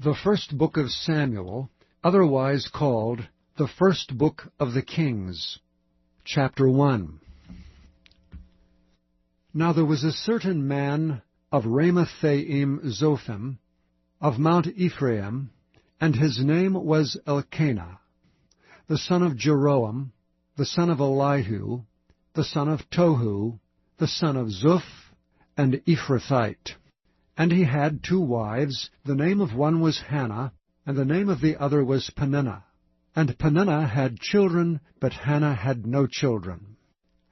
The first book of Samuel, otherwise called the first book of the Kings. Chapter 1. Now there was a certain man of Ramathaim Zophim, of Mount Ephraim, and his name was Elkanah, the son of Jeroam, the son of Elihu, the son of Tohu, the son of Zuph, and Ephrathite. And he had 2 wives. The name of one was Hannah, and the name of the other was Peninnah. And Peninnah had children, but Hannah had no children.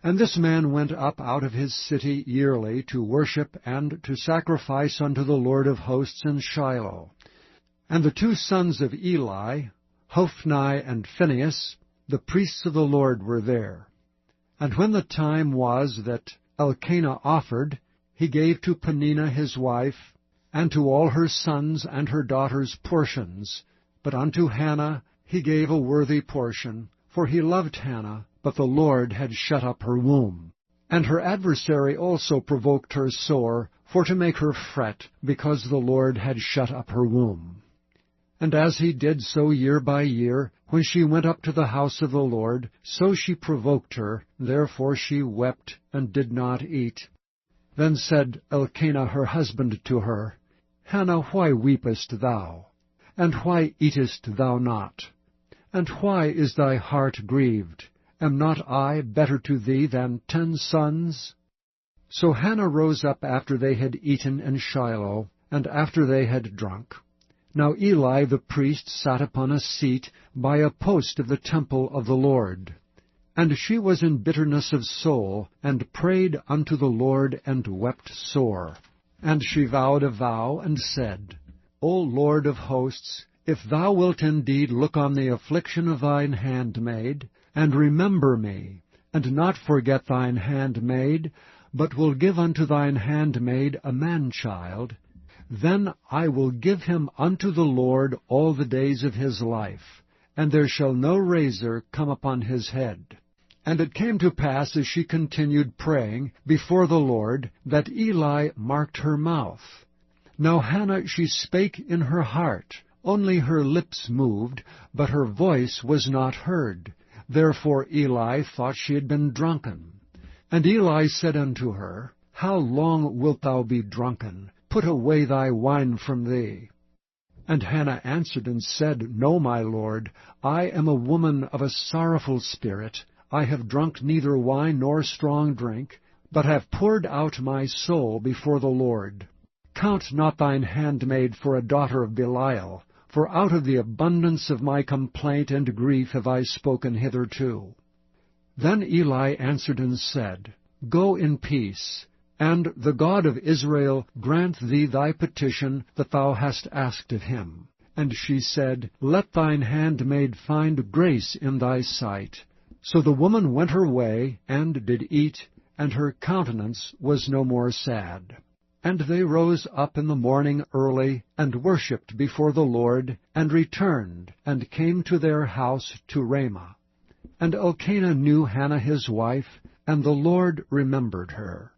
And this man went up out of his city yearly to worship and to sacrifice unto the Lord of hosts in Shiloh. And the 2 sons of Eli, Hophni and Phinehas, the priests of the Lord, were there. And when the time was that Elkanah offered, he gave to Peninnah his wife, and to all her sons and her daughters portions. But unto Hannah he gave a worthy portion, for he loved Hannah, but the Lord had shut up her womb. And her adversary also provoked her sore, for to make her fret, because the Lord had shut up her womb. And as he did so year by year, when she went up to the house of the Lord, so she provoked her, therefore she wept and did not eat. Then said Elkanah her husband to her, Hannah, why weepest thou? And why eatest thou not? And why is thy heart grieved? Am not I better to thee than 10 sons? So Hannah rose up after they had eaten in Shiloh, and after they had drunk. Now Eli the priest sat upon a seat by a post of the temple of the Lord. And she was in bitterness of soul, and prayed unto the Lord, and wept sore. And she vowed a vow, and said, O Lord of hosts, if thou wilt indeed look on the affliction of thine handmaid, and remember me, and not forget thine handmaid, but will give unto thine handmaid a man-child, then I will give him unto the Lord all the days of his life, and there shall no razor come upon his head. And it came to pass, as she continued praying before the Lord, that Eli marked her mouth. Now Hannah she spake in her heart, only her lips moved, but her voice was not heard. Therefore Eli thought she had been drunken. And Eli said unto her, How long wilt thou be drunken? Put away thy wine from thee. And Hannah answered and said, No, my lord, I am a woman of a sorrowful spirit. I have drunk neither wine nor strong drink, but have poured out my soul before the Lord. Count not thine handmaid for a daughter of Belial, for out of the abundance of my complaint and grief have I spoken hitherto. Then Eli answered and said, Go in peace, and the God of Israel grant thee thy petition that thou hast asked of him. And she said, Let thine handmaid find grace in thy sight. So the woman went her way, and did eat, and her countenance was no more sad. And they rose up in the morning early, and worshipped before the Lord, and returned, and came to their house to Ramah. And Elkanah knew Hannah his wife, and the Lord remembered her.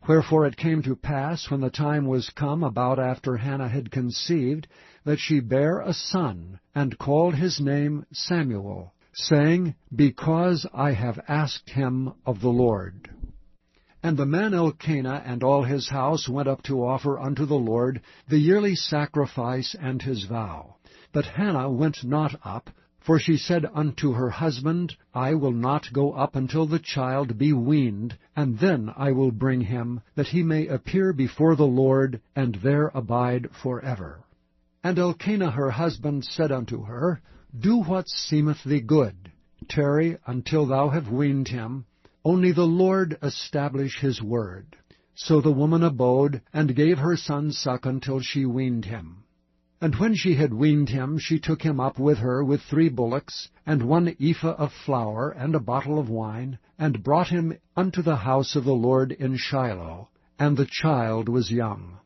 Wherefore it came to pass, when the time was come about after Hannah had conceived, that she bare a son, and called his name Samuel, saying, Because I have asked him of the Lord. And the man Elkanah and all his house went up to offer unto the Lord the yearly sacrifice and his vow. But Hannah went not up, for she said unto her husband, I will not go up until the child be weaned, and then I will bring him, that he may appear before the Lord, and there abide forever. And Elkanah her husband said unto her, Do what seemeth thee good. Tarry until thou have weaned him. Only the Lord establish his word. So the woman abode, and gave her son suck until she weaned him. And when she had weaned him, she took him up with her with 3 bullocks, and 1 ephah of flour, and a bottle of wine, and brought him unto the house of the Lord in Shiloh. And the child was young.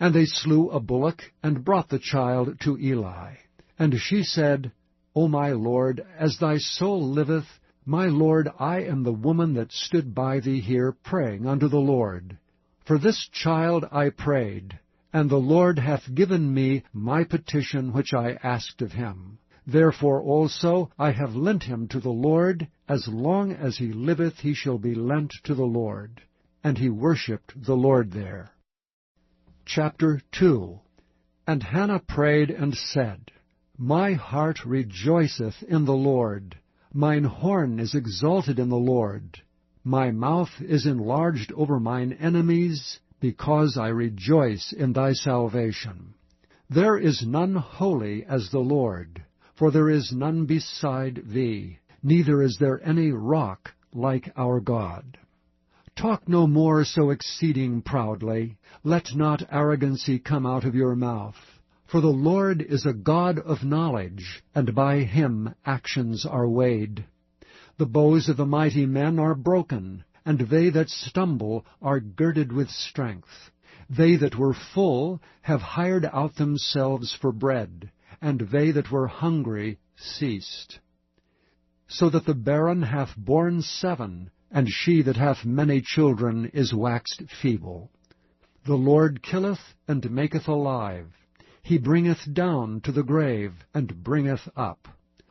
And they slew a bullock, and brought the child to Eli. And she said, O my Lord, as thy soul liveth, my Lord, I am the woman that stood by thee here praying unto the Lord. For this child I prayed, and the Lord hath given me my petition which I asked of him. Therefore also I have lent him to the Lord. As long as he liveth he shall be lent to the Lord. And he worshipped the Lord there. Chapter 2. And Hannah prayed and said, My heart rejoiceth in the Lord. Mine horn is exalted in the Lord. My mouth is enlarged over mine enemies, because I rejoice in thy salvation. There is none holy as the Lord, for there is none beside thee, neither is there any rock like our God. Talk no more so exceeding proudly. Let not arrogancy come out of your mouth. For the Lord is a God of knowledge, and by him actions are weighed. The bows of the mighty men are broken, and they that stumble are girded with strength. They that were full have hired out themselves for bread, and they that were hungry ceased. So that the barren hath borne 7, and she that hath many children is waxed feeble. The Lord killeth and maketh alive. He bringeth down to the grave, and bringeth up.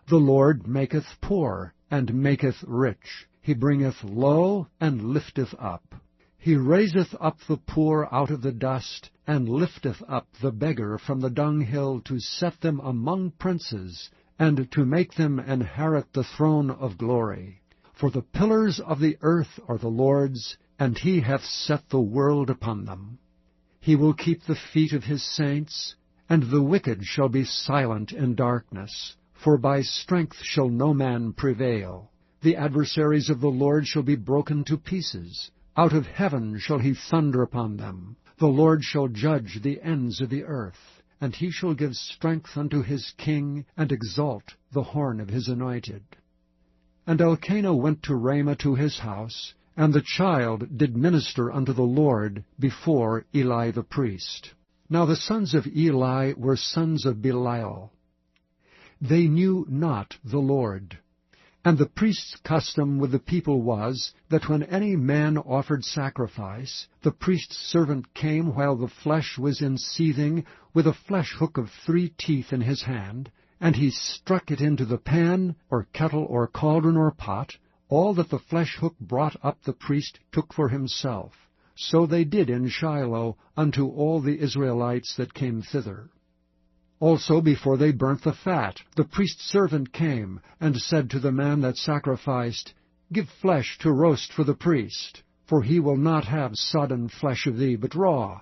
The Lord maketh poor, and maketh rich. He bringeth low, and lifteth up. He raiseth up the poor out of the dust, and lifteth up the beggar from the dunghill, to set them among princes, and to make them inherit the throne of glory. For the pillars of the earth are the Lord's, and he hath set the world upon them. He will keep the feet of his saints, and the wicked shall be silent in darkness, for by strength shall no man prevail. The adversaries of the Lord shall be broken to pieces. Out of heaven shall he thunder upon them. The Lord shall judge the ends of the earth, and he shall give strength unto his king, and exalt the horn of his anointed. And Elkanah went to Ramah to his house, and the child did minister unto the Lord before Eli the priest. Now the sons of Eli were sons of Belial. They knew not the Lord. And the priest's custom with the people was, that when any man offered sacrifice, the priest's servant came while the flesh was in seething, with a flesh hook of 3 teeth in his hand, and he struck it into the pan, or kettle, or cauldron, or pot. All that the flesh hook brought up the priest took for himself. So they did in Shiloh unto all the Israelites that came thither. Also before they burnt the fat, the priest's servant came, and said to the man that sacrificed, Give flesh to roast for the priest, for he will not have sodden flesh of thee, but raw.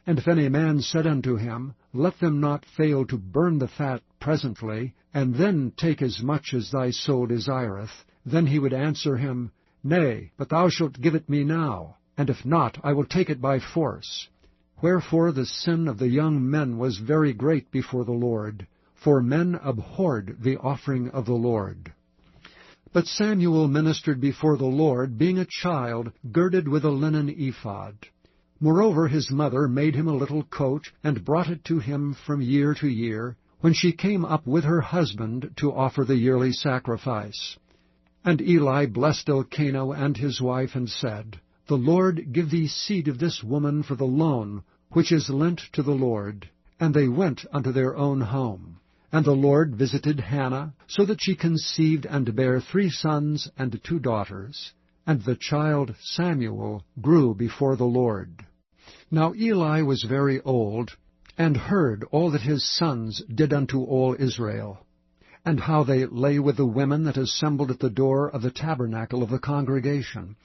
And if any man said unto him, Let them not fail to burn the fat presently, and then take as much as thy soul desireth, then he would answer him, Nay, but thou shalt give it me now, and if not, I will take it by force. Wherefore the sin of the young men was very great before the Lord, for men abhorred the offering of the Lord. But Samuel ministered before the Lord, being a child, girded with a linen ephod. Moreover his mother made him a little coat, and brought it to him from year to year, when she came up with her husband to offer the yearly sacrifice. And Eli blessed Elkanah and his wife, and said, The Lord give thee seed of this woman for the loan, which is lent to the Lord. And they went unto their own home. And the Lord visited Hannah, so that she conceived and bare 3 sons and 2 daughters. And the child Samuel grew before the Lord. Now Eli was very old, and heard all that his sons did unto all Israel, and how they lay with the women that assembled at the door of the tabernacle of the congregation.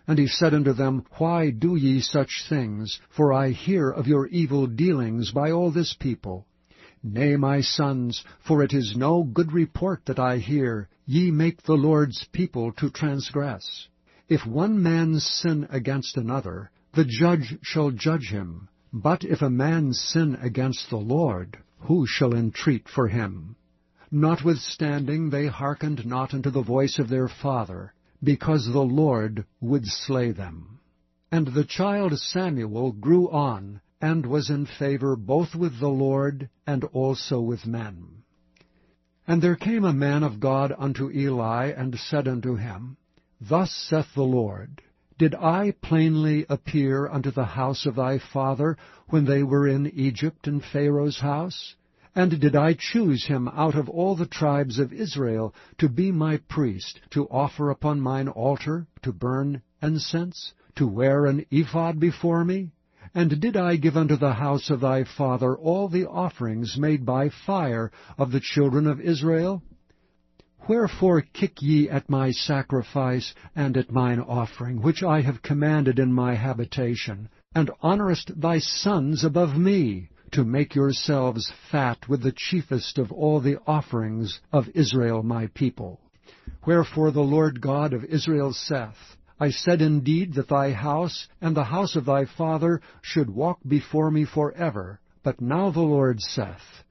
And he said unto them, Why do ye such things? For I hear of your evil dealings by all this people. Nay, my sons, for it is no good report that I hear. Ye make the Lord's people to transgress. If one man sin against another, the judge shall judge him. But if a man sin against the Lord, who shall entreat for him? Notwithstanding they hearkened not unto the voice of their father, because the Lord would slay them. And the child Samuel grew on, and was in favor both with the Lord and also with men. And there came a man of God unto Eli, and said unto him, Thus saith the Lord, Did I plainly appear unto the house of thy father when they were in Egypt in Pharaoh's house? And did I choose him out of all the tribes of Israel to be my priest, to offer upon mine altar, to burn incense, to wear an ephod before me? And did I give unto the house of thy father all the offerings made by fire of the children of Israel? Wherefore kick ye at my sacrifice and at mine offering, which I have commanded in my habitation, and honourest thy sons above me, to make yourselves fat with the chiefest of all the offerings of Israel my people? Wherefore the Lord God of Israel saith, I said indeed that thy house and the house of thy father should walk before me forever. But now the Lord saith,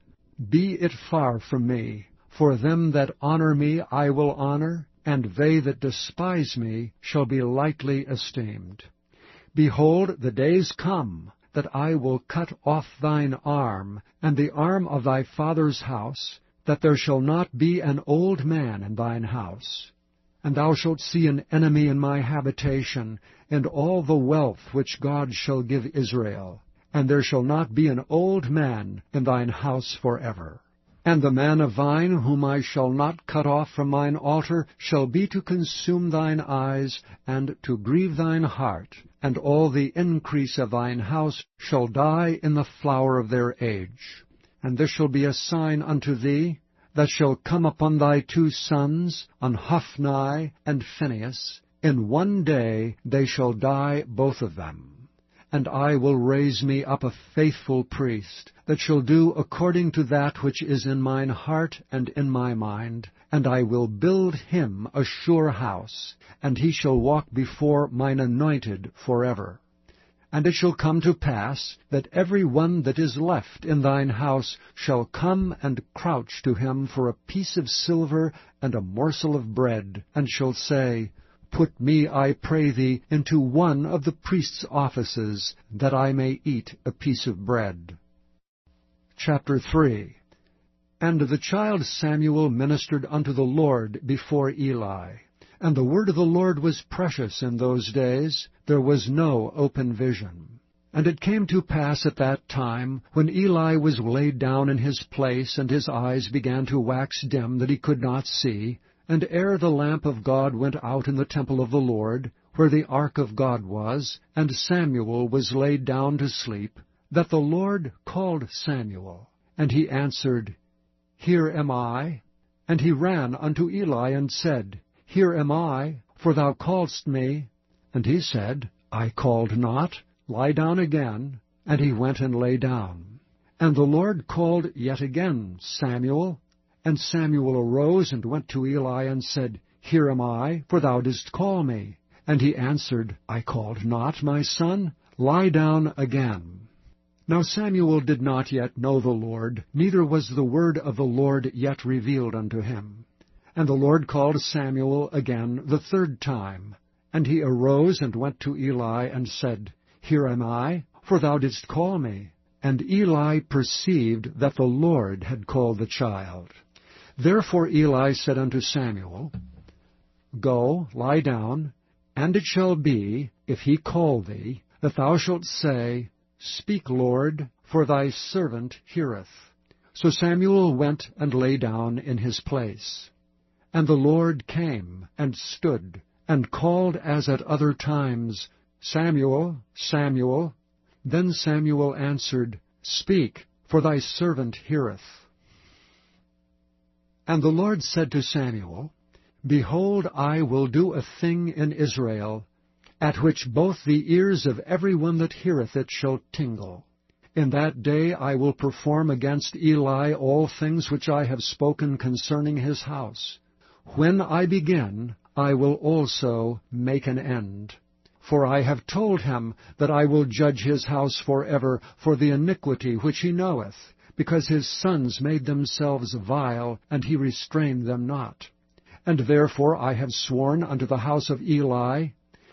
Be it far from me, for them that honour me I will honour, and they that despise me shall be lightly esteemed. Behold, the days come, that I will cut off thine arm, and the arm of thy father's house, that there shall not be an old man in thine house. And thou shalt see an enemy in my habitation, and all the wealth which God shall give Israel, and there shall not be an old man in thine house forever. And the man of thine, whom I shall not cut off from mine altar, shall be to consume thine eyes, and to grieve thine heart, and all the increase of thine house shall die in the flower of their age. And this shall be a sign unto thee, that shall come upon thy 2 sons, on Hophni and Phinehas. In one day they shall die both of them. And I will raise me up a faithful priest, that shall do according to that which is in mine heart and in my mind, and I will build him a sure house, and he shall walk before mine anointed forever. And it shall come to pass, that every one that is left in thine house shall come and crouch to him for a piece of silver and a morsel of bread, and shall say, Put me, I pray thee, into one of the priest's offices, that I may eat a piece of bread. Chapter 3. And the child Samuel ministered unto the Lord before Eli. And the word of the Lord was precious in those days. There was no open vision. And it came to pass at that time, when Eli was laid down in his place, and his eyes began to wax dim, that he could not see, and ere the lamp of God went out in the temple of the Lord, where the ark of God was, and Samuel was laid down to sleep, that the Lord called Samuel. And he answered, Here am I. And he ran unto Eli, and said, Here am I, for thou calledst me. And he said, I called not, lie down again. And he went and lay down. And the Lord called yet again, Samuel. And Samuel arose and went to Eli, and said, Here am I, for thou didst call me. And he answered, I called not, my son, lie down again. Now Samuel did not yet know the Lord, neither was the word of the Lord yet revealed unto him. And the Lord called Samuel again the 3rd time. And he arose and went to Eli, and said, Here am I, for thou didst call me. And Eli perceived that the Lord had called the child. Therefore Eli said unto Samuel, Go, lie down, and it shall be, if he call thee, that thou shalt say, Speak, Lord, for thy servant heareth. So Samuel went and lay down in his place. And the Lord came, and stood, and called as at other times, Samuel, Samuel. Then Samuel answered, Speak, for thy servant heareth. And the Lord said to Samuel, Behold, I will do a thing in Israel, at which both the ears of every one that heareth it shall tingle. In that day I will perform against Eli all things which I have spoken concerning his house. When I begin, I will also make an end. For I have told him that I will judge his house forever for the iniquity which he knoweth, because his sons made themselves vile, and he restrained them not. And therefore I have sworn unto the house of Eli,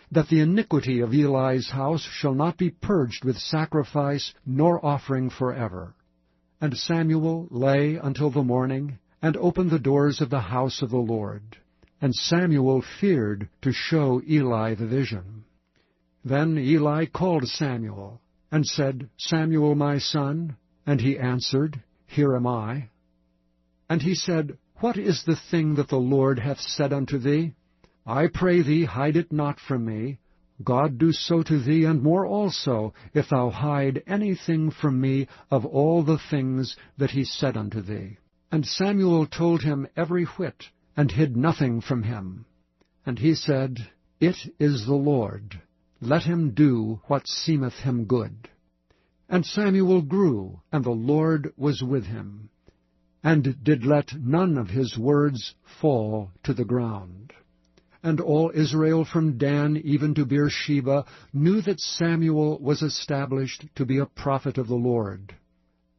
that the iniquity of Eli's house shall not be purged with sacrifice nor offering forever. And Samuel lay until the morning, and opened the doors of the house of the Lord. And Samuel feared to show Eli the vision. Then Eli called Samuel, and said, Samuel, my son. And he answered, Here am I. And he said, What is the thing that the Lord hath said unto thee? I pray thee, hide it not from me. God do so to thee, and more also, if thou hide anything from me of all the things that he said unto thee. And Samuel told him every whit, and hid nothing from him. And he said, It is the Lord. Let him do what seemeth him good. And Samuel grew, and the Lord was with him, and did let none of his words fall to the ground. And all Israel from Dan even to Beersheba knew that Samuel was established to be a prophet of the Lord.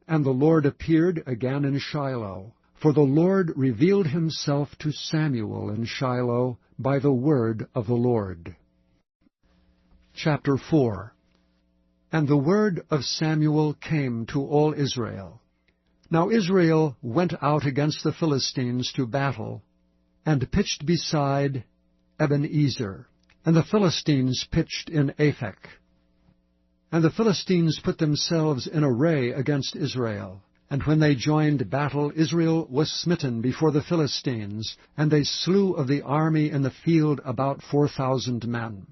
And the Lord appeared again in Shiloh, for the Lord revealed himself to Samuel in Shiloh by the word of the Lord. Chapter 4. And the word of Samuel came to all Israel. Now Israel went out against the Philistines to battle, and pitched beside Ebenezer, and the Philistines pitched in Aphek. And the Philistines put themselves in array against Israel. And when they joined battle, Israel was smitten before the Philistines, and they slew of the army in the field about 4,000 men.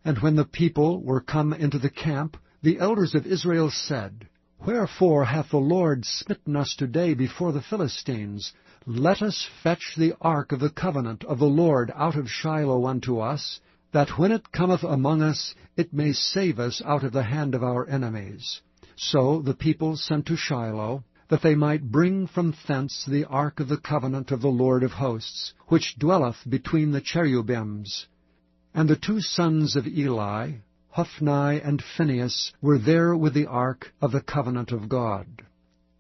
And when the people were come into the camp, the elders of Israel said, Wherefore hath the Lord smitten us today before the Philistines? Let us fetch the ark of the covenant of the Lord out of Shiloh unto us, that when it cometh among us, it may save us out of the hand of our enemies. So the people sent to Shiloh, that they might bring from thence the ark of the covenant of the Lord of hosts, which dwelleth between the cherubims. And the two sons of Eli, Hophni and Phinehas, were there with the ark of the covenant of God.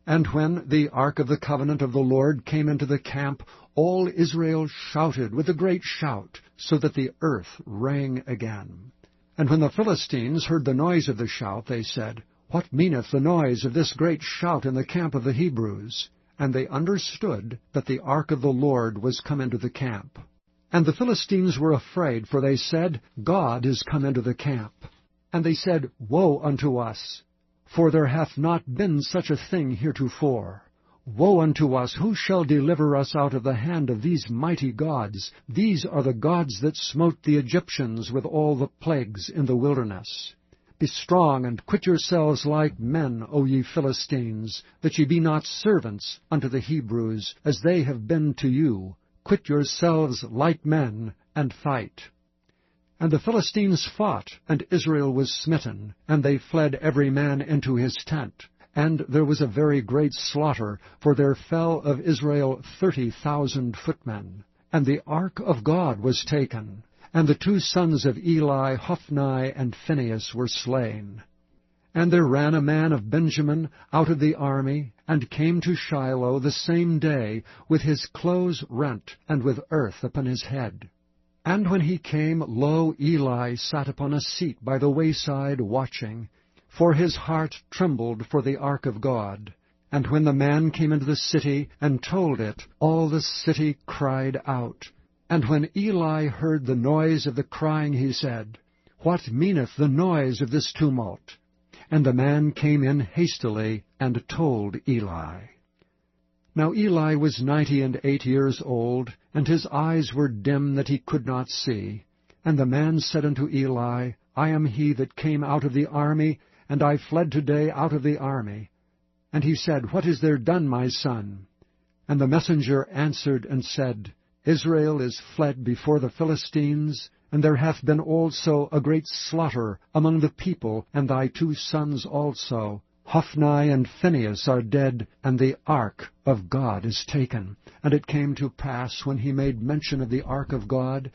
And when the ark of the covenant of the Lord came into the camp, all Israel shouted with a great shout, so that the earth rang again. And when the Philistines heard the noise of the shout, they said, What meaneth the noise of this great shout in the camp of the Hebrews? And they understood that the ark of the Lord was come into the camp. And the Philistines were afraid, for they said, God is come into the camp. And they said, Woe unto us! For there hath not been such a thing heretofore. Woe unto us! Who shall deliver us out of the hand of these mighty gods? These are the gods that smote the Egyptians with all the plagues in the wilderness. Be strong, and quit yourselves like men, O ye Philistines, that ye be not servants unto the Hebrews, as they have been to you. Quit yourselves like men, and fight. And the Philistines fought, and Israel was smitten, and they fled every man into his tent. And there was a very great slaughter, for there fell of Israel 30,000 footmen. And the ark of God was taken, and the two sons of Eli, Hophni and Phinehas, were slain. And there ran a man of Benjamin out of the army, and came to Shiloh the same day, with his clothes rent, and with earth upon his head. And when he came, lo, Eli sat upon a seat by the wayside watching, for his heart trembled for the ark of God. And when the man came into the city, and told it, all the city cried out. And when Eli heard the noise of the crying, he said, What meaneth the noise of this tumult? And the man came in hastily, and told Eli. Now Eli was 98 years old, and his eyes were dim that he could not see. And the man said unto Eli, I am he that came out of the army, and I fled today out of the army. And he said, What is there done, my son? And the messenger answered and said, Israel is fled before the Philistines, and there hath been also a great slaughter among the people, and thy two sons also, Hophni and Phinehas, are dead, and the ark of God is taken. And it came to pass, when he made mention of the ark of God,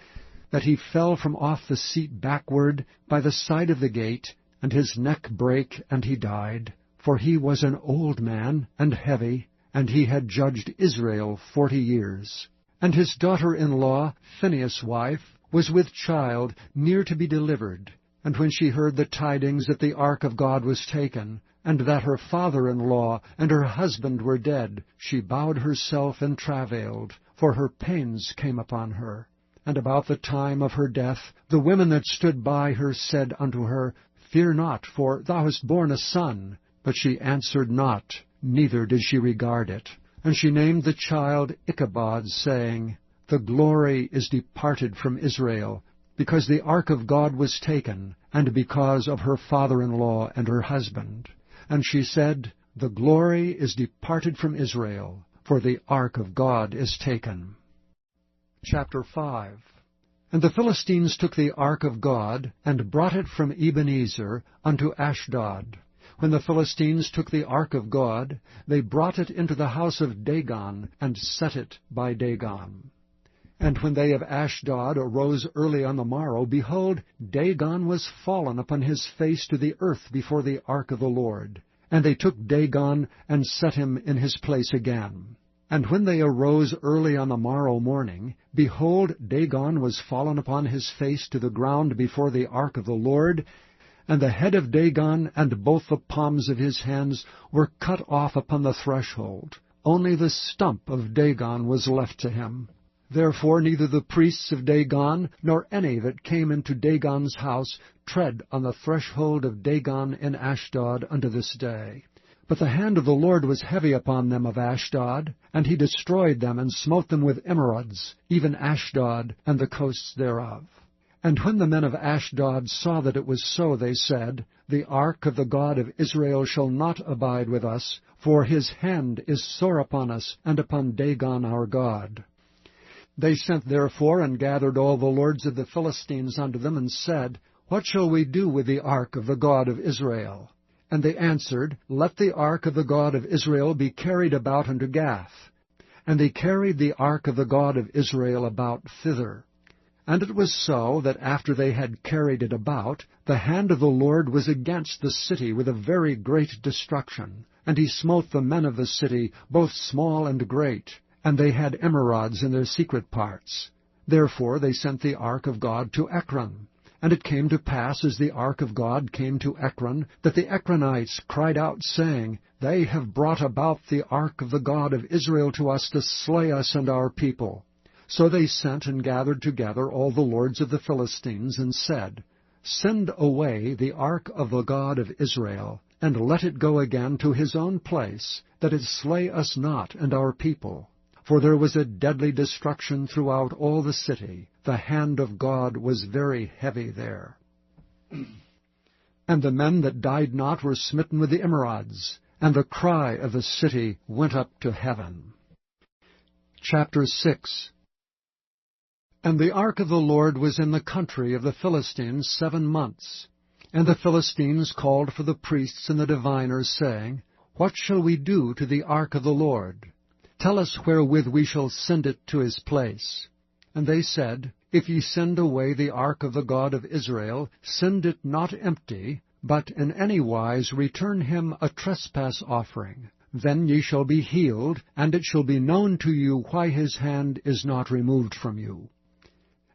that he fell from off the seat backward by the side of the gate, and his neck brake, and he died. For he was an old man, and heavy, and he had judged Israel 40 years. And his daughter-in-law, Phinehas' wife, was with child, near to be delivered. And when she heard the tidings that the ark of God was taken, and that her father-in-law and her husband were dead, she bowed herself and travailed, for her pains came upon her. And about the time of her death, the women that stood by her said unto her, Fear not, for thou hast borne a son. But she answered not, neither did she regard it. And she named the child Ichabod, saying, The glory is departed from Israel, because the ark of God was taken, and because of her father-in-law and her husband. And she said, The glory is departed from Israel, for the ark of God is taken. Chapter 5. And the Philistines took the ark of God, and brought it from Ebenezer unto Ashdod. When the Philistines took the ark of God, they brought it into the house of Dagon, and set it by Dagon. And when they of Ashdod arose early on the morrow, behold, Dagon was fallen upon his face to the earth before the ark of the Lord. And they took Dagon, and set him in his place again. And when they arose early on the morrow morning, behold, Dagon was fallen upon his face to the ground before the ark of the Lord, and the head of Dagon and both the palms of his hands were cut off upon the threshold. Only the stump of Dagon was left to him. Therefore neither the priests of Dagon, nor any that came into Dagon's house, tread on the threshold of Dagon in Ashdod unto this day. But the hand of the Lord was heavy upon them of Ashdod, and he destroyed them, and smote them with emerods, even Ashdod and the coasts thereof. And when the men of Ashdod saw that it was so, they said, The ark of the God of Israel shall not abide with us, for his hand is sore upon us, and upon Dagon our God. They sent therefore and gathered all the lords of the Philistines unto them, and said, What shall we do with the ark of the God of Israel? And they answered, Let the ark of the God of Israel be carried about unto Gath. And they carried the ark of the God of Israel about thither. And it was so, that after they had carried it about, the hand of the Lord was against the city with a very great destruction. And he smote the men of the city, both small and great, and they had emerods in their secret parts. Therefore they sent the ark of God to Ekron. And it came to pass, as the ark of God came to Ekron, that the Ekronites cried out, saying, They have brought about the ark of the God of Israel to us to slay us and our people. So they sent and gathered together all the lords of the Philistines, and said, Send away the ark of the God of Israel, and let it go again to his own place, that it slay us not and our people. For there was a deadly destruction throughout all the city. The hand of God was very heavy there. And the men that died not were smitten with the emerods, and the cry of the city went up to heaven. Chapter 6. And the ark of the Lord was in the country of the Philistines 7 months. And the Philistines called for the priests and the diviners, saying, What shall we do to the ark of the Lord? Tell us wherewith we shall send it to his place. And they said, If ye send away the ark of the God of Israel, send it not empty, but in any wise return him a trespass offering. Then ye shall be healed, and it shall be known to you why his hand is not removed from you.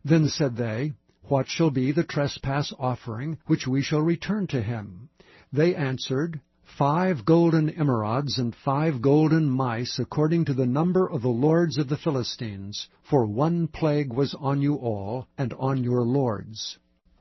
Then said they, What shall be the trespass offering which we shall return to him? They answered, 5 golden emerods and 5 golden mice, according to the number of the lords of the Philistines, for one plague was on you all, and on your lords.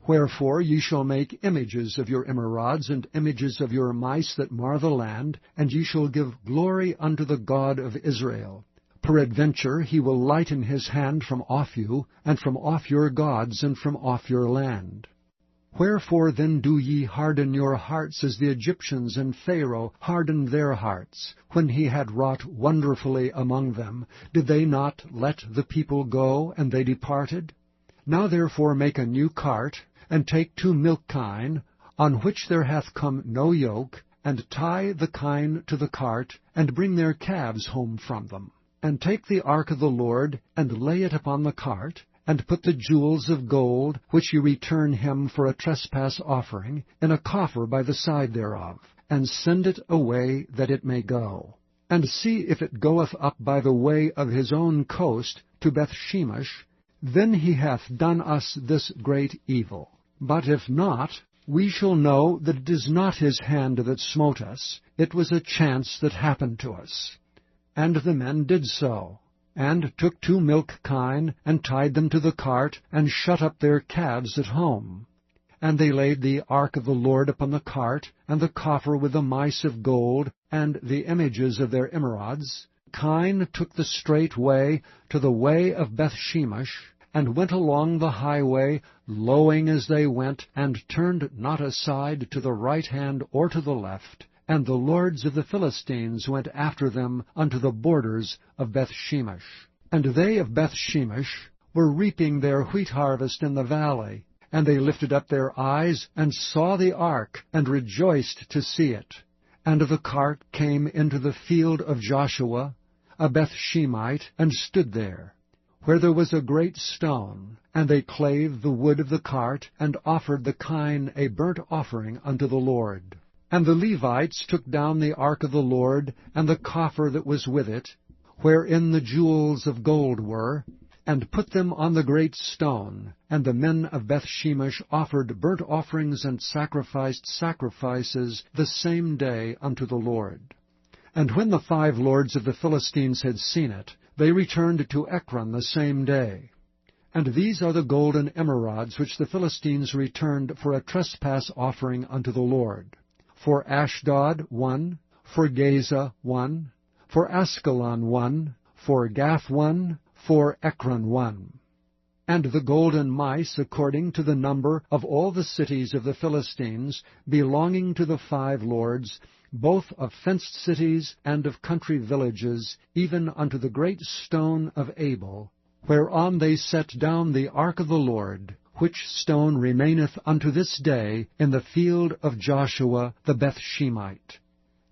Wherefore ye shall make images of your emerods, and images of your mice that mar the land, and ye shall give glory unto the God of Israel. Peradventure he will lighten his hand from off you, and from off your gods, and from off your land. Wherefore then do ye harden your hearts as the Egyptians and Pharaoh hardened their hearts? When he had wrought wonderfully among them, did they not let the people go, and they departed? Now therefore make a new cart, and take 2 milk kine, on which there hath come no yoke, and tie the kine to the cart, and bring their calves home from them. And take the ark of the Lord, and lay it upon the cart, and put the jewels of gold, which ye return him for a trespass offering, in a coffer by the side thereof, and send it away that it may go. And see if it goeth up by the way of his own coast to Bethshemesh, then he hath done us this great evil. But if not, we shall know that it is not his hand that smote us, it was a chance that happened to us. And the men did so. and took 2 milk kine, and tied them to the cart, and shut up their calves at home. And they laid the ark of the Lord upon the cart, and the coffer with the mice of gold, and the images of their emerods. Kine took the straight way to the way of Bethshemesh, and went along the highway, lowing as they went, and turned not aside to the right hand or to the left. And the lords of the Philistines went after them unto the borders of Bethshemesh. And they of Bethshemesh were reaping their wheat harvest in the valley. And they lifted up their eyes, and saw the ark, and rejoiced to see it. And the cart came into the field of Joshua, a Bethshemite, and stood there, where there was a great stone. And they clave the wood of the cart, and offered the kine a burnt offering unto the Lord. And the Levites took down the ark of the Lord, and the coffer that was with it, wherein the jewels of gold were, and put them on the great stone. And the men of Bethshemesh offered burnt offerings and sacrificed sacrifices the same day unto the Lord. And when the 5 lords of the Philistines had seen it, they returned to Ekron the same day. And these are the golden emerods which the Philistines returned for a trespass offering unto the Lord. For Ashdod 1, for Gaza 1, for Askelon 1, for Gath 1, for Ekron 1. And the golden mice according to the number of all the cities of the Philistines, belonging to the 5 lords, both of fenced cities and of country villages, even unto the great stone of Abel, whereon they set down the ark of the Lord, which stone remaineth unto this day in the field of Joshua the Bethshemite.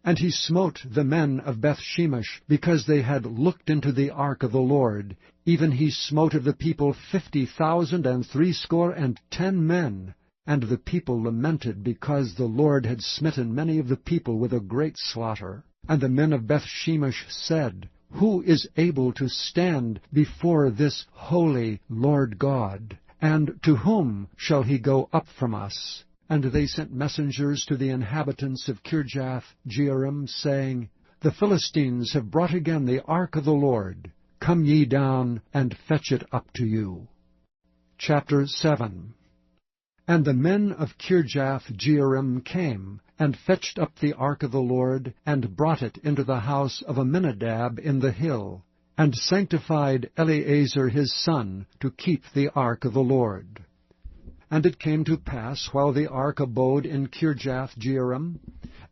And he smote the men of Bethshemesh, because they had looked into the ark of the Lord. Even he smote of the people 50,000 60 men. And the people lamented, because the Lord had smitten many of the people with a great slaughter. And the men of Bethshemesh said, Who is able to stand before this holy Lord God? And to whom shall he go up from us? And they sent messengers to the inhabitants of Kirjath-jearim, saying, The Philistines have brought again the ark of the Lord. Come ye down, and fetch it up to you. Chapter 7. And the men of Kirjath-jearim came, and fetched up the ark of the Lord, and brought it into the house of Aminadab in the hill, and sanctified Eleazar his son to keep the ark of the Lord. And it came to pass, while the ark abode in Kirjath-jearim,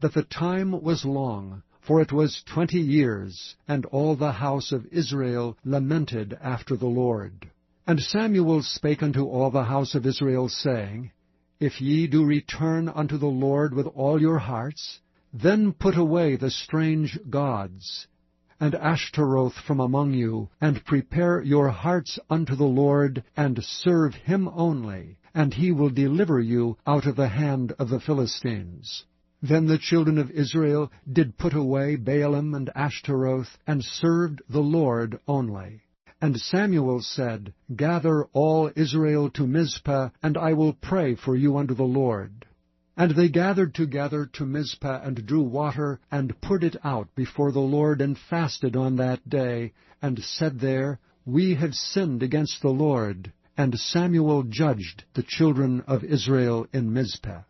that the time was long, for it was 20 years, and all the house of Israel lamented after the Lord. And Samuel spake unto all the house of Israel, saying, If ye do return unto the Lord with all your hearts, then put away the strange gods, and Ashtaroth from among you, and prepare your hearts unto the Lord, and serve him only, and he will deliver you out of the hand of the Philistines. Then the children of Israel did put away Baalim and Ashtaroth, and served the Lord only. And Samuel said, Gather all Israel to Mizpah, and I will pray for you unto the Lord. And they gathered together to Mizpah, and drew water, and poured it out before the Lord, and fasted on that day, and said there, We have sinned against the Lord. And Samuel judged the children of Israel in Mizpah.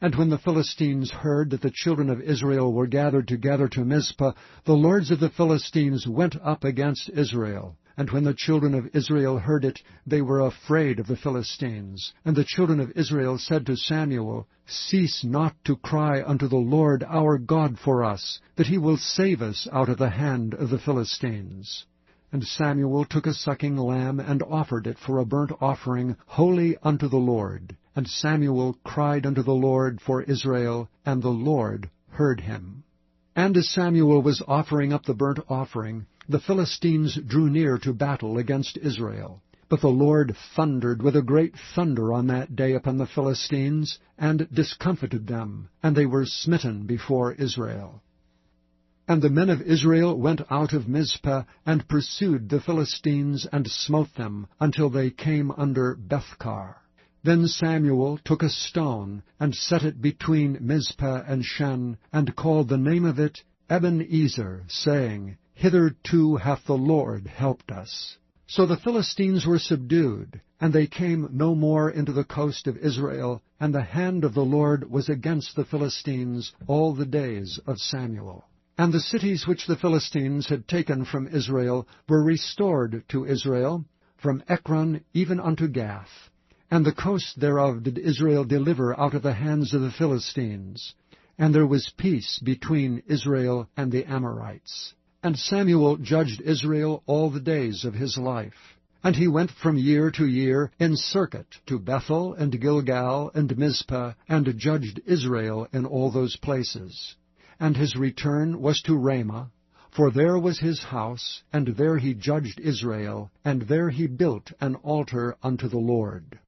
And when the Philistines heard that the children of Israel were gathered together to Mizpah, the lords of the Philistines went up against Israel. And when the children of Israel heard it, they were afraid of the Philistines. And the children of Israel said to Samuel, Cease not to cry unto the Lord our God for us, that he will save us out of the hand of the Philistines. And Samuel took a sucking lamb, and offered it for a burnt offering holy unto the Lord. And Samuel cried unto the Lord for Israel, and the Lord heard him. And as Samuel was offering up the burnt offering, the Philistines drew near to battle against Israel. But the Lord thundered with a great thunder on that day upon the Philistines, and discomfited them, and they were smitten before Israel. And the men of Israel went out of Mizpah, and pursued the Philistines, and smote them, until they came under Bethkar. Then Samuel took a stone, and set it between Mizpah and Shen, and called the name of it Ebenezer, saying, Hitherto hath the Lord helped us. So the Philistines were subdued, and they came no more into the coast of Israel, and the hand of the Lord was against the Philistines all the days of Samuel. And the cities which the Philistines had taken from Israel were restored to Israel, from Ekron even unto Gath. And the coast thereof did Israel deliver out of the hands of the Philistines. And there was peace between Israel and the Amorites. And Samuel judged Israel all the days of his life. And he went from year to year in circuit to Bethel and Gilgal and Mizpah, and judged Israel in all those places. And his return was to Ramah, for there was his house, and there he judged Israel, and there he built an altar unto the Lord.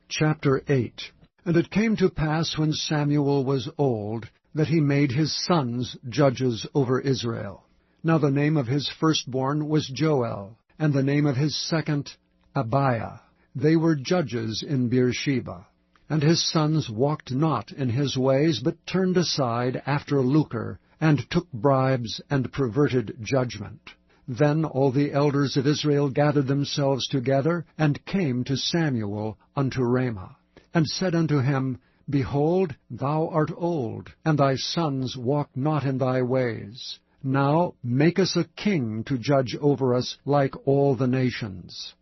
Chapter 8. And it came to pass, when Samuel was old, that he made his sons judges over Israel. Now the name of his firstborn was Joel, and the name of his second Abiah. They were judges in Beersheba. And his sons walked not in his ways, but turned aside after lucre, and took bribes, and perverted judgment. Then all the elders of Israel gathered themselves together, and came to Samuel unto Ramah, and said unto him, Behold, thou art old, and thy sons walk not in thy ways. Now make us a king to judge over us like all the nations.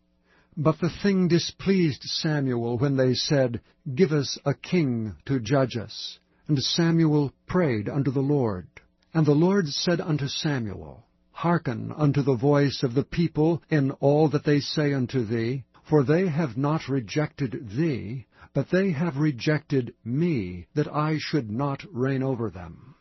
But the thing displeased Samuel when they said, Give us a king to judge us. And Samuel prayed unto the Lord. And the Lord said unto Samuel, Hearken unto the voice of the people in all that they say unto thee, for they have not rejected thee, but they have rejected me, that I should not reign over them.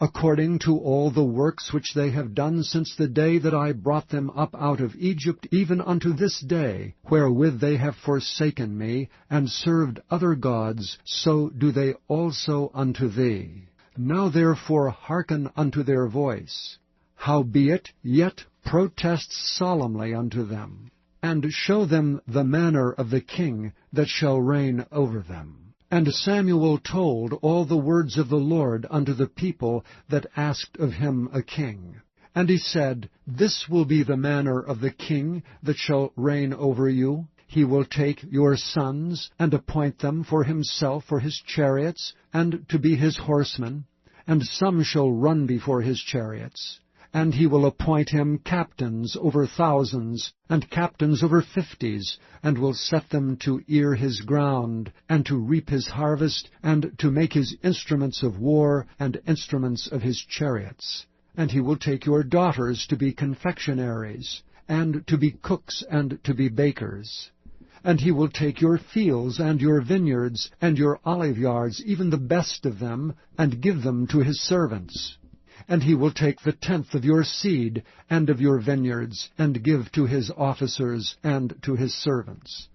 According to all the works which they have done since the day that I brought them up out of Egypt, even unto this day, wherewith they have forsaken me, and served other gods, so do they also unto thee. Now therefore hearken unto their voice. Howbeit, yet protest solemnly unto them, and show them the manner of the king that shall reign over them. And Samuel told all the words of the Lord unto the people that asked of him a king. And he said, This will be the manner of the king that shall reign over you. He will take your sons, and appoint them for himself for his chariots, and to be his horsemen, and some shall run before his chariots. And he will appoint him captains over thousands, and captains over 50s, and will set them to ear his ground, and to reap his harvest, and to make his instruments of war, and instruments of his chariots. And he will take your daughters to be confectionaries, and to be cooks, and to be bakers. And he will take your fields, and your vineyards, and your oliveyards, even the best of them, and give them to his servants. And he will take the tenth of your seed and of your vineyards, and give to his officers and to his servants.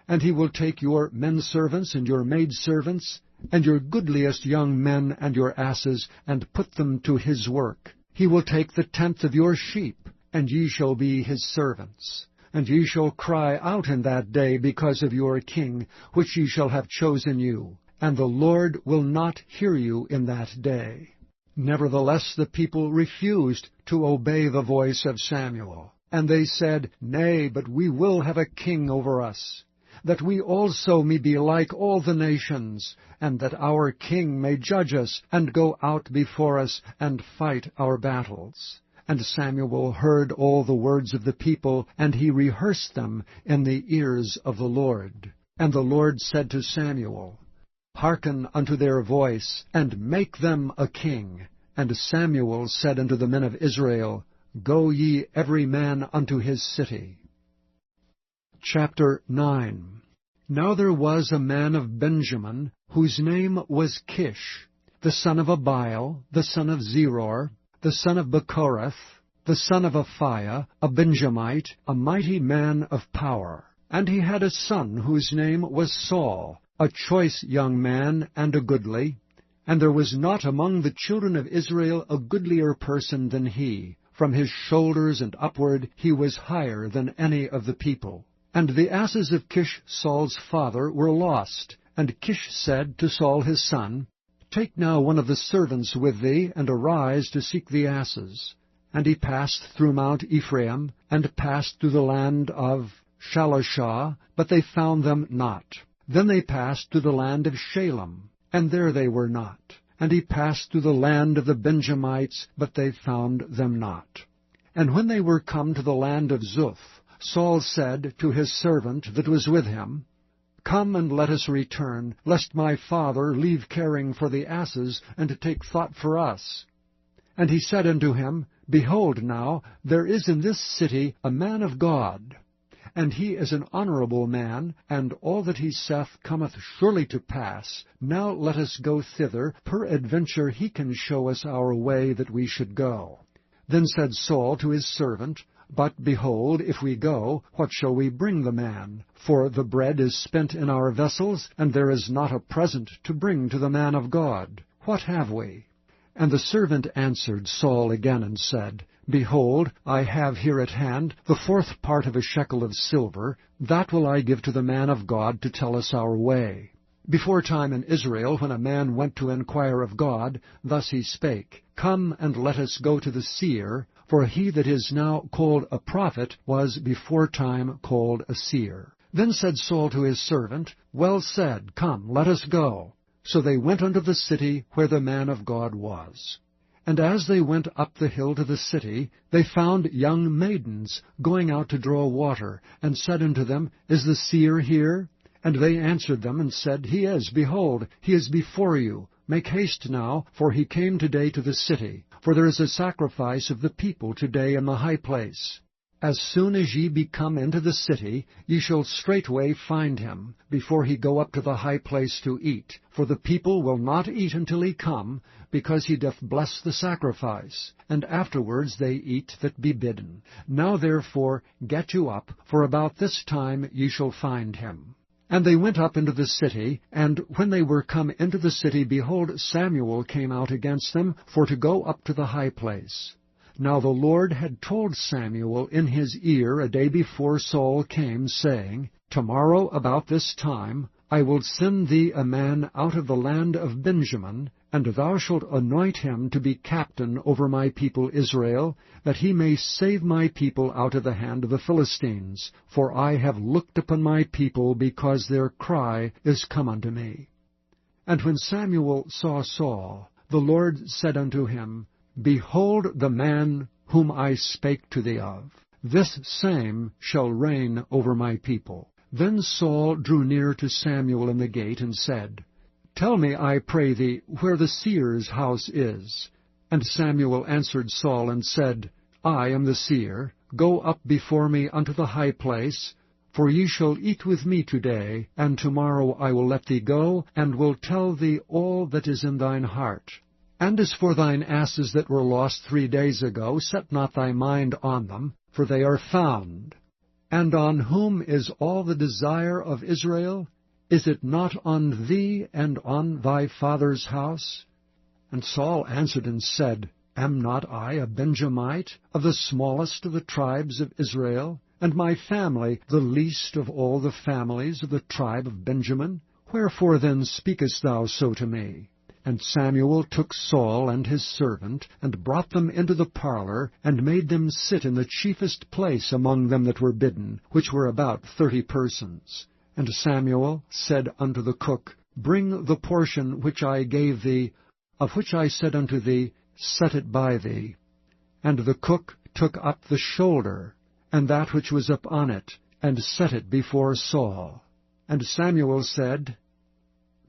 And he will take your menservants and your maidservants, and your goodliest young men and your asses, and put them to his work. He will take the tenth of your sheep, and ye shall be his servants. And ye shall cry out in that day because of your king, which ye shall have chosen you. And the Lord will not hear you in that day. Nevertheless the people refused to obey the voice of Samuel. And they said, Nay, but we will have a king over us, that we also may be like all the nations, and that our king may judge us, and go out before us, and fight our battles. And Samuel heard all the words of the people, and he rehearsed them in the ears of the Lord. And the Lord said to Samuel, Hearken unto their voice, and make them a king. And Samuel said unto the men of Israel, Go ye every man unto his city. Chapter 9. Now there was a man of Benjamin, whose name was Kish, the son of Abiel, the son of Zeror, the son of Bechorath, the son of Aphiah, a Benjamite, a mighty man of power. And he had a son whose name was Saul, a choice young man and a goodly. And there was not among the children of Israel a goodlier person than he. From his shoulders and upward he was higher than any of the people. And the asses of Kish Saul's father were lost. And Kish said to Saul his son, Take now one of the servants with thee, and arise to seek the asses. And he passed through Mount Ephraim, and passed through the land of Shalishah, but they found them not. Then they passed through the land of Shalem, and there they were not. And he passed through the land of the Benjamites, but they found them not. And when they were come to the land of Zuph, Saul said to his servant that was with him, Come and let us return, lest my father leave caring for the asses, and to take thought for us. And he said unto him, Behold now, there is in this city a man of God, and he is an honorable man, and all that he saith cometh surely to pass. Now let us go thither, peradventure he can show us our way that we should go. Then said Saul to his servant, But behold, if we go, what shall we bring the man? For the bread is spent in our vessels, and there is not a present to bring to the man of God. What have we? And the servant answered Saul again and said, Behold, I have here at hand the 4th part of a shekel of silver. That will I give to the man of God to tell us our way. Before time in Israel, when a man went to inquire of God, thus he spake, Come and let us go to the seer, for he that is now called a prophet was before time called a seer. Then said Saul to his servant, Well said, come, let us go. So they went unto the city where the man of God was. And as they went up the hill to the city, they found young maidens going out to draw water, and said unto them, Is the seer here? And they answered them, and said, He is, behold, he is before you. Make haste now, for he came today to the city. For there is a sacrifice of the people today in the high place. As soon as ye be come into the city, ye shall straightway find him, before he go up to the high place to eat. For the people will not eat until he come, because he doth bless the sacrifice. And afterwards they eat that be bidden. Now therefore get you up, for about this time ye shall find him. And they went up into the city, and when they were come into the city, behold, Samuel came out against them, for to go up to the high place. Now the Lord had told Samuel in his ear a day before Saul came, saying, Tomorrow about this time I will send thee a man out of the land of Benjamin, and thou shalt anoint him to be captain over my people Israel, that he may save my people out of the hand of the Philistines. For I have looked upon my people, because their cry is come unto me. And when Samuel saw Saul, the Lord said unto him, Behold the man whom I spake to thee of. This same shall reign over my people. Then Saul drew near to Samuel in the gate, and said, Tell me, I pray thee, where the seer's house is. And Samuel answered Saul, and said, I am the seer. Go up before me unto the high place, for ye shall eat with me today, and tomorrow I will let thee go, and will tell thee all that is in thine heart. And as for thine asses that were lost 3 days ago, set not thy mind on them, for they are found. And on whom is all the desire of Israel? Is it not on thee and on thy father's house? And Saul answered and said, Am not I a Benjamite, of the smallest of the tribes of Israel, and my family the least of all the families of the tribe of Benjamin? Wherefore then speakest thou so to me? And Samuel took Saul and his servant, and brought them into the parlor, and made them sit in the chiefest place among them that were bidden, which were about 30 persons. And Samuel said unto the cook, Bring the portion which I gave thee, of which I said unto thee, Set it by thee. And the cook took up the shoulder, and that which was upon it, and set it before Saul. And Samuel said,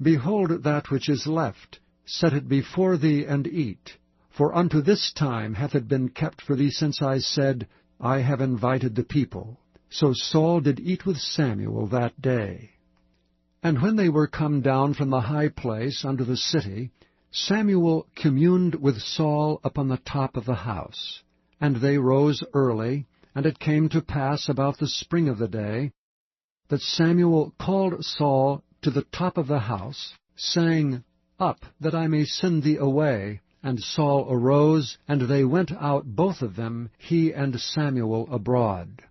Behold that which is left, set it before thee, and eat. For unto this time hath it been kept for thee, since I said, I have invited the people. So Saul did eat with Samuel that day. And when they were come down from the high place unto the city, Samuel communed with Saul upon the top of the house. And they rose early, and it came to pass about the spring of the day, that Samuel called Saul to the top of the house, saying, Up, that I may send thee away. And Saul arose, and they went out both of them, he and Samuel, abroad.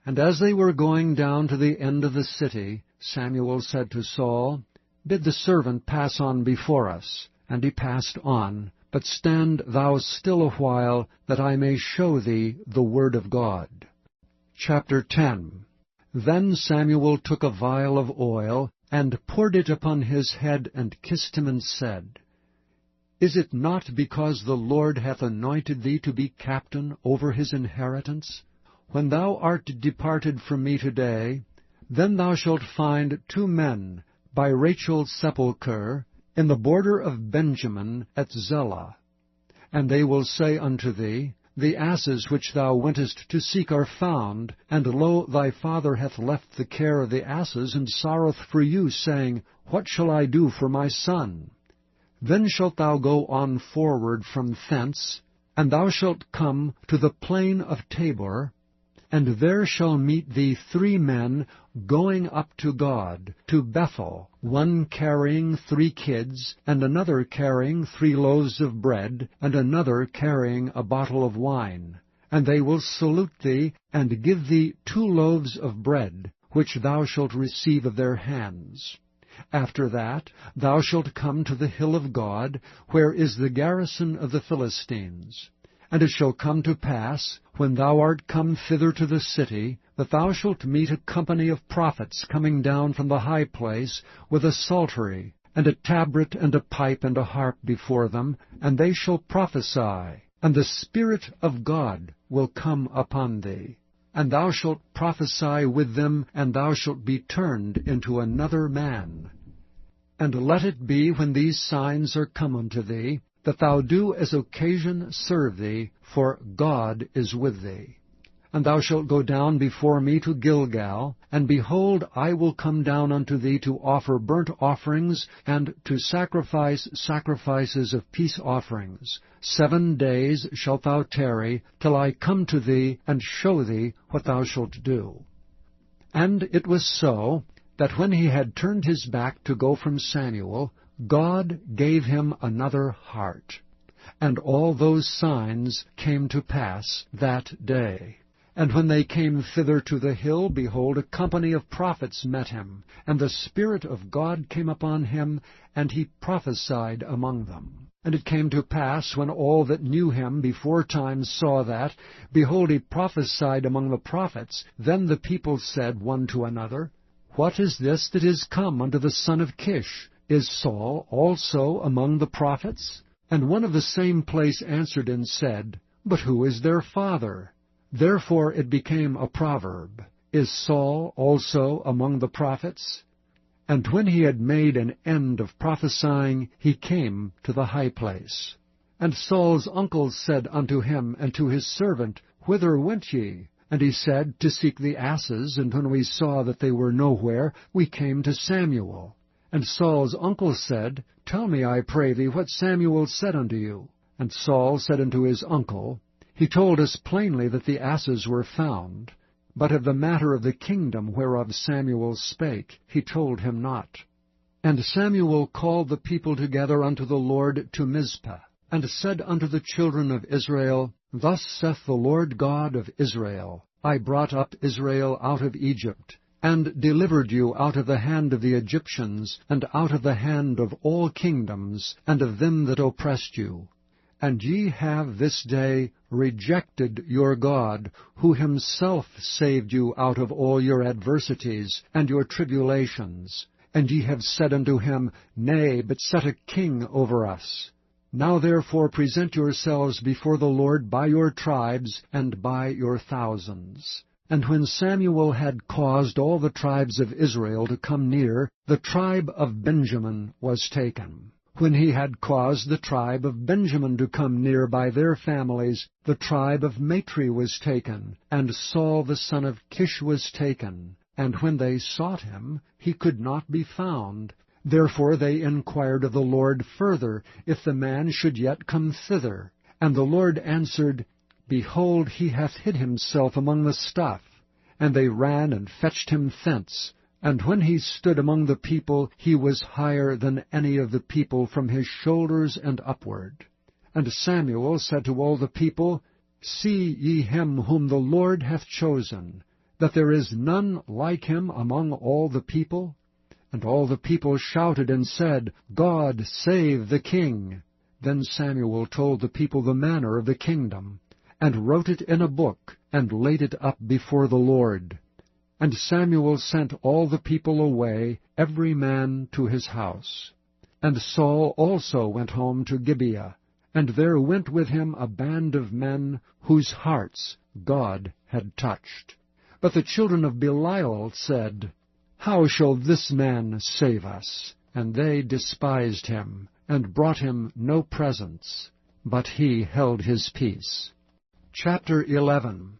And as they were going down to the end of the city, Samuel said to Saul, Bid the servant pass on before us. And he passed on, but stand thou still a while, that I may show thee the word of God. Chapter 10. Then Samuel took a vial of oil, and poured it upon his head, and kissed him, and said, Is it not because the Lord hath anointed thee to be captain over his inheritance? When thou art departed from me today, then thou shalt find 2 men by Rachel's sepulchre, in the border of Benjamin at Zelah. And they will say unto thee, The asses which thou wentest to seek are found, and lo, thy father hath left the care of the asses, and sorroweth for you, saying, What shall I do for my son? Then shalt thou go on forward from thence, and thou shalt come to the plain of Tabor, and there shall meet thee 3 men going up to God, to Bethel, one carrying 3 kids, and another carrying 3 loaves of bread, and another carrying a bottle of wine. And they will salute thee, and give thee 2 loaves of bread, which thou shalt receive of their hands. After that thou shalt come to the hill of God, where is the garrison of the Philistines. And it shall come to pass, when thou art come thither to the city, that thou shalt meet a company of prophets coming down from the high place, with a psaltery, and a tabret, and a pipe, and a harp before them, and they shall prophesy, and the Spirit of God will come upon thee. And thou shalt prophesy with them, and thou shalt be turned into another man. And let it be, when these signs are come unto thee, that thou do as occasion serve thee, for God is with thee. And thou shalt go down before me to Gilgal, and behold, I will come down unto thee to offer burnt offerings, and to sacrifice sacrifices of peace offerings. 7 days shalt thou tarry, till I come to thee, and show thee what thou shalt do. And it was so, that when he had turned his back to go from Samuel, God gave him another heart. And all those signs came to pass that day. And when they came thither to the hill, behold, a company of prophets met him. And the Spirit of God came upon him, and he prophesied among them. And it came to pass, when all that knew him beforetime saw that, behold, he prophesied among the prophets, then the people said one to another, What is this that is come unto the son of Kish? Is Saul also among the prophets? And one of the same place answered and said, But who is their father? Therefore it became a proverb, Is Saul also among the prophets? And when he had made an end of prophesying, he came to the high place. And Saul's uncle said unto him and to his servant, Whither went ye? And he said, To seek the asses, and when we saw that they were nowhere, we came to Samuel. And Saul's uncle said, Tell me, I pray thee, what Samuel said unto you. And Saul said unto his uncle, He told us plainly that the asses were found, but of the matter of the kingdom whereof Samuel spake, he told him not. And Samuel called the people together unto the Lord to Mizpah, and said unto the children of Israel, Thus saith the Lord God of Israel, I brought up Israel out of Egypt, and delivered you out of the hand of the Egyptians, and out of the hand of all kingdoms, and of them that oppressed you. And ye have this day rejected your God, who himself saved you out of all your adversities and your tribulations. And ye have said unto him, Nay, but set a king over us. Now therefore present yourselves before the Lord by your tribes and by your thousands. And when Samuel had caused all the tribes of Israel to come near, the tribe of Benjamin was taken. When he had caused the tribe of Benjamin to come near by their families, the tribe of Matri was taken, and Saul the son of Kish was taken. And when they sought him, he could not be found. Therefore they inquired of the Lord further, if the man should yet come thither. And the Lord answered, Behold, he hath hid himself among the stuff. And they ran and fetched him thence. And when he stood among the people, he was higher than any of the people from his shoulders and upward. And Samuel said to all the people, See ye him whom the Lord hath chosen, that there is none like him among all the people? And all the people shouted and said, God save the king. Then Samuel told the people the manner of the kingdom, and wrote it in a book, and laid it up before the Lord. And Samuel sent all the people away, every man to his house. And Saul also went home to Gibeah, and there went with him a band of men whose hearts God had touched. But the children of Belial said, How shall this man save us? And they despised him, and brought him no presents, but he held his peace. Chapter 11.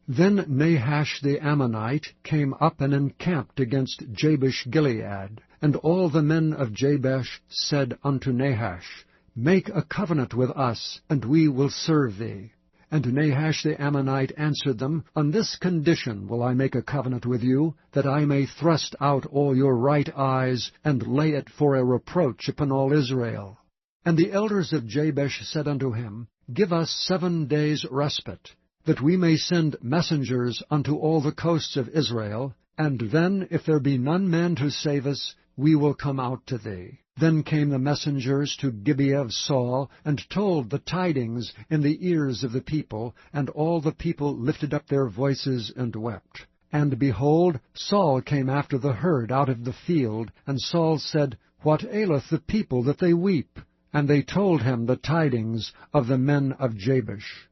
Then Nahash the Ammonite came up and encamped against Jabesh-Gilead, and all the men of Jabesh said unto Nahash, Make a covenant with us, and we will serve thee. And Nahash the Ammonite answered them, On this condition will I make a covenant with you, that I may thrust out all your right eyes, and lay it for a reproach upon all Israel. And the elders of Jabesh said unto him, Give us 7 days' respite, that we may send messengers unto all the coasts of Israel, and then, if there be none man to save us, we will come out to thee. Then came the messengers to Gibeah of Saul, and told the tidings in the ears of the people, and all the people lifted up their voices and wept. And behold, Saul came after the herd out of the field, and Saul said, What aileth the people that they weep? And they told him the tidings of the men of Jabesh.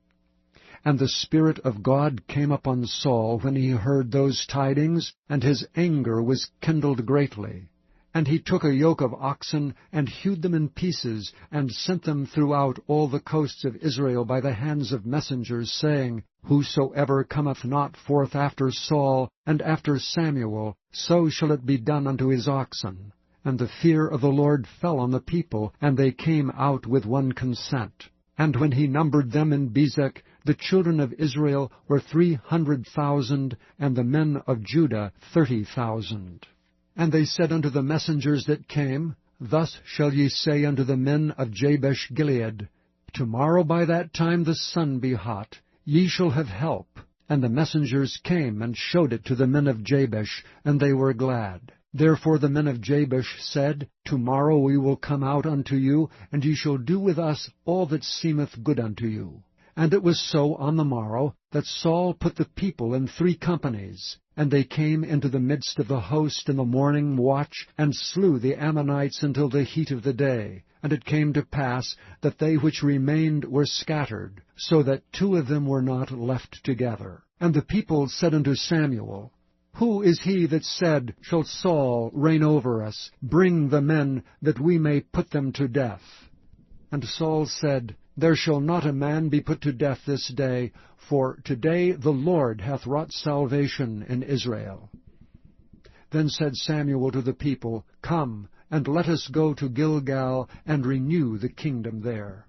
And the Spirit of God came upon Saul when he heard those tidings, and his anger was kindled greatly. And he took a yoke of oxen, and hewed them in pieces, and sent them throughout all the coasts of Israel by the hands of messengers, saying, Whosoever cometh not forth after Saul and after Samuel, so shall it be done unto his oxen. And the fear of the Lord fell on the people, and they came out with one consent. And when he numbered them in Bezek, the children of Israel were 300,000, and the men of Judah 30,000. And they said unto the messengers that came, Thus shall ye say unto the men of Jabesh-Gilead, Tomorrow by that time the sun be hot, ye shall have help. And the messengers came and showed it to the men of Jabesh, and they were glad. Therefore the men of Jabesh said, Tomorrow we will come out unto you, and ye shall do with us all that seemeth good unto you. And it was so on the morrow, that Saul put the people in 3 companies, and they came into the midst of the host in the morning watch, and slew the Ammonites until the heat of the day. And it came to pass that they which remained were scattered, so that 2 of them were not left together. And the people said unto Samuel, Who is he that said, Shall Saul reign over us? Bring the men, that we may put them to death. And Saul said, There shall not a man be put to death this day, for today the Lord hath wrought salvation in Israel. Then said Samuel to the people, Come, and let us go to Gilgal, and renew the kingdom there.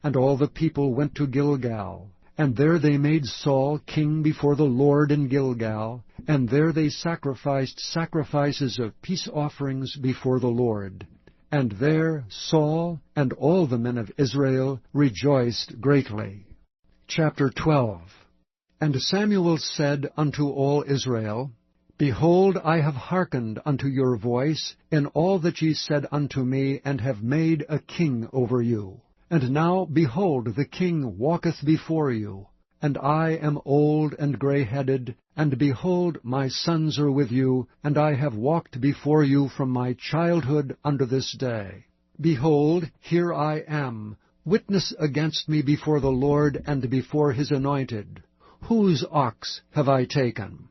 And all the people went to Gilgal. And there they made Saul king before the Lord in Gilgal, and there they sacrificed sacrifices of peace offerings before the Lord. And there Saul and all the men of Israel rejoiced greatly. Chapter 12. And Samuel said unto all Israel, Behold, I have hearkened unto your voice in all that ye said unto me, and have made a king over you. And now, behold, the king walketh before you, and I am old and grey-headed, and behold, my sons are with you, and I have walked before you from my childhood unto this day. Behold, here I am, witness against me before the Lord and before his anointed. Whose ox have I taken?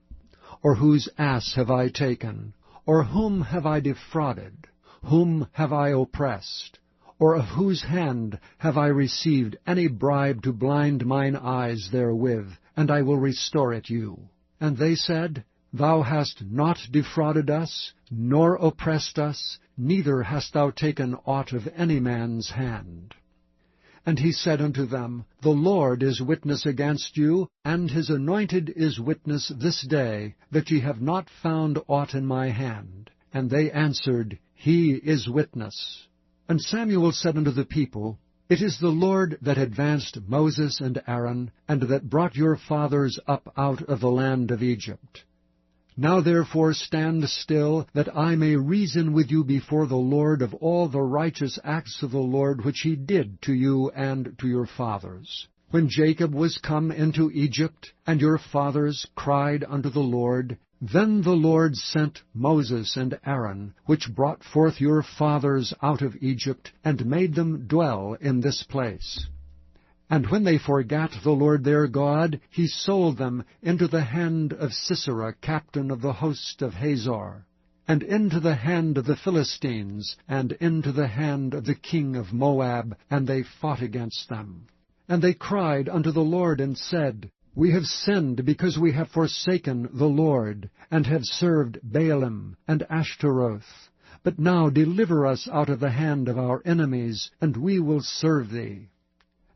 Or whose ass have I taken? Or whom have I defrauded? Whom have I oppressed? Or of whose hand have I received any bribe to blind mine eyes therewith, and I will restore it you? And they said, Thou hast not defrauded us, nor oppressed us, neither hast thou taken aught of any man's hand. And he said unto them, The Lord is witness against you, and his anointed is witness this day, that ye have not found aught in my hand. And they answered, He is witness. And Samuel said unto the people, It is the Lord that advanced Moses and Aaron, and that brought your fathers up out of the land of Egypt. Now therefore stand still, that I may reason with you before the Lord of all the righteous acts of the Lord which he did to you and to your fathers. When Jacob was come into Egypt, and your fathers cried unto the Lord, then the Lord sent Moses and Aaron, which brought forth your fathers out of Egypt, and made them dwell in this place. And when they forgat the Lord their God, he sold them into the hand of Sisera, captain of the host of Hazor, and into the hand of the Philistines, and into the hand of the king of Moab, and they fought against them. And they cried unto the Lord, and said, We have sinned, because we have forsaken the Lord, and have served Baalim and Ashtaroth. But now deliver us out of the hand of our enemies, and we will serve thee.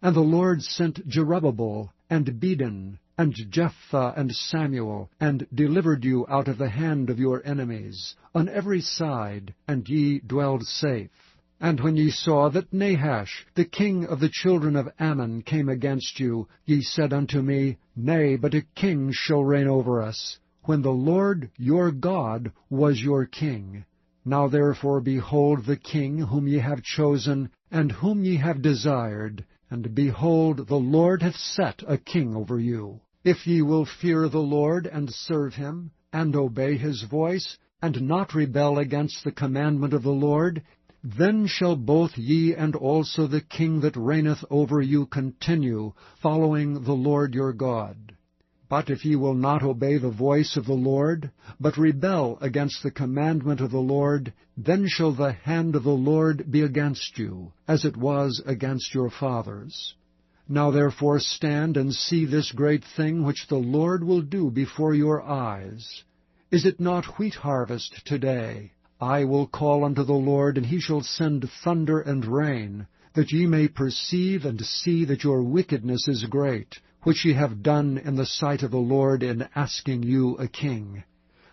And the Lord sent Jerubbaal, and Bedin, and Jephthah, and Samuel, and delivered you out of the hand of your enemies, on every side, and ye dwelled safe. And when ye saw that Nahash, the king of the children of Ammon, came against you, ye said unto me, Nay, but a king shall reign over us, when the Lord your God was your king. Now therefore behold the king whom ye have chosen, and whom ye have desired, and behold, the Lord hath set a king over you. If ye will fear the Lord, and serve him, and obey his voice, and not rebel against the commandment of the Lord, then shall both ye and also the king that reigneth over you continue, following the Lord your God. But if ye will not obey the voice of the Lord, but rebel against the commandment of the Lord, then shall the hand of the Lord be against you, as it was against your fathers. Now therefore stand and see this great thing which the Lord will do before your eyes. Is it not wheat harvest today? I will call unto the Lord, and he shall send thunder and rain, that ye may perceive and see that your wickedness is great, which ye have done in the sight of the Lord in asking you a king.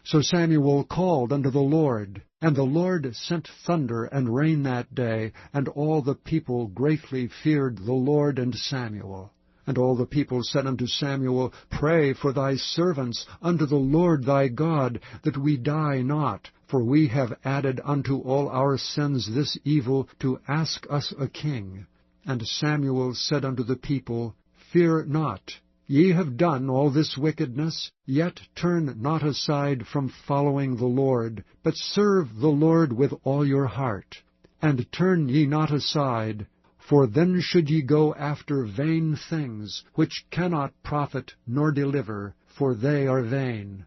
So Samuel called unto the Lord, and the Lord sent thunder and rain that day, and all the people greatly feared the Lord and Samuel. And all the people said unto Samuel, Pray for thy servants unto the Lord thy God, that we die not, for we have added unto all our sins this evil, to ask us a king. And Samuel said unto the people, Fear not. Ye have done all this wickedness, yet turn not aside from following the Lord, but serve the Lord with all your heart. And turn ye not aside, for then should ye go after vain things, which cannot profit nor deliver, for they are vain.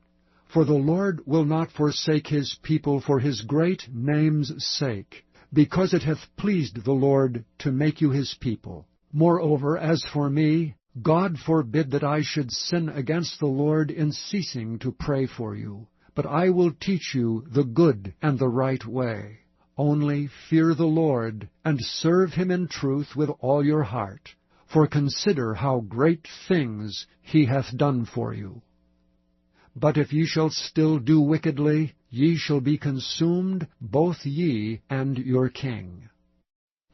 For the Lord will not forsake his people for his great name's sake, because it hath pleased the Lord to make you his people. Moreover, as for me, God forbid that I should sin against the Lord in ceasing to pray for you. But I will teach you the good and the right way. Only fear the Lord, and serve him in truth with all your heart. For consider how great things he hath done for you. But if ye shall still do wickedly, ye shall be consumed, both ye and your king.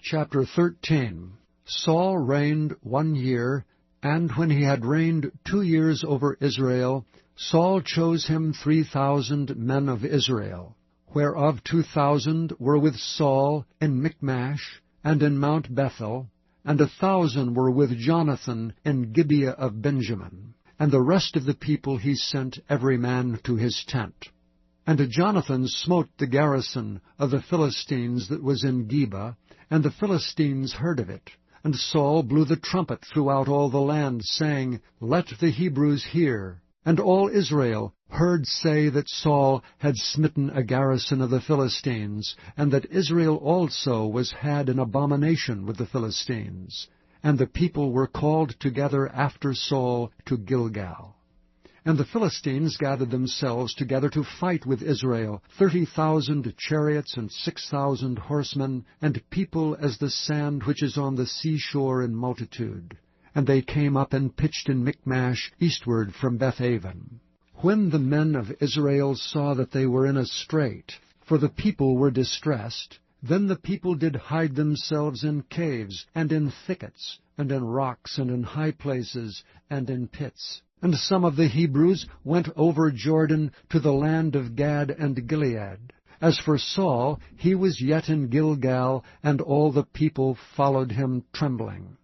Chapter 13. Saul reigned 1 year, and when he had reigned 2 years over Israel, Saul chose him 3,000 men of Israel, whereof 2,000 were with Saul in Michmash and in Mount Bethel, and 1,000 were with Jonathan in Gibeah of Benjamin. And the rest of the people he sent every man to his tent. And Jonathan smote the garrison of the Philistines that was in Geba, and the Philistines heard of it. And Saul blew the trumpet throughout all the land, saying, Let the Hebrews hear. And all Israel heard say that Saul had smitten a garrison of the Philistines, and that Israel also was had in abomination with the Philistines. And the people were called together after Saul to Gilgal. And the Philistines gathered themselves together to fight with Israel, 30,000 chariots and 6,000 horsemen, and people as the sand which is on the seashore in multitude. And they came up and pitched in Michmash eastward from Bethaven. When the men of Israel saw that they were in a strait, for the people were distressed, then the people did hide themselves in caves, and in thickets, and in rocks, and in high places, and in pits. And some of the Hebrews went over Jordan to the land of Gad and Gilead. As for Saul, he was yet in Gilgal, and all the people followed him trembling.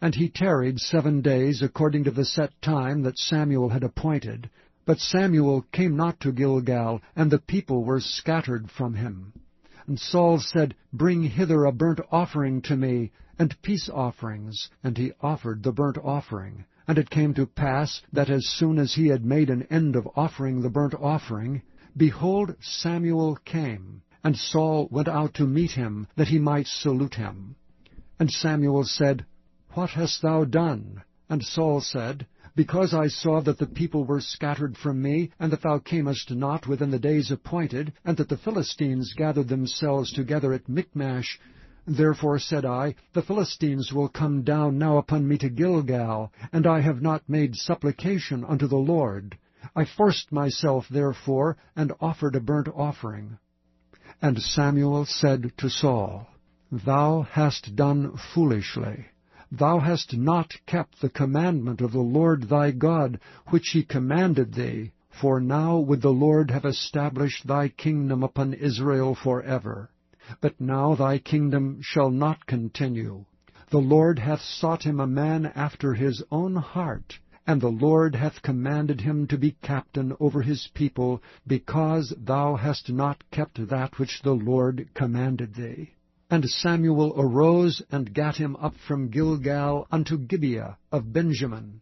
And he tarried 7 days, according to the set time that Samuel had appointed. But Samuel came not to Gilgal, and the people were scattered from him. And Saul said, Bring hither a burnt offering to me, and peace offerings. And he offered the burnt offering. And it came to pass that as soon as he had made an end of offering the burnt offering, behold, Samuel came, and Saul went out to meet him, that he might salute him. And Samuel said, What hast thou done? And Saul said, Because I saw that the people were scattered from me, and that thou camest not within the days appointed, and that the Philistines gathered themselves together at Michmash, therefore said I, The Philistines will come down now upon me to Gilgal, and I have not made supplication unto the Lord. I forced myself therefore, and offered a burnt offering. And Samuel said to Saul, Thou hast done foolishly. Thou hast not kept the commandment of the Lord thy God, which he commanded thee, for now would the Lord have established thy kingdom upon Israel forever. But now thy kingdom shall not continue. The Lord hath sought him a man after his own heart, and the Lord hath commanded him to be captain over his people, because thou hast not kept that which the Lord commanded thee. And Samuel arose and gat him up from Gilgal unto Gibeah of Benjamin.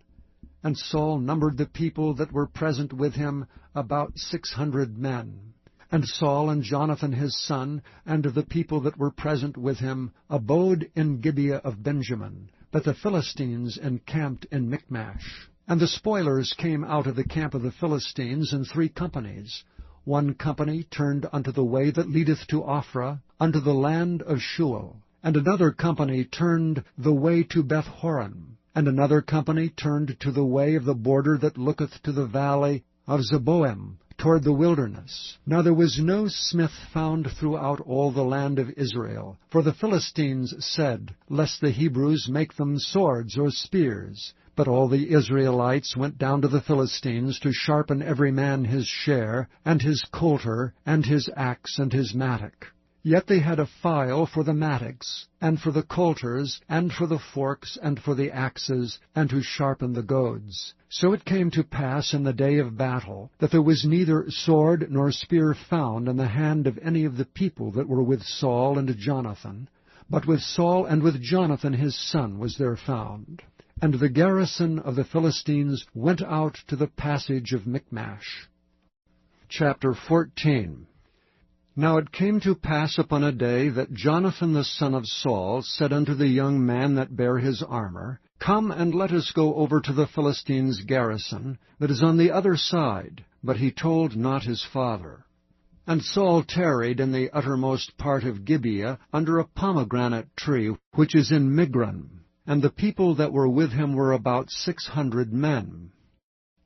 And Saul numbered the people that were present with him about 600 men. And Saul and Jonathan his son, and the people that were present with him, abode in Gibeah of Benjamin. But the Philistines encamped in Michmash. And the spoilers came out of the camp of the Philistines in 3 companies. 1 company turned unto the way that leadeth to Ophrah, unto the land of Shual. And another company turned the way to Beth-horon. And another company turned to the way of the border that looketh to the valley of Zeboim, toward the wilderness. Now there was no smith found throughout all the land of Israel. For the Philistines said, Lest the Hebrews make them swords or spears. But all the Israelites went down to the Philistines to sharpen every man his share, and his coulter, and his axe, and his mattock. Yet they had a file for the mattocks, and for the coulters, and for the forks, and for the axes, and to sharpen the goads. So it came to pass in the day of battle, that there was neither sword nor spear found in the hand of any of the people that were with Saul and Jonathan, but with Saul and with Jonathan his son was there found. And the garrison of the Philistines went out to the passage of Michmash. Chapter 14. Now it came to pass upon a day that Jonathan the son of Saul said unto the young man that bare his armor, Come and let us go over to the Philistines' garrison, that is on the other side. But he told not his father. And Saul tarried in the uttermost part of Gibeah, under a pomegranate tree, which is in Migron. And the people that were with him were about 600 men.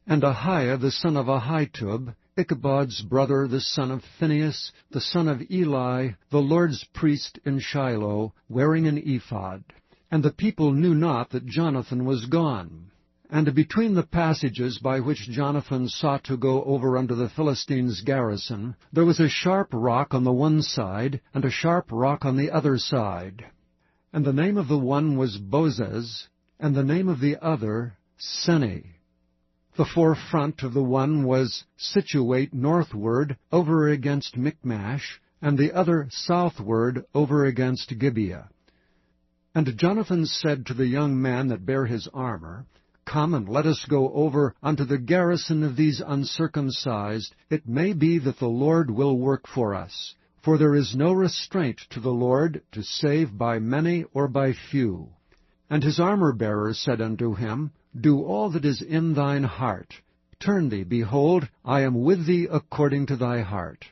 And Ahiah the son of Ahitub, Ichabod's brother, the son of Phinehas, the son of Eli, the Lord's priest in Shiloh, wearing an ephod. And the people knew not that Jonathan was gone. And between the passages by which Jonathan sought to go over unto the Philistines' garrison, there was a sharp rock on the one side, and a sharp rock on the other side. And the name of the one was Bozez, and the name of the other Seni. The forefront of the one was situate northward over against Michmash, and the other southward over against Gibeah. And Jonathan said to the young man that bare his armor, Come and let us go over unto the garrison of these uncircumcised. It may be that the Lord will work for us. For there is no restraint to the Lord to save by many or by few. And his armor-bearer said unto him, Do all that is in thine heart. Turn thee, behold, I am with thee according to thy heart.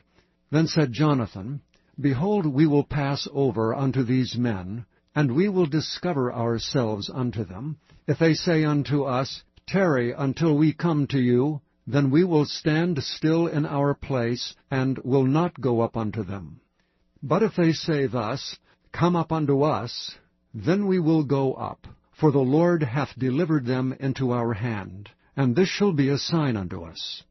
Then said Jonathan, Behold, we will pass over unto these men, and we will discover ourselves unto them. If they say unto us, Tarry until we come to you, then we will stand still in our place, and will not go up unto them. But if they say thus, Come up unto us, then we will go up, for the Lord hath delivered them into our hand. and this shall be a sign unto us.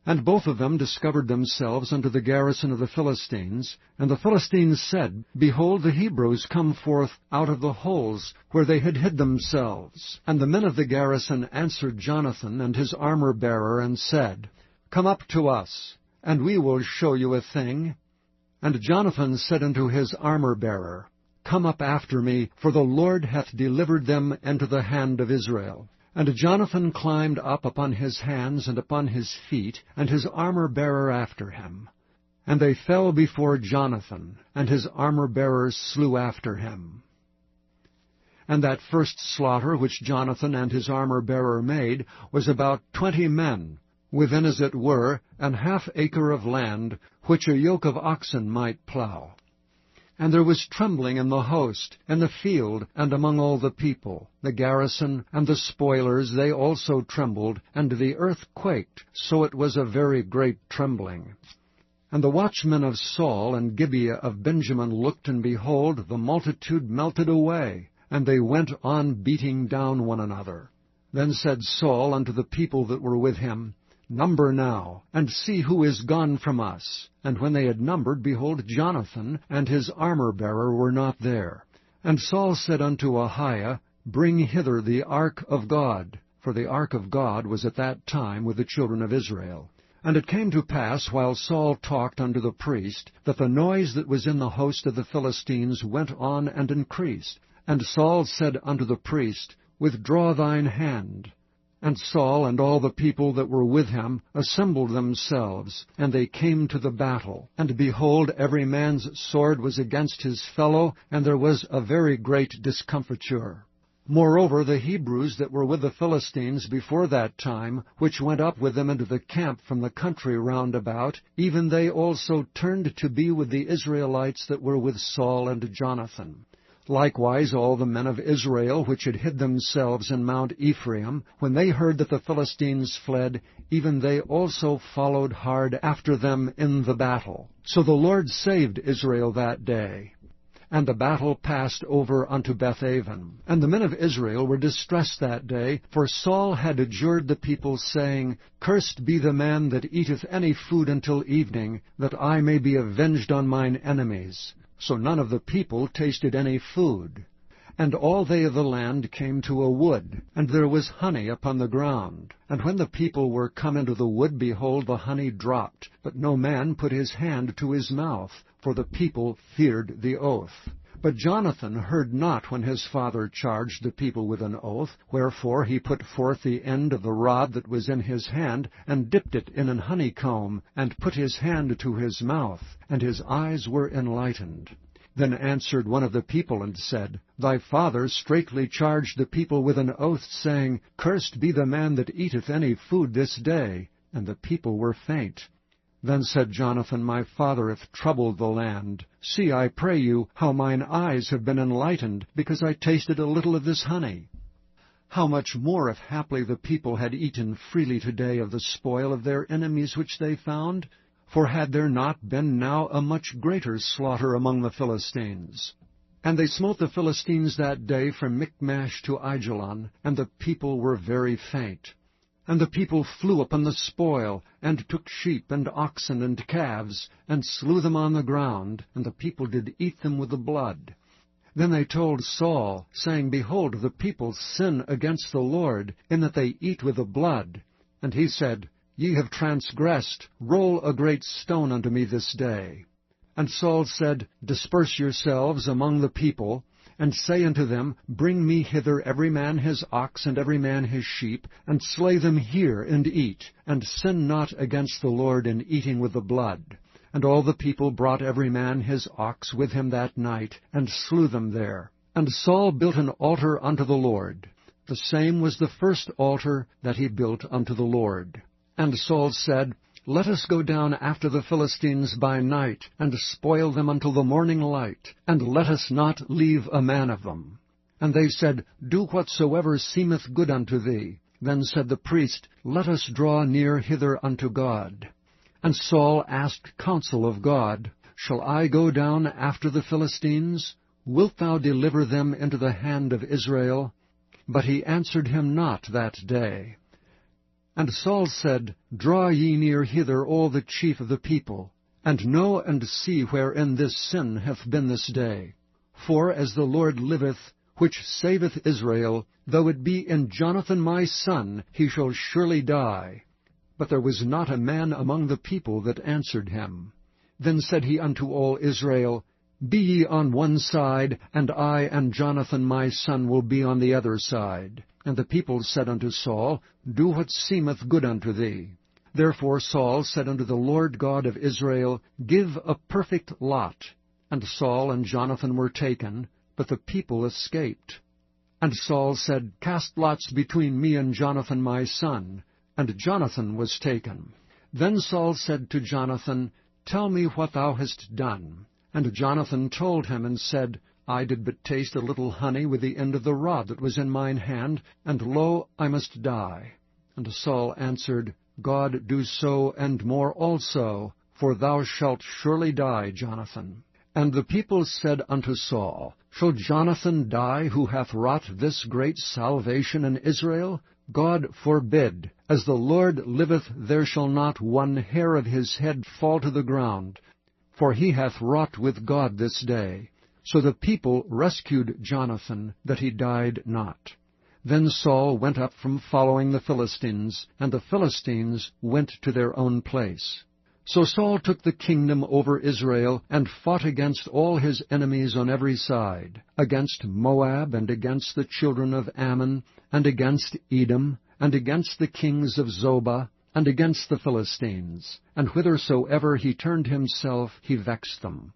And both of them discovered themselves unto the garrison of the Philistines. And the Philistines said, Behold, the Hebrews come forth out of the holes where they had hid themselves. And the men of the garrison answered Jonathan and his armor-bearer, and said, Come up to us, and we will show you a thing. And Jonathan said unto his armor-bearer, Come up after me, for the Lord hath delivered them into the hand of Israel. And Jonathan climbed up upon his hands and upon his feet, and his armor-bearer after him. And they fell before Jonathan, and his armor-bearer slew after him. And that first slaughter which Jonathan and his armor-bearer made was about 20 men, within as it were an half acre of land, which a yoke of oxen might plough. And there was trembling in the host, in the field, and among all the people. The garrison and the spoilers, they also trembled, and the earth quaked, so it was a very great trembling. And the watchmen of Saul and Gibeah of Benjamin looked, and behold, the multitude melted away, and they went on beating down one another. Then said Saul unto the people that were with him, Number now, and see who is gone from us. And when they had numbered, behold, Jonathan and his armor-bearer were not there. And Saul said unto Ahiah, Bring hither the ark of God. For the ark of God was at that time with the children of Israel. And it came to pass, while Saul talked unto the priest, that the noise that was in the host of the Philistines went on and increased. And Saul said unto the priest, Withdraw thine hand. And Saul and all the people that were with him assembled themselves, and they came to the battle. And behold, every man's sword was against his fellow, and there was a very great discomfiture. Moreover, the Hebrews that were with the Philistines before that time, which went up with them into the camp from the country round about, even they also turned to be with the Israelites that were with Saul and Jonathan. Likewise all the men of Israel which had hid themselves in Mount Ephraim, when they heard that the Philistines fled, even they also followed hard after them in the battle. So the Lord saved Israel that day. And the battle passed over unto Bethaven. And the men of Israel were distressed that day, for Saul had adjured the people, saying, Cursed be the man that eateth any food until evening, that I may be avenged on mine enemies. So none of the people tasted any food. And all they of the land came to a wood, and there was honey upon the ground. And when the people were come into the wood, behold, the honey dropped, but no man put his hand to his mouth, for the people feared the oath. But Jonathan heard not when his father charged the people with an oath, wherefore he put forth the end of the rod that was in his hand, and dipped it in an honeycomb, and put his hand to his mouth, and his eyes were enlightened. Then answered one of the people, and said, Thy father straitly charged the people with an oath, saying, Cursed be the man that eateth any food this day. And the people were faint. Then said Jonathan, My father hath troubled the land. See, I pray you, how mine eyes have been enlightened, because I tasted a little of this honey. How much more if haply the people had eaten freely today of the spoil of their enemies which they found? For had there not been now a much greater slaughter among the Philistines? And they smote the Philistines that day from Michmash to Aijalon, and the people were very faint. And the people flew upon the spoil, and took sheep and oxen and calves, and slew them on the ground, and the people did eat them with the blood. Then they told Saul, saying, Behold, the people sin against the Lord, in that they eat with the blood. And he said, Ye have transgressed, roll a great stone unto me this day. And Saul said, Disperse yourselves among the people, and say unto them, Bring me hither every man his ox and every man his sheep, and slay them here and eat, and sin not against the Lord in eating with the blood. And all the people brought every man his ox with him that night, and slew them there. And Saul built an altar unto the Lord. The same was the first altar that he built unto the Lord. And Saul said, Let us go down after the Philistines by night, and spoil them until the morning light, and let us not leave a man of them. And they said, Do whatsoever seemeth good unto thee. Then said the priest, Let us draw near hither unto God. And Saul asked counsel of God, Shall I go down after the Philistines? Wilt thou deliver them into the hand of Israel? But he answered him not that day. And Saul said, Draw ye near hither all the chief of the people, and know and see wherein this sin hath been this day. For as the Lord liveth, which saveth Israel, though it be in Jonathan my son, he shall surely die. But there was not a man among the people that answered him. Then said he unto all Israel, Be ye on one side, and I and Jonathan my son will be on the other side. And the people said unto Saul, Do what seemeth good unto thee. Therefore Saul said unto the Lord God of Israel, Give a perfect lot. And Saul and Jonathan were taken, but the people escaped. And Saul said, Cast lots between me and Jonathan my son. And Jonathan was taken. Then Saul said to Jonathan, Tell me what thou hast done. And Jonathan told him, and said, I did but taste a little honey with the end of the rod that was in mine hand, and lo, I must die. And Saul answered, God do so and more also, for thou shalt surely die, Jonathan. And the people said unto Saul, Shall Jonathan die, who hath wrought this great salvation in Israel? God forbid. As the Lord liveth, there shall not one hair of his head fall to the ground. For he hath wrought with God this day. So the people rescued Jonathan, that he died not. Then Saul went up from following the Philistines, and the Philistines went to their own place. So Saul took the kingdom over Israel, and fought against all his enemies on every side, against Moab, and against the children of Ammon, and against Edom, and against the kings of Zobah, and against the Philistines. And whithersoever he turned himself, he vexed them.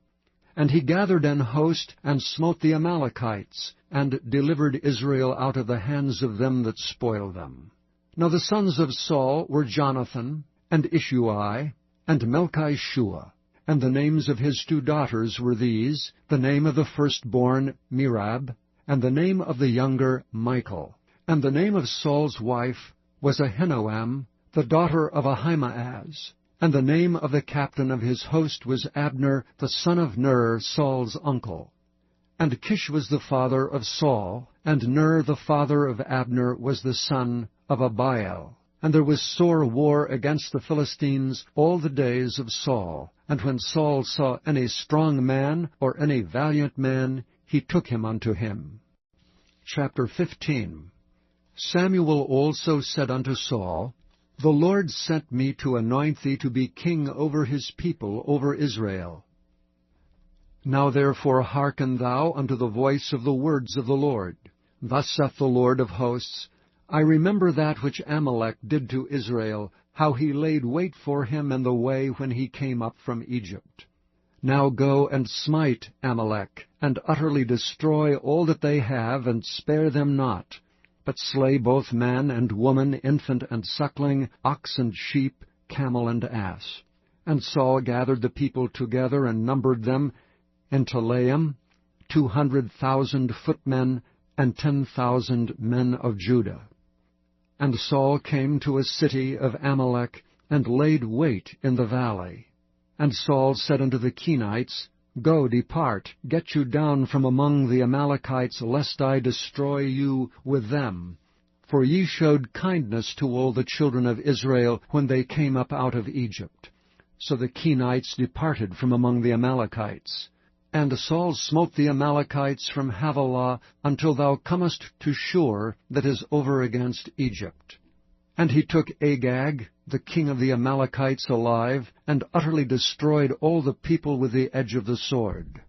And he gathered an host, and smote the Amalekites, and delivered Israel out of the hands of them that spoiled them. Now the sons of Saul were Jonathan, and Ishuai, and Melchishua. And the names of his 2 daughters were these, the name of the firstborn Merab, and the name of the younger Michal. And the name of Saul's wife was Ahinoam, the daughter of Ahimaaz. And the name of the captain of his host was Abner, the son of Ner, Saul's uncle. And Kish was the father of Saul, and Ner the father of Abner was the son of Abiel. And there was sore war against the Philistines all the days of Saul. And when Saul saw any strong man or any valiant man, he took him unto him. Chapter 15. Samuel also said unto Saul, The Lord sent me to anoint thee to be king over his people, over Israel. Now therefore hearken thou unto the voice of the words of the Lord. Thus saith the Lord of hosts, I remember that which Amalek did to Israel, how he laid wait for him in the way when he came up from Egypt. Now go and smite Amalek, and utterly destroy all that they have, and spare them not, but slay both man and woman, infant and suckling, ox and sheep, camel and ass. And Saul gathered the people together, and numbered them in Telaim, 200,000 footmen, and 10,000 men of Judah. And Saul came to a city of Amalek, and laid wait in the valley. And Saul said unto the Kenites, Go, depart, get you down from among the Amalekites, lest I destroy you with them. For ye showed kindness to all the children of Israel when they came up out of Egypt. So the Kenites departed from among the Amalekites. And Saul smote the Amalekites from Havilah until thou comest to Shur, that is over against Egypt. And he took Agag, the king of the Amalekites, alive, and utterly destroyed all the people with the edge of the sword.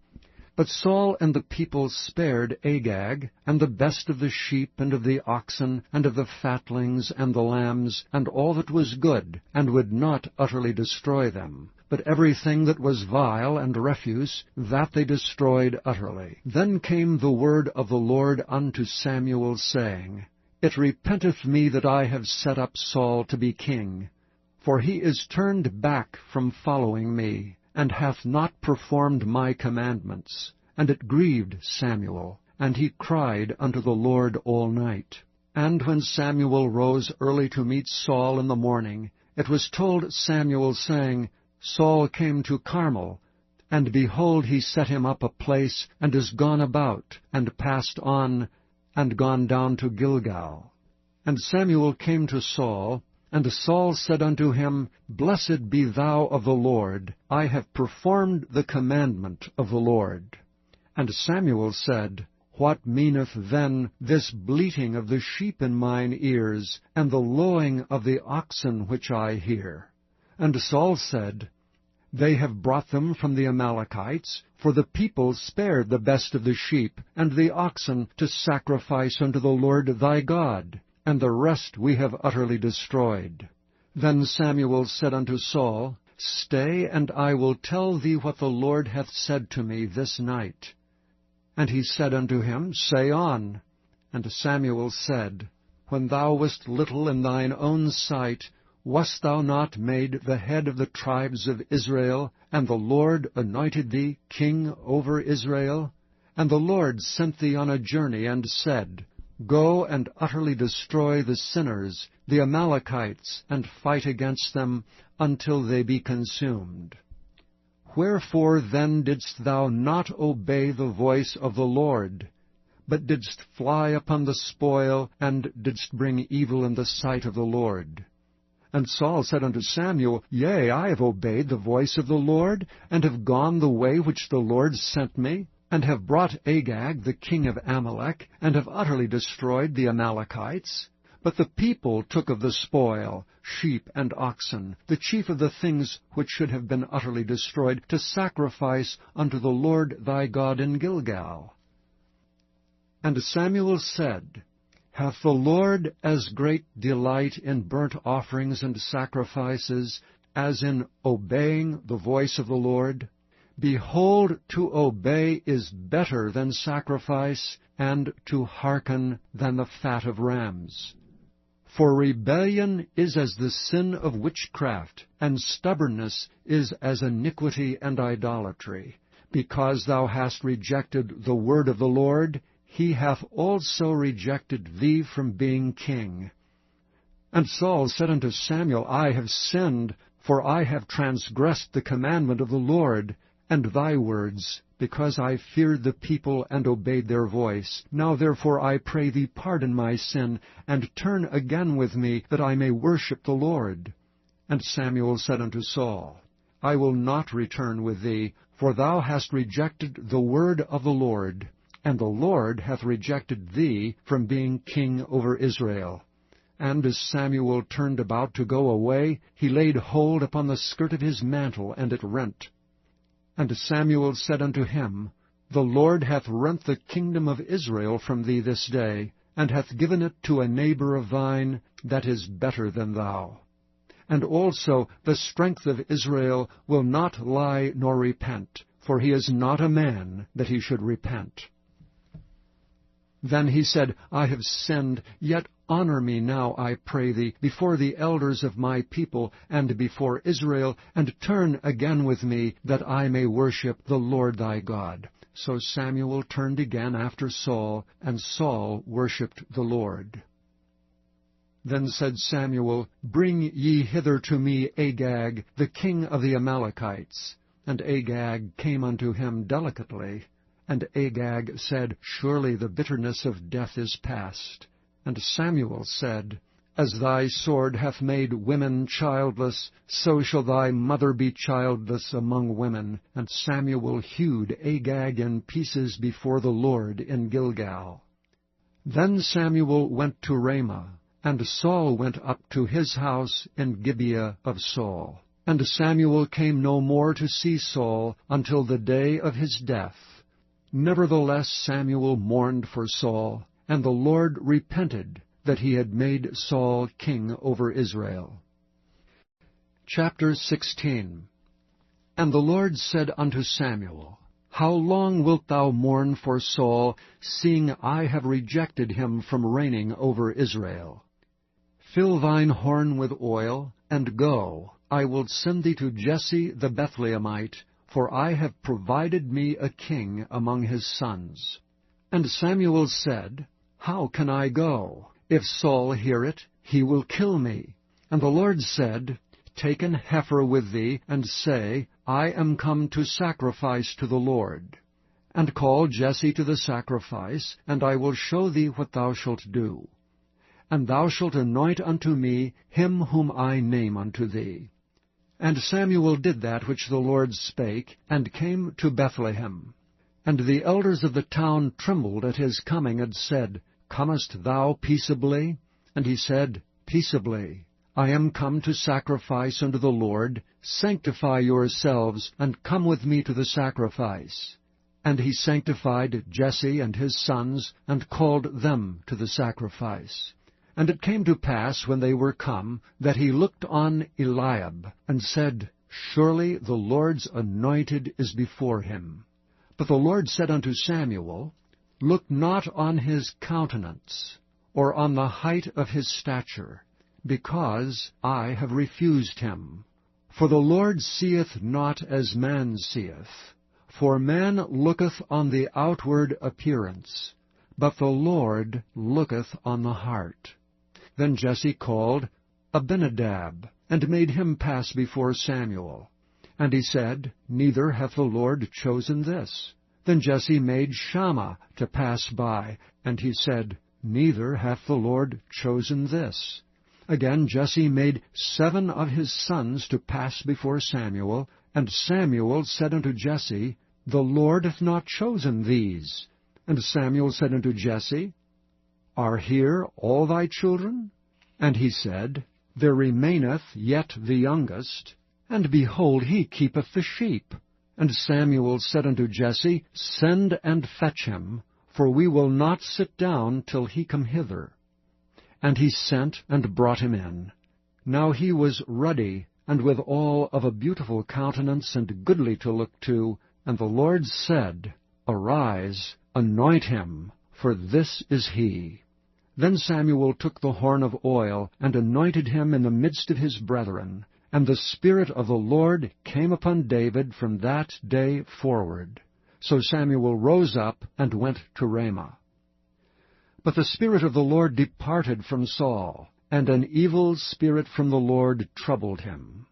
But Saul and the people spared Agag, and the best of the sheep, and of the oxen, and of the fatlings, and the lambs, and all that was good, and would not utterly destroy them. But everything that was vile and refuse, that they destroyed utterly. Then came the word of the Lord unto Samuel, saying, It repenteth me that I have set up Saul to be king, for he is turned back from following me, and hath not performed my commandments. And it grieved Samuel, and he cried unto the Lord all night. And when Samuel rose early to meet Saul in the morning, it was told Samuel, saying, Saul came to Carmel, and behold, he set him up a place, and is gone about, and passed on, and gone down to Gilgal. And Samuel came to Saul, And Saul said unto him, Blessed be thou of the Lord, I have performed the commandment of the Lord. And Samuel said, What meaneth then this bleating of the sheep in mine ears, and the lowing of the oxen which I hear? And Saul said, They have brought them from the Amalekites, for the people spared the best of the sheep and the oxen to sacrifice unto the Lord thy God, and the rest we have utterly destroyed. Then Samuel said unto Saul, Stay, and I will tell thee what the Lord hath said to me this night. And he said unto him, Say on. And Samuel said, When thou wast little in thine own sight, wast thou not made the head of the tribes of Israel, and the Lord anointed thee king over Israel? And the Lord sent thee on a journey, and said, Go and utterly destroy the sinners, the Amalekites, and fight against them until they be consumed. Wherefore then didst thou not obey the voice of the Lord, but didst fly upon the spoil, and didst bring evil in the sight of the Lord? And Saul said unto Samuel, Yea, I have obeyed the voice of the Lord, and have gone the way which the Lord sent me, and have brought Agag the king of Amalek, and have utterly destroyed the Amalekites. But the people took of the spoil, sheep and oxen, the chief of the things which should have been utterly destroyed, to sacrifice unto the Lord thy God in Gilgal. And Samuel said, Hath the Lord as great delight in burnt offerings and sacrifices as in obeying the voice of the Lord? Behold, to obey is better than sacrifice, and to hearken than the fat of rams. For rebellion is as the sin of witchcraft, and stubbornness is as iniquity and idolatry. Because thou hast rejected the word of the Lord, he hath also rejected thee from being king. And Saul said unto Samuel, I have sinned, for I have transgressed the commandment of the Lord, and thy words, because I feared the people and obeyed their voice. Now therefore I pray thee pardon my sin, and turn again with me, that I may worship the Lord. And Samuel said unto Saul, I will not return with thee, for thou hast rejected the word of the Lord, and the Lord hath rejected thee from being king over Israel. And as Samuel turned about to go away, he laid hold upon the skirt of his mantle, and it rent. And Samuel said unto him, The Lord hath rent the kingdom of Israel from thee this day, and hath given it to a neighbor of thine that is better than thou. And also the strength of Israel will not lie nor repent, for he is not a man that he should repent. Then he said, I have sinned, yet honor me now, I pray thee, before the elders of my people, and before Israel, and turn again with me, that I may worship the Lord thy God. So Samuel turned again after Saul, and Saul worshipped the Lord. Then said Samuel, Bring ye hither to me Agag, the king of the Amalekites. And Agag came unto him delicately. And Agag said, Surely the bitterness of death is past. And Samuel said, As thy sword hath made women childless, so shall thy mother be childless among women. And Samuel hewed Agag in pieces before the Lord in Gilgal. Then Samuel went to Ramah, and Saul went up to his house in Gibeah of Saul. And Samuel came no more to see Saul until the day of his death. Nevertheless Samuel mourned for Saul, and the Lord repented that he had made Saul king over Israel. Chapter 16. And the Lord said unto Samuel, How long wilt thou mourn for Saul, seeing I have rejected him from reigning over Israel? Fill thine horn with oil, and go. I will send thee to Jesse the Bethlehemite, for I have provided me a king among his sons. And Samuel said, How can I go? If Saul hear it, he will kill me. And the Lord said, Take an heifer with thee, and say, I am come to sacrifice to the Lord. And call Jesse to the sacrifice, and I will show thee what thou shalt do. and thou shalt anoint unto me him whom I name unto thee. And Samuel did that which the Lord spake, and came to Bethlehem. And the elders of the town trembled at his coming, and said, Comest thou peaceably? And he said, Peaceably. I am come to sacrifice unto the Lord. Sanctify yourselves, and come with me to the sacrifice. And he sanctified Jesse and his sons, and called them to the sacrifice. And it came to pass, when they were come, that he looked on Eliab, and said, Surely the Lord's anointed is before him. But the Lord said unto Samuel, Look not on his countenance, or on the height of his stature, because I have refused him. For the Lord seeth not as man seeth. For man looketh on the outward appearance, but the Lord looketh on the heart. Then Jesse called Abinadab, and made him pass before Samuel. And he said, Neither hath the Lord chosen this. Then Jesse made Shammah to pass by, and he said, Neither hath the Lord chosen this. Again Jesse made 7 of his sons to pass before Samuel, and Samuel said unto Jesse, The Lord hath not chosen these. And Samuel said unto Jesse, Are here all thy children? And he said, There remaineth yet the youngest, and behold, he keepeth the sheep. And Samuel said unto Jesse, Send and fetch him, for we will not sit down till he come hither. And he sent and brought him in. Now he was ruddy, and withal of a beautiful countenance, and goodly to look to. And the Lord said, Arise, anoint him, for this is he. Then Samuel took the horn of oil, and anointed him in the midst of his brethren. And the Spirit of the Lord came upon David from that day forward. So Samuel rose up and went to Ramah. But the Spirit of the Lord departed from Saul, and an evil spirit from the Lord troubled him.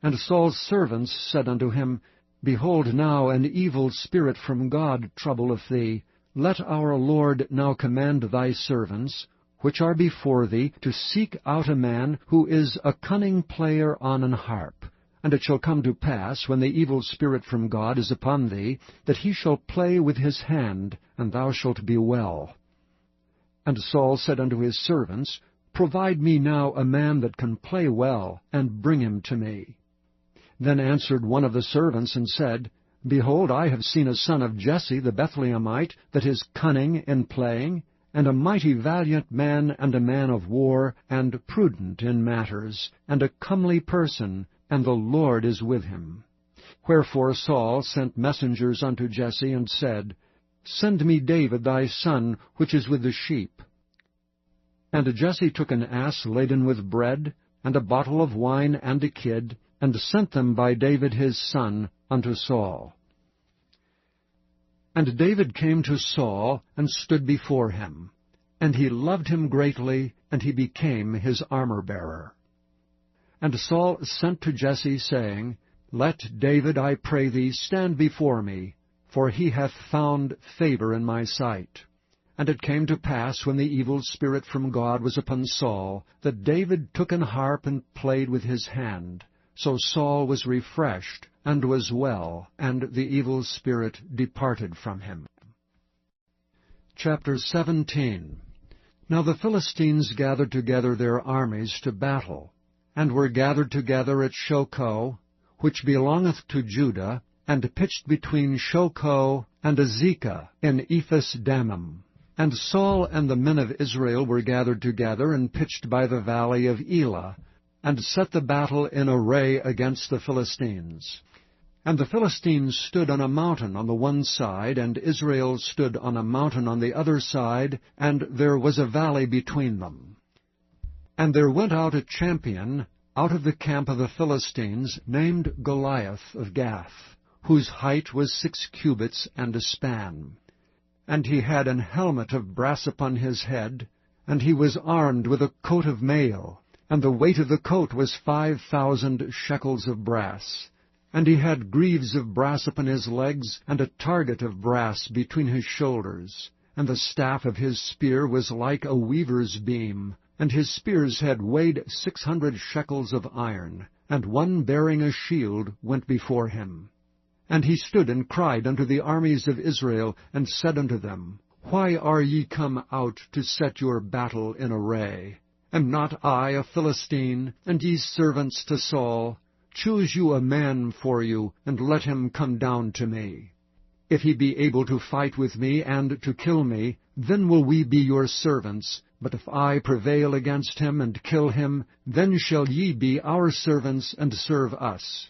And Saul's servants said unto him, Behold, now an evil spirit from God troubleth thee. Let our Lord now command thy servants, which are before thee, to seek out a man who is a cunning player on an harp. And it shall come to pass, when the evil spirit from God is upon thee, that he shall play with his hand, and thou shalt be well. And Saul said unto his servants, Provide me now a man that can play well, and bring him to me. Then answered one of the servants, and said, Behold, I have seen a son of Jesse the Bethlehemite, that is cunning in playing, and a mighty valiant man, and a man of war, and prudent in matters, and a comely person, and the Lord is with him. Wherefore Saul sent messengers unto Jesse, and said, Send me David thy son, which is with the sheep. And Jesse took an ass laden with bread, and a bottle of wine, and a kid, and sent them by David his son unto Saul. And David came to Saul, and stood before him. And he loved him greatly, and he became his armor-bearer. And Saul sent to Jesse, saying, Let David, I pray thee, stand before me, for he hath found favor in my sight. And it came to pass, when the evil spirit from God was upon Saul, that David took an harp and played with his hand. So Saul was refreshed, and was well, and the evil spirit departed from him. Chapter 17. Now the Philistines gathered together their armies to battle, and were gathered together at Shochoh, which belongeth to Judah, and pitched between Shochoh and Azekah in Ephes-dammim. And Saul and the men of Israel were gathered together, and pitched by the valley of Elah, and set the battle in array against the Philistines. And the Philistines stood on a mountain on the one side, and Israel stood on a mountain on the other side, and there was a valley between them. And there went out a champion out of the camp of the Philistines, named Goliath of Gath, whose height was 6 cubits and a span. And he had an helmet of brass upon his head, and he was armed with a coat of mail, and the weight of the coat was 5,000 shekels of brass. And he had greaves of brass upon his legs, and a target of brass between his shoulders. And the staff of his spear was like a weaver's beam, and his spear's head weighed 600 shekels of iron, and one bearing a shield went before him. And he stood and cried unto the armies of Israel, and said unto them, Why are ye come out to set your battle in array? Am not I a Philistine, and ye servants to Saul? Choose you a man for you, and let him come down to me. If he be able to fight with me, and to kill me, then will we be your servants. But if I prevail against him, and kill him, then shall ye be our servants, and serve us.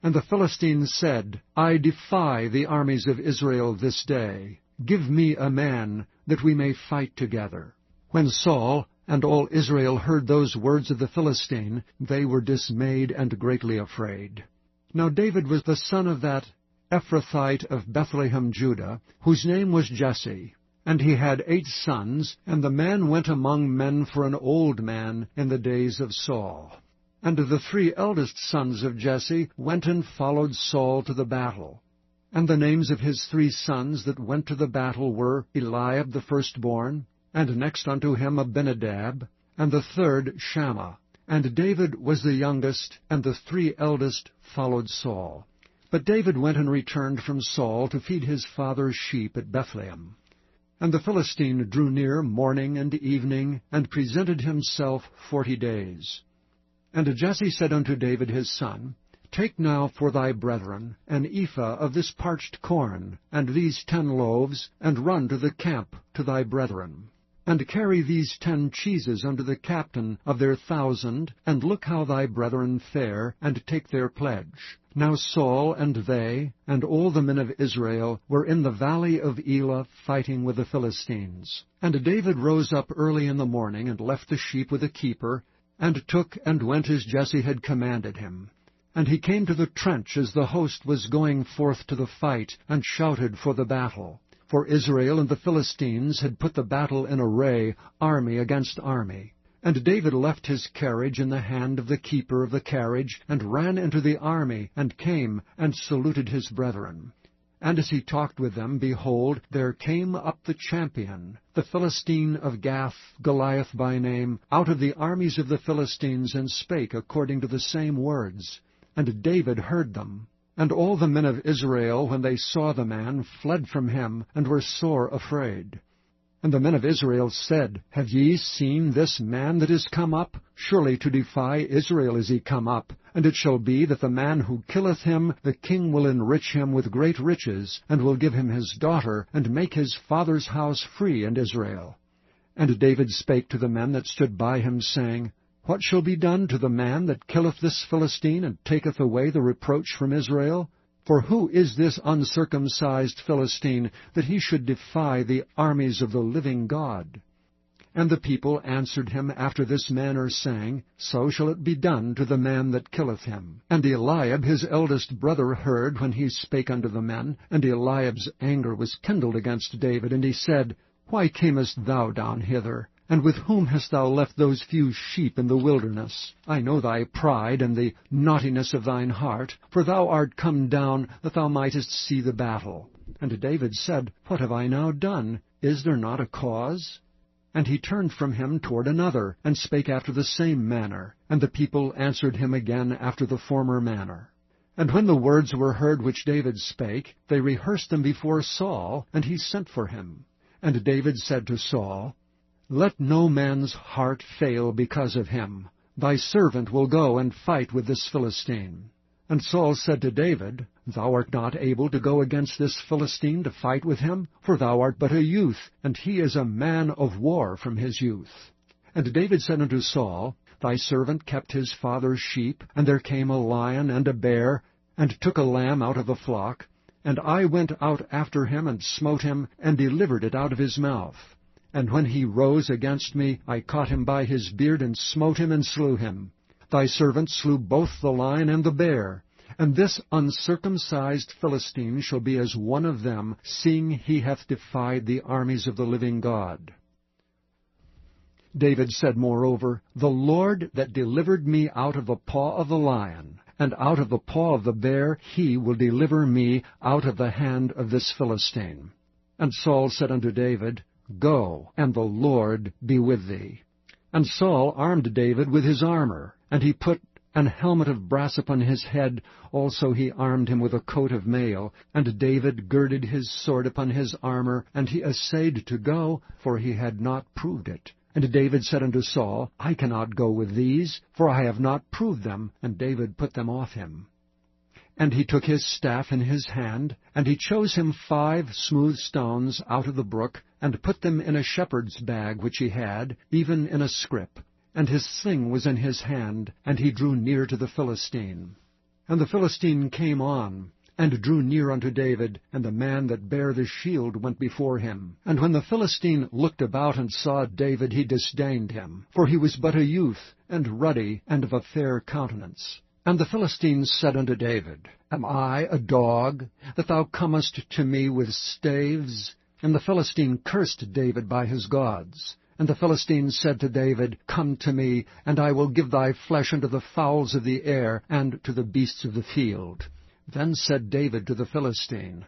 And the Philistines said, I defy the armies of Israel this day. Give me a man, that we may fight together. When Saul and all Israel heard those words of the Philistine, they were dismayed and greatly afraid. Now David was the son of that Ephrathite of Bethlehem, Judah, whose name was Jesse. And he had 8 sons, and the man went among men for an old man in the days of Saul. And the 3 eldest sons of Jesse went and followed Saul to the battle. And the names of his 3 sons that went to the battle were Eliab the firstborn, and next unto him Abinadab, and the 3rd Shammah. And David was the youngest, and the 3 eldest followed Saul. But David went and returned from Saul to feed his father's sheep at Bethlehem. And the Philistine drew near morning and evening, and presented himself 40 days. And Jesse said unto David his son, Take now for thy brethren an ephah of this parched corn, and these 10 loaves, and run to the camp to thy brethren. And carry these 10 cheeses unto the captain of their 1,000, and look how thy brethren fare, and take their pledge. Now Saul and they, and all the men of Israel, were in the valley of Elah fighting with the Philistines. And David rose up early in the morning, and left the sheep with a keeper, and took and went as Jesse had commanded him. And he came to the trench as the host was going forth to the fight, and shouted for the battle. For Israel and the Philistines had put the battle in array, army against army. And David left his carriage in the hand of the keeper of the carriage, and ran into the army, and came, and saluted his brethren. And as he talked with them, behold, there came up the champion, the Philistine of Gath, Goliath by name, out of the armies of the Philistines, and spake according to the same words. And David heard them. And all the men of Israel, when they saw the man, fled from him, and were sore afraid. And the men of Israel said, Have ye seen this man that is come up? Surely to defy Israel is he come up. And it shall be that the man who killeth him, the king will enrich him with great riches, and will give him his daughter, and make his father's house free in Israel. And David spake to the men that stood by him, saying, What shall be done to the man that killeth this Philistine, and taketh away the reproach from Israel? For who is this uncircumcised Philistine, that he should defy the armies of the living God? And the people answered him after this manner, saying, So shall it be done to the man that killeth him. And Eliab his eldest brother heard when he spake unto the men, and Eliab's anger was kindled against David, and he said, Why camest thou down hither? And with whom hast thou left those few sheep in the wilderness? I know thy pride and the naughtiness of thine heart, for thou art come down that thou mightest see the battle. And David said, What have I now done? Is there not a cause? And he turned from him toward another, and spake after the same manner. And the people answered him again after the former manner. And when the words were heard which David spake, they rehearsed them before Saul, and he sent for him. And David said to Saul, Let no man's heart fail because of him. Thy servant will go and fight with this Philistine. And Saul said to David, Thou art not able to go against this Philistine to fight with him, for thou art but a youth, and he is a man of war from his youth. And David said unto Saul, Thy servant kept his father's sheep, and there came a lion and a bear, and took a lamb out of a flock, and I went out after him, and smote him, and delivered it out of his mouth. And when he rose against me, I caught him by his beard, and smote him, and slew him. Thy servant slew both the lion and the bear. And this uncircumcised Philistine shall be as one of them, seeing he hath defied the armies of the living God. David said moreover, The Lord that delivered me out of the paw of the lion, and out of the paw of the bear, he will deliver me out of the hand of this Philistine. And Saul said unto David, Go, and the Lord be with thee. And Saul armed David with his armor, and he put an helmet of brass upon his head. Also he armed him with a coat of mail. And David girded his sword upon his armor, and he essayed to go, for he had not proved it. And David said unto Saul, I cannot go with these, for I have not proved them. And David put them off him. And he took his staff in his hand, and he chose him 5 smooth stones out of the brook, and put them in a shepherd's bag which he had, even in a scrip. And his sling was in his hand, and he drew near to the Philistine. And the Philistine came on, and drew near unto David, and the man that bare the shield went before him. And when the Philistine looked about and saw David, he disdained him, for he was but a youth, and ruddy, and of a fair countenance. And the Philistine said unto David, Am I a dog, that thou comest to me with staves? And the Philistine cursed David by his gods. And the Philistine said to David, Come to me, and I will give thy flesh unto the fowls of the air, and to the beasts of the field. Then said David to the Philistine,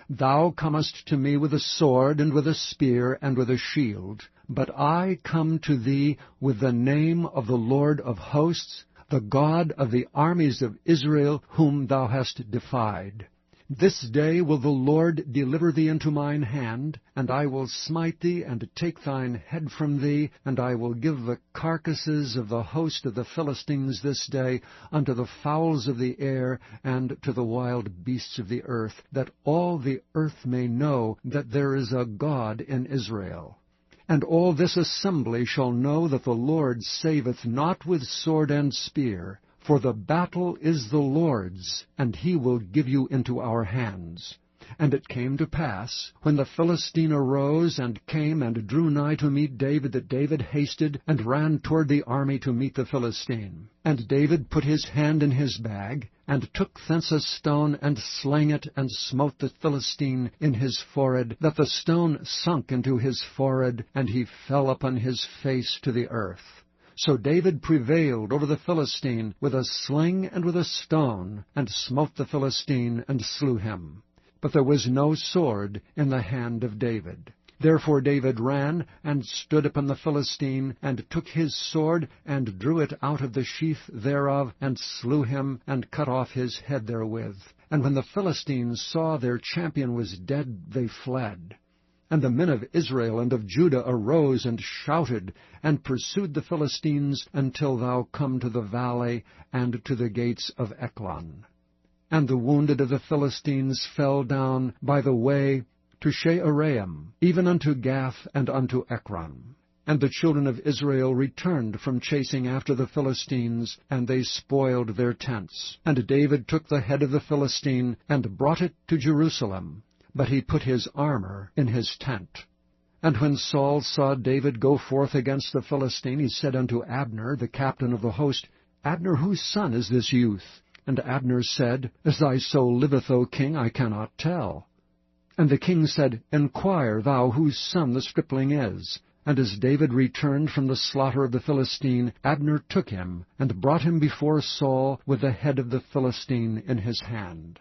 Thou comest to me with a sword, and with a spear, and with a shield. But I come to thee with the name of the Lord of hosts, the God of the armies of Israel, whom thou hast defied. This day will the Lord deliver thee into mine hand, and I will smite thee, and take thine head from thee, and I will give the carcasses of the host of the Philistines this day unto the fowls of the air, and to the wild beasts of the earth, that all the earth may know that there is a God in Israel. And all this assembly shall know that the Lord saveth not with sword and spear, for the battle is the Lord's, and he will give you into our hands. And it came to pass, when the Philistine arose and came and drew nigh to meet David, that David hasted and ran toward the army to meet the Philistine. And David put his hand in his bag, and took thence a stone, and slang it, and smote the Philistine in his forehead, that the stone sunk into his forehead, and he fell upon his face to the earth. So David prevailed over the Philistine with a sling and with a stone, and smote the Philistine, and slew him. But there was no sword in the hand of David. Therefore David ran, and stood upon the Philistine, and took his sword, and drew it out of the sheath thereof, and slew him, and cut off his head therewith. And when the Philistines saw their champion was dead, they fled. And the men of Israel and of Judah arose and shouted, and pursued the Philistines until thou come to the valley, and to the gates of Ekron. And the wounded of the Philistines fell down by the way to Shearaim, even unto Gath and unto Ekron. And the children of Israel returned from chasing after the Philistines, and they spoiled their tents. And David took the head of the Philistine, and brought it to Jerusalem, but he put his armor in his tent. And when Saul saw David go forth against the Philistine, he said unto Abner, the captain of the host, Abner, whose son is this youth? And Abner said, As thy soul liveth, O king, I cannot tell. And the king said, Inquire thou whose son the stripling is. And as David returned from the slaughter of the Philistine, Abner took him, and brought him before Saul with the head of the Philistine in his hand.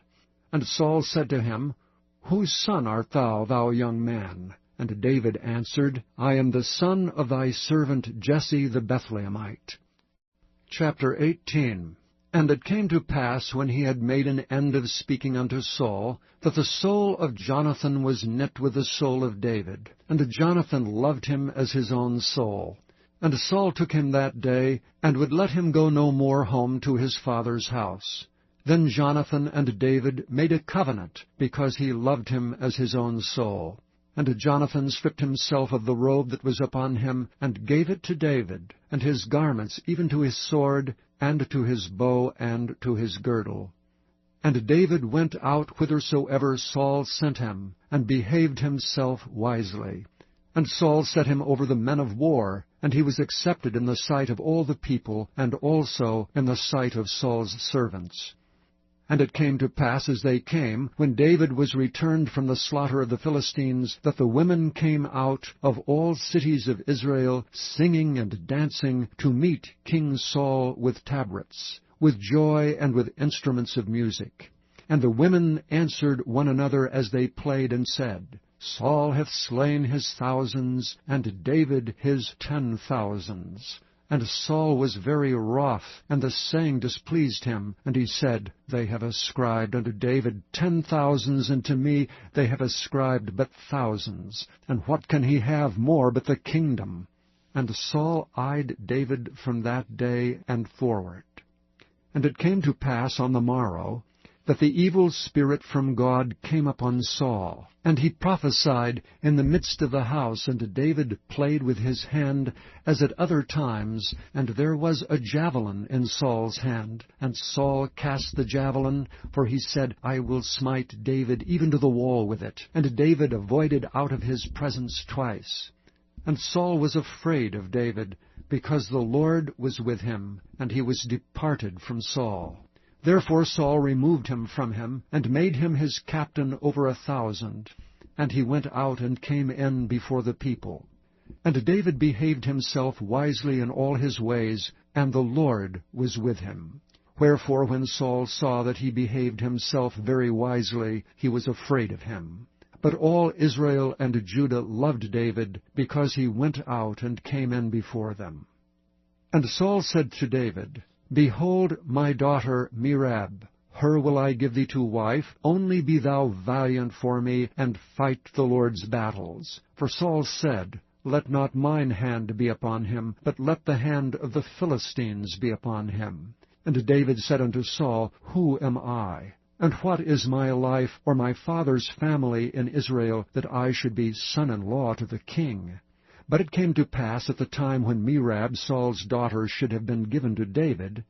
And Saul said to him, Whose son art thou, thou young man? And David answered, I am the son of thy servant Jesse the Bethlehemite. Chapter 18. And it came to pass, when he had made an end of speaking unto Saul, that the soul of Jonathan was knit with the soul of David, and Jonathan loved him as his own soul. And Saul took him that day, and would let him go no more home to his father's house. Then Jonathan and David made a covenant, because he loved him as his own soul. And Jonathan stripped himself of the robe that was upon him, and gave it to David, and his garments, even to his sword, and to his bow, and to his girdle. And David went out whithersoever Saul sent him, and behaved himself wisely. And Saul set him over the men of war, and he was accepted in the sight of all the people, and also in the sight of Saul's servants. And it came to pass, as they came, when David was returned from the slaughter of the Philistines, that the women came out of all cities of Israel, singing and dancing, to meet King Saul with tabrets, with joy and with instruments of music. And the women answered one another as they played, and said, Saul hath slain his thousands, and David his 10,000s. And Saul was very wroth, and the saying displeased him. And he said, They have ascribed unto David 10,000s, and to me they have ascribed but thousands. And what can he have more but the kingdom? And Saul eyed David from that day and forward. And it came to pass on the morrow, that the evil spirit from God came upon Saul. And he prophesied in the midst of the house, and David played with his hand as at other times, and there was a javelin in Saul's hand. And Saul cast the javelin, for he said, I will smite David even to the wall with it. And David avoided out of his presence twice. And Saul was afraid of David, because the Lord was with him, and he was departed from Saul. Therefore Saul removed him from him, and made him his captain over 1,000. And he went out and came in before the people. And David behaved himself wisely in all his ways, and the Lord was with him. Wherefore when Saul saw that he behaved himself very wisely, he was afraid of him. But all Israel and Judah loved David, because he went out and came in before them. And Saul said to David, Behold my daughter Merab, her will I give thee to wife, only be thou valiant for me, and fight the Lord's battles. For Saul said, Let not mine hand be upon him, but let the hand of the Philistines be upon him. And David said unto Saul, Who am I? And what is my life or my father's family in Israel, that I should be son-in-law to the king? But it came to pass at the time when Merab, Saul's daughter, should have been given to David,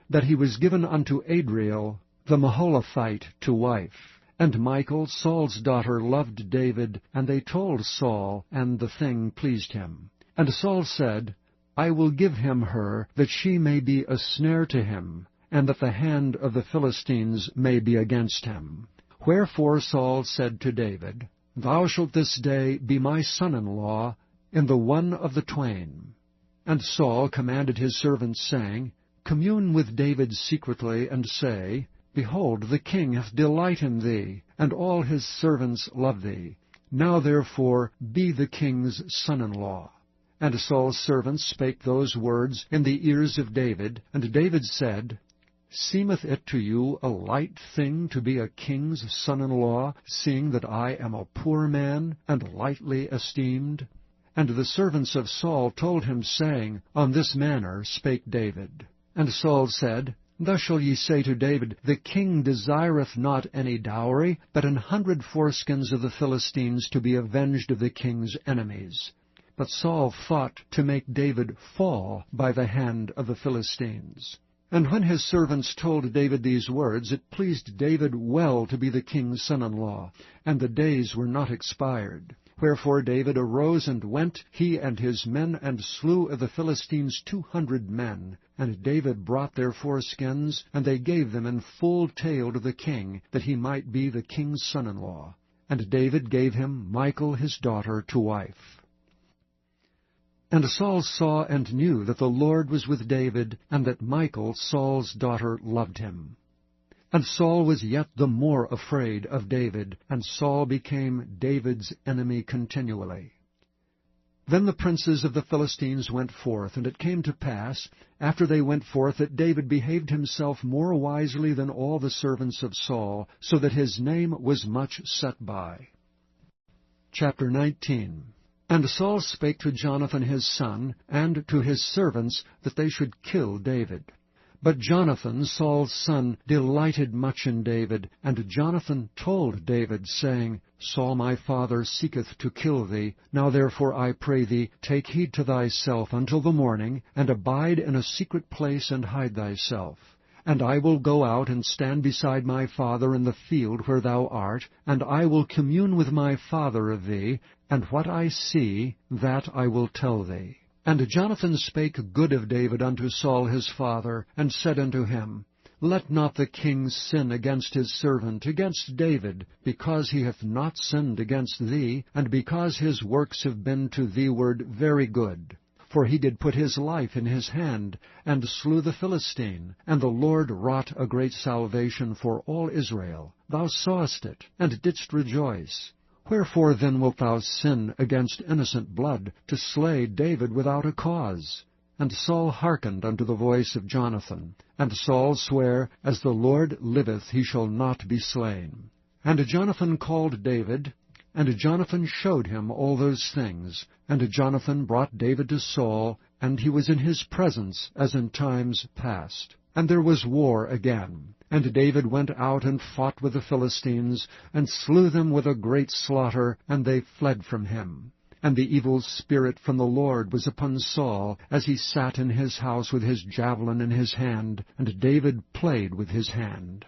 that he was given unto Adriel the Maholathite to wife. And Michal, Saul's daughter, loved David, and they told Saul, and the thing pleased him. And Saul said, I will give him her, that she may be a snare to him, and that the hand of the Philistines may be against him. Wherefore Saul said to David, Thou shalt this day be my son-in-law, in the one of the twain. And Saul commanded his servants, saying, Commune with David secretly, and say, Behold, the king hath delight in thee, and all his servants love thee. Now therefore be the king's son-in-law. And Saul's servants spake those words in the ears of David, and David said, Seemeth it to you a light thing to be a king's son-in-law, seeing that I am a poor man, and lightly esteemed? And the servants of Saul told him, saying, On this manner spake David. And Saul said, Thus shall ye say to David, The king desireth not any dowry, but 100 foreskins of the Philistines, to be avenged of the king's enemies. But Saul thought to make David fall by the hand of the Philistines. And when his servants told David these words, it pleased David well to be the king's son-in-law, and the days were not expired. Wherefore David arose and went, he and his men, and slew of the Philistines 200 men. And David brought their foreskins, and they gave them in full tale to the king, that he might be the king's son-in-law. And David gave him Michal his daughter to wife. And Saul saw and knew that the Lord was with David, and that Michal, Saul's daughter, loved him. And Saul was yet the more afraid of David, and Saul became David's enemy continually. Then the princes of the Philistines went forth, and it came to pass, after they went forth, that David behaved himself more wisely than all the servants of Saul, so that his name was much set by. Chapter 19. And Saul spake to Jonathan his son, and to his servants, that they should kill David. But Jonathan, Saul's son, delighted much in David, and Jonathan told David, saying, Saul my father seeketh to kill thee. Now therefore I pray thee, take heed to thyself until the morning, and abide in a secret place, and hide thyself. And I will go out and stand beside my father in the field where thou art, and I will commune with my father of thee, and what I see, that I will tell thee. And Jonathan spake good of David unto Saul his father, and said unto him, Let not the king sin against his servant, against David, because he hath not sinned against thee, and because his works have been to thee-ward very good. For he did put his life in his hand, and slew the Philistine, and the Lord wrought a great salvation for all Israel. Thou sawest it, and didst rejoice. Wherefore then wilt thou sin against innocent blood, to slay David without a cause? And Saul hearkened unto the voice of Jonathan. And Saul sware, As the Lord liveth, he shall not be slain. And Jonathan called David, and Jonathan showed him all those things. And Jonathan brought David to Saul, and he was in his presence as in times past. And there was war again. And David went out and fought with the Philistines, and slew them with a great slaughter, and they fled from him. And the evil spirit from the Lord was upon Saul, as he sat in his house with his javelin in his hand, and David played with his hand.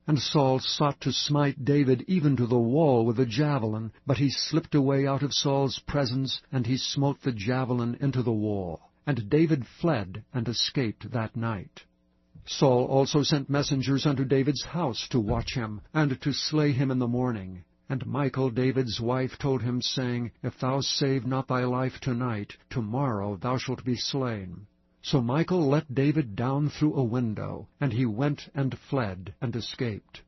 And Saul sought to smite David even to the wall with a javelin, but he slipped away out of Saul's presence, and he smote the javelin into the wall. And David fled and escaped that night. Saul also sent messengers unto David's house to watch him, and to slay him in the morning. And Michal, David's wife, told him, saying, If thou save not thy life tonight, tomorrow thou shalt be slain. So Michal let David down through a window, and he went and fled, and escaped.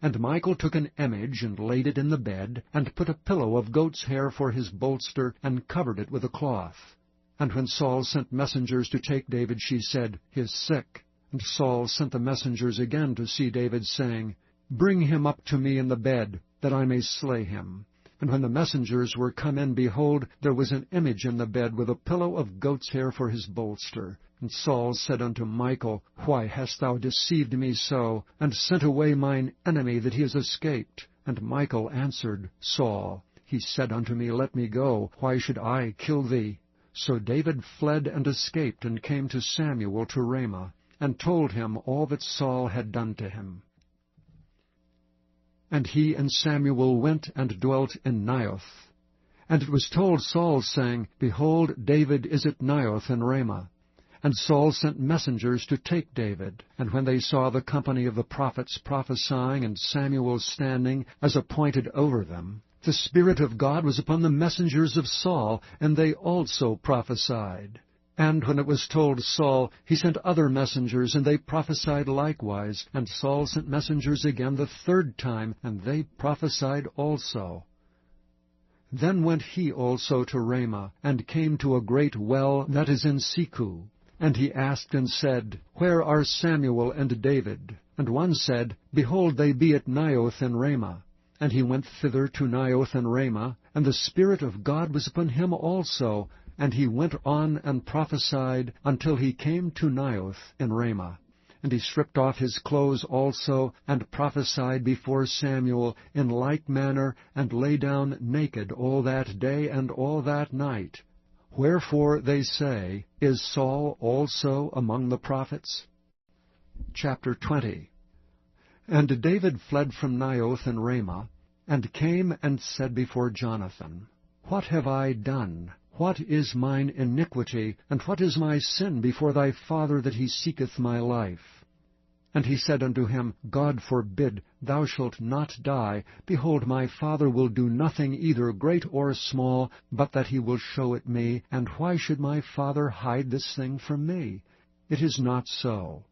And Michal took an image, and laid it in the bed, and put a pillow of goat's hair for his bolster, and covered it with a cloth. And when Saul sent messengers to take David, she said, He is sick. And Saul sent the messengers again to see David, saying, Bring him up to me in the bed, that I may slay him. And when the messengers were come in, behold, there was an image in the bed, with a pillow of goat's hair for his bolster. And Saul said unto Michal, Why hast thou deceived me so, and sent away mine enemy, that he is escaped? And Michal answered Saul, He said unto me, Let me go, why should I kill thee? So David fled and escaped, and came to Samuel to Ramah, and told him all that Saul had done to him. And he and Samuel went and dwelt in Naioth. And it was told Saul, saying, Behold, David is at Naioth in Ramah. And Saul sent messengers to take David. And when they saw the company of the prophets prophesying, and Samuel standing as appointed over them, the Spirit of God was upon the messengers of Saul, and they also prophesied. And when it was told Saul, he sent other messengers, and they prophesied likewise. And Saul sent messengers again the third time, and they prophesied also. Then went he also to Ramah, and came to a great well that is in Seku. And he asked and said, Where are Samuel and David? And one said, Behold, they be at Naioth in Ramah. And he went thither to Naioth in Ramah, and the Spirit of God was upon him also. And he went on and prophesied until he came to Naioth in Ramah. And he stripped off his clothes also, and prophesied before Samuel in like manner, and lay down naked all that day and all that night. Wherefore they say, Is Saul also among the prophets? Chapter 20. And David fled from Naioth in Ramah, and came and said before Jonathan, What have I done? What is mine iniquity, and what is my sin before thy father, that he seeketh my life? And he said unto him, God forbid, thou shalt not die. Behold, my father will do nothing either great or small, but that he will show it me. And why should my father hide this thing from me? It is not so.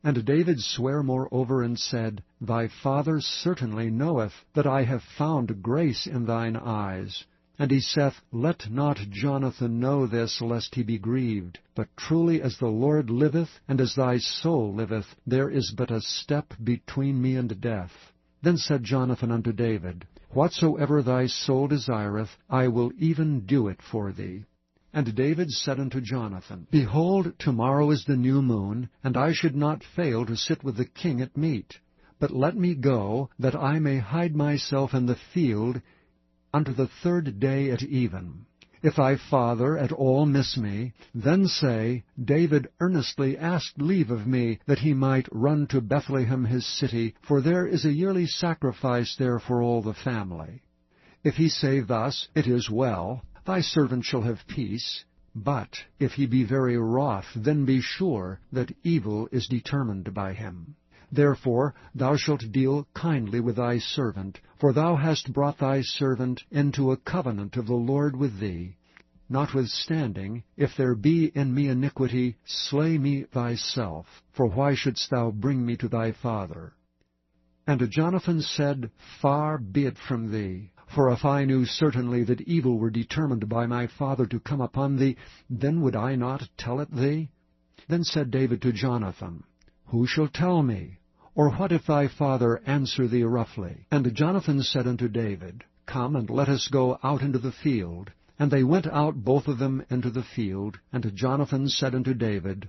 And David sware moreover, and said, Thy father certainly knoweth that I have found grace in thine eyes. And he saith, Let not Jonathan know this, lest he be grieved. But truly as the Lord liveth, and as thy soul liveth, there is but a step between me and death. Then said Jonathan unto David, Whatsoever thy soul desireth, I will even do it for thee. And David said unto Jonathan, Behold, tomorrow is the new moon, and I should not fail to sit with the king at meat. But let me go, that I may hide myself in the field, unto the third day at even. If thy father at all miss me, then say, David earnestly asked leave of me, that he might run to Bethlehem his city, for there is a yearly sacrifice there for all the family. If he say thus, It is well, thy servant shall have peace. But if he be very wroth, then be sure that evil is determined by him. Therefore thou shalt deal kindly with thy servant, for thou hast brought thy servant into a covenant of the Lord with thee. Notwithstanding, if there be in me iniquity, slay me thyself, for why shouldst thou bring me to thy father? And Jonathan said, Far be it from thee. For if I knew certainly that evil were determined by my father to come upon thee, then would I not tell it thee? Then said David to Jonathan, Who shall tell me? Or what if thy father answer thee roughly? And Jonathan said unto David, Come, and let us go out into the field. And they went out both of them into the field. And Jonathan said unto David,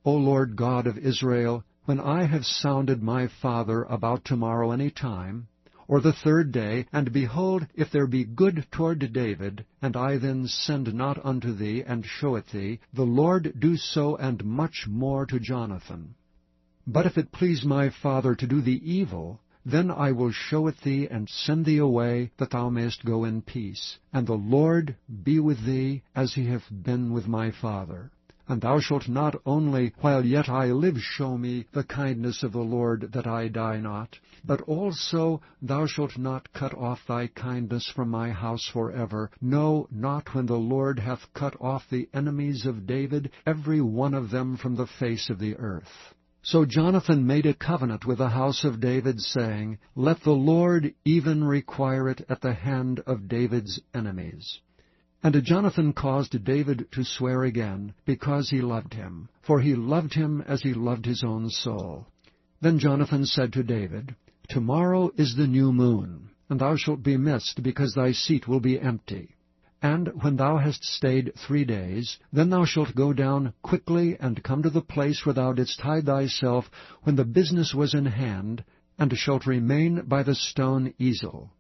O Lord God of Israel, when I have sounded my father about tomorrow any time, or the third day, and behold, if there be good toward David, and I then send not unto thee, and show it thee, the Lord do so and much more to Jonathan. But if it please my father to do thee evil, then I will show it thee, and send thee away, that thou mayest go in peace. And the Lord be with thee, as he hath been with my father. And thou shalt not only, while yet I live, show me the kindness of the Lord, that I die not, but also thou shalt not cut off thy kindness from my house forever, no, not when the Lord hath cut off the enemies of David, every one of them from the face of the earth. So Jonathan made a covenant with the house of David, saying, Let the Lord even require it at the hand of David's enemies. And Jonathan caused David to swear again, because he loved him, for he loved him as he loved his own soul. Then Jonathan said to David, Tomorrow is the new moon, and thou shalt be missed, because thy seat will be empty. And when thou hast stayed 3 days, then thou shalt go down quickly, and come to the place where thou didst hide thyself when the business was in hand, and shalt remain by the stone easel.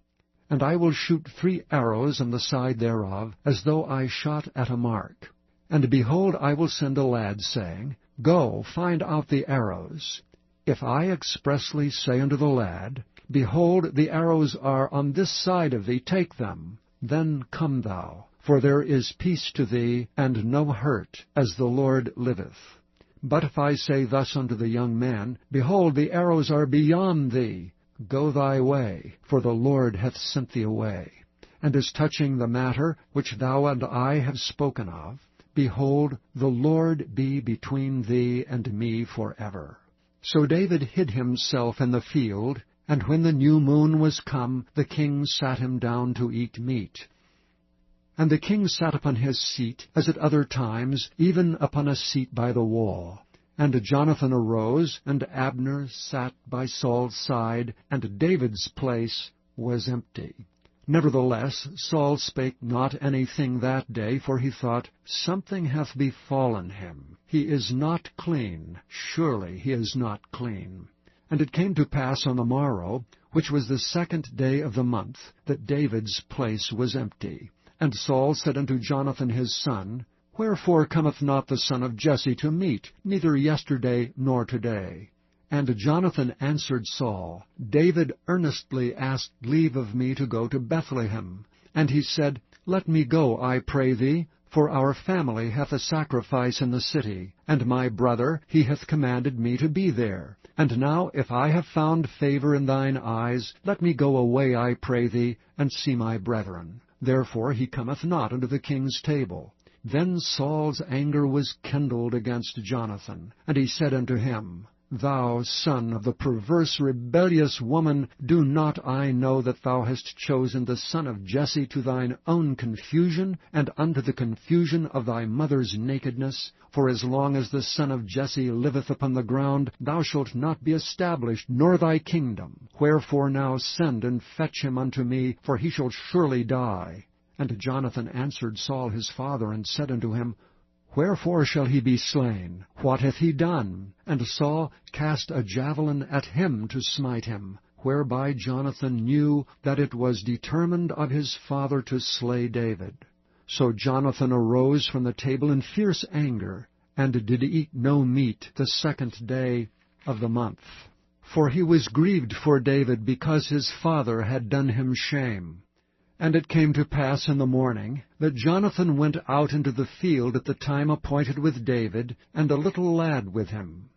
And I will shoot 3 arrows on the side thereof, as though I shot at a mark. And behold, I will send a lad, saying, Go, find out the arrows. If I expressly say unto the lad, Behold, the arrows are on this side of thee, take them, then come thou, for there is peace to thee, and no hurt, as the Lord liveth. But if I say thus unto the young man, Behold, the arrows are beyond thee, go thy way, for the Lord hath sent thee away. And as touching the matter which thou and I have spoken of, behold, the Lord be between thee and me forever. So David hid himself in the field, and when the new moon was come, the king sat him down to eat meat. And the king sat upon his seat, as at other times, even upon a seat by the wall. And Jonathan arose, and Abner sat by Saul's side, and David's place was empty. Nevertheless Saul spake not anything that day, for he thought, Something hath befallen him. He is not clean. Surely he is not clean. And it came to pass on the morrow, which was the 2nd day of the month, that David's place was empty. And Saul said unto Jonathan his son, Wherefore cometh not the son of Jesse to meat, neither yesterday nor today? And Jonathan answered Saul, David earnestly asked leave of me to go to Bethlehem. And he said, Let me go, I pray thee, for our family hath a sacrifice in the city, and my brother, he hath commanded me to be there. And now, if I have found favor in thine eyes, let me go away, I pray thee, and see my brethren. Therefore he cometh not unto the king's table. Then Saul's anger was kindled against Jonathan, and he said unto him, Thou son of the perverse rebellious woman, do not I know that thou hast chosen the son of Jesse to thine own confusion, and unto the confusion of thy mother's nakedness? For as long as the son of Jesse liveth upon the ground, thou shalt not be established, nor thy kingdom. Wherefore now send and fetch him unto me, for he shall surely die. And Jonathan answered Saul his father, and said unto him, Wherefore shall he be slain? What hath he done? And Saul cast a javelin at him to smite him, whereby Jonathan knew that it was determined of his father to slay David. So Jonathan arose from the table in fierce anger, and did eat no meat the 2nd day of the month. For he was grieved for David, because his father had done him shame. And it came to pass in the morning, that Jonathan went out into the field at the time appointed with David, and a little lad with him.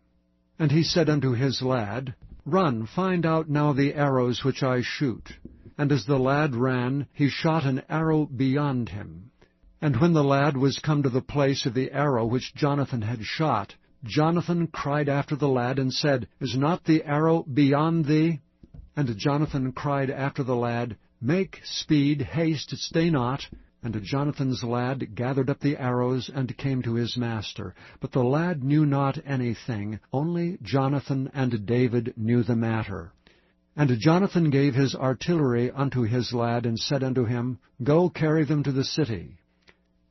And he said unto his lad, Run, find out now the arrows which I shoot. And as the lad ran, he shot an arrow beyond him. And when the lad was come to the place of the arrow which Jonathan had shot, Jonathan cried after the lad, and said, Is not the arrow beyond thee? And Jonathan cried after the lad, Make speed, haste, stay not. And Jonathan's lad gathered up the arrows, and came to his master. But the lad knew not anything, only Jonathan and David knew the matter. And Jonathan gave his artillery unto his lad, and said unto him, Go carry them to the city.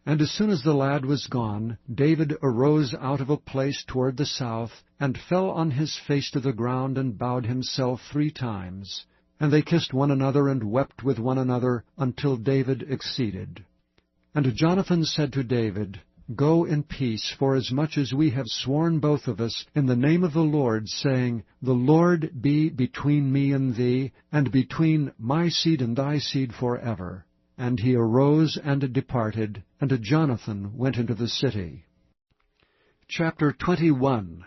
And as soon as the lad was gone, David arose out of a place toward the south, and fell on his face to the ground, and bowed himself 3 times. And they kissed one another, and wept with one another, until David exceeded. And Jonathan said to David, Go in peace, forasmuch as we have sworn both of us in the name of the Lord, saying, The Lord be between me and thee, and between my seed and thy seed forever. And he arose and departed, and Jonathan went into the city. Chapter 21.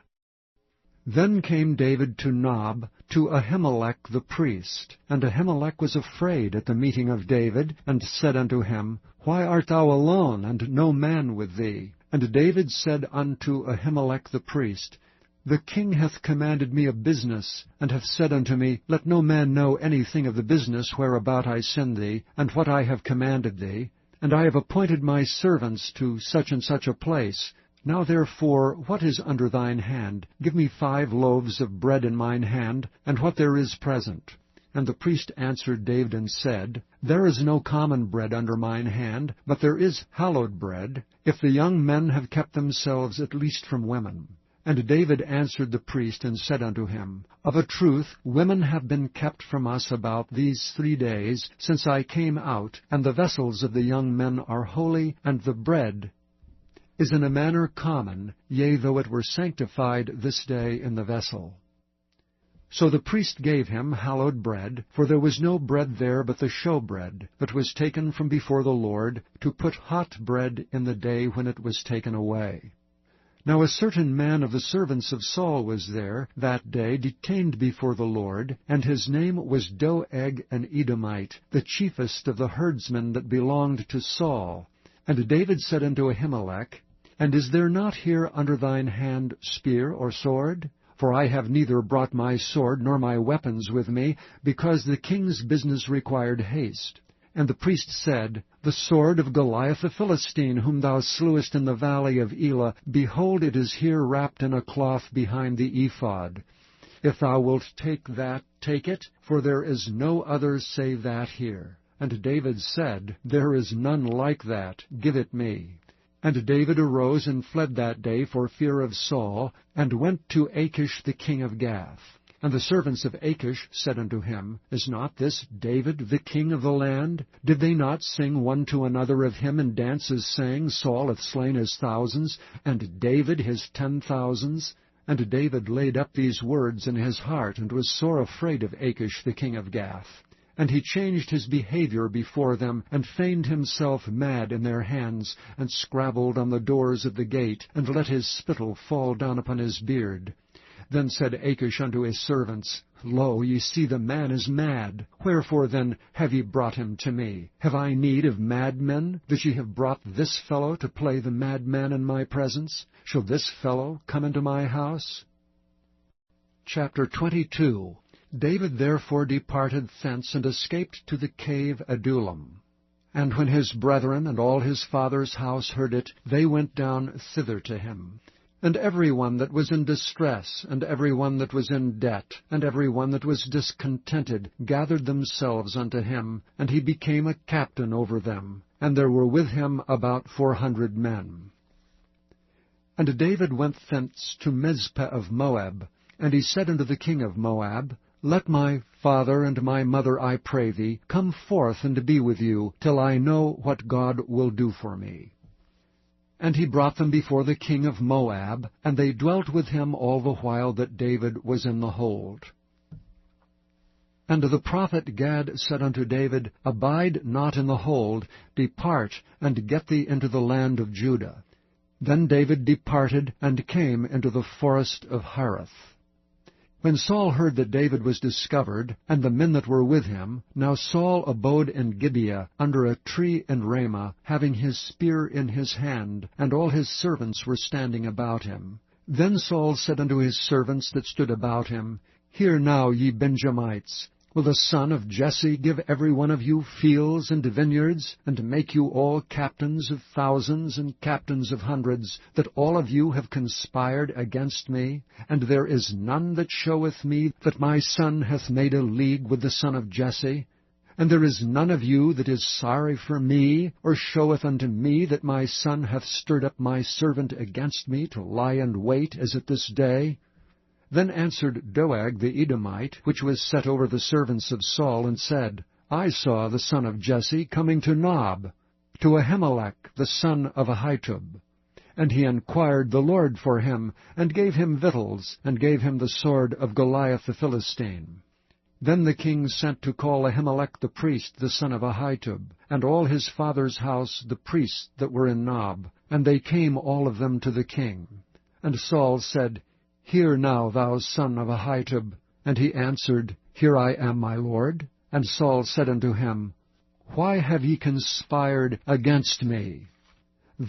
Then came David to Nob, to Ahimelech the priest. And Ahimelech was afraid at the meeting of David, and said unto him, Why art thou alone, and no man with thee? And David said unto Ahimelech the priest, The king hath commanded me a business, and hath said unto me, Let no man know anything of the business whereabout I send thee, and what I have commanded thee. And I have appointed my servants to such and such a place. Now therefore, what is under thine hand? Give me 5 loaves of bread in mine hand, and what there is present. And the priest answered David and said, There is no common bread under mine hand, but there is hallowed bread, if the young men have kept themselves at least from women. And David answered the priest, and said unto him, Of a truth, women have been kept from us about these 3 days, since I came out, and the vessels of the young men are holy, and the bread is in a manner common, yea, though it were sanctified this day in the vessel. So the priest gave him hallowed bread, for there was no bread there but the showbread, that was taken from before the Lord, to put hot bread in the day when it was taken away. Now a certain man of the servants of Saul was there that day, detained before the Lord, and his name was Doeg an Edomite, the chiefest of the herdsmen that belonged to Saul. And David said unto Ahimelech, And is there not here under thine hand spear or sword? For I have neither brought my sword nor my weapons with me, because the king's business required haste. And the priest said, The sword of Goliath the Philistine, whom thou slewest in the valley of Elah, behold, it is here wrapped in a cloth behind the ephod. If thou wilt take that, take it, for there is no other save that here. And David said, There is none like that, give it me. And David arose and fled that day for fear of Saul, and went to Achish the king of Gath. And the servants of Achish said unto him, Is not this David the king of the land? Did they not sing one to another of him in dances, saying, Saul hath slain his thousands, and David his 10,000s? And David laid up these words in his heart, and was sore afraid of Achish the king of Gath. And he changed his behavior before them, and feigned himself mad in their hands, and scrabbled on the doors of the gate, and let his spittle fall down upon his beard. Then said Achish unto his servants, Lo, ye see the man is mad. Wherefore then have ye brought him to me? Have I need of madmen, that ye have brought this fellow to play the madman in my presence? Shall this fellow come into my house? Chapter 22. David therefore departed thence, and escaped to the cave Adullam. And when his brethren and all his father's house heard it, they went down thither to him. And every one that was in distress, and every one that was in debt, and every one that was discontented, gathered themselves unto him, and he became a captain over them. And there were with him about 400 men. And David went thence to Mizpeh of Moab, and he said unto the king of Moab, Let my father and my mother, I pray thee, come forth and be with you, till I know what God will do for me. And he brought them before the king of Moab, and they dwelt with him all the while that David was in the hold. And the prophet Gad said unto David, Abide not in the hold, depart, and get thee into the land of Judah. Then David departed, and came into the forest of Hareth. When Saul heard that David was discovered, and the men that were with him, now Saul abode in Gibeah, under a tree in Ramah, having his spear in his hand, and all his servants were standing about him. Then Saul said unto his servants that stood about him, Hear now, ye Benjamites, will the son of Jesse give every one of you fields and vineyards, and make you all captains of thousands and captains of hundreds, that all of you have conspired against me? And there is none that showeth me that my son hath made a league with the son of Jesse? And there is none of you that is sorry for me, or showeth unto me that my son hath stirred up my servant against me to lie and wait, as at this day? Then answered Doeg the Edomite, which was set over the servants of Saul, and said, I saw the son of Jesse coming to Nob, to Ahimelech the son of Ahitub. And he inquired the Lord for him, and gave him victuals, and gave him the sword of Goliath the Philistine. Then the king sent to call Ahimelech the priest, the son of Ahitub, and all his father's house, the priests that were in Nob. And they came all of them to the king. And Saul said, Hear now, thou son of Ahitub. And he answered, Here I am, my lord. And Saul said unto him, Why have ye conspired against me,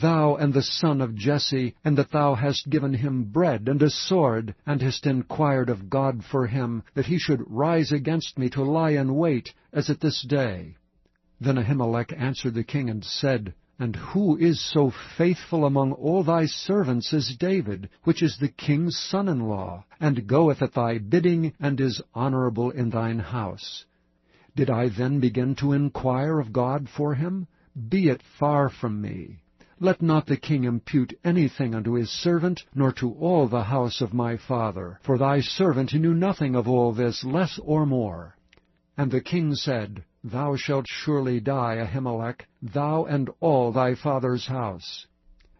thou and the son of Jesse, and that thou hast given him bread and a sword, and hast inquired of God for him, that he should rise against me to lie in wait, as at this day? Then Ahimelech answered the king and said, And who is so faithful among all thy servants as David, which is the king's son-in-law, and goeth at thy bidding, and is honorable in thine house? Did I then begin to inquire of God for him? Be it far from me. Let not the king impute anything unto his servant, nor to all the house of my father. For thy servant knew nothing of all this, less or more. And the king said, Thou shalt surely die, Ahimelech, thou and all thy father's house.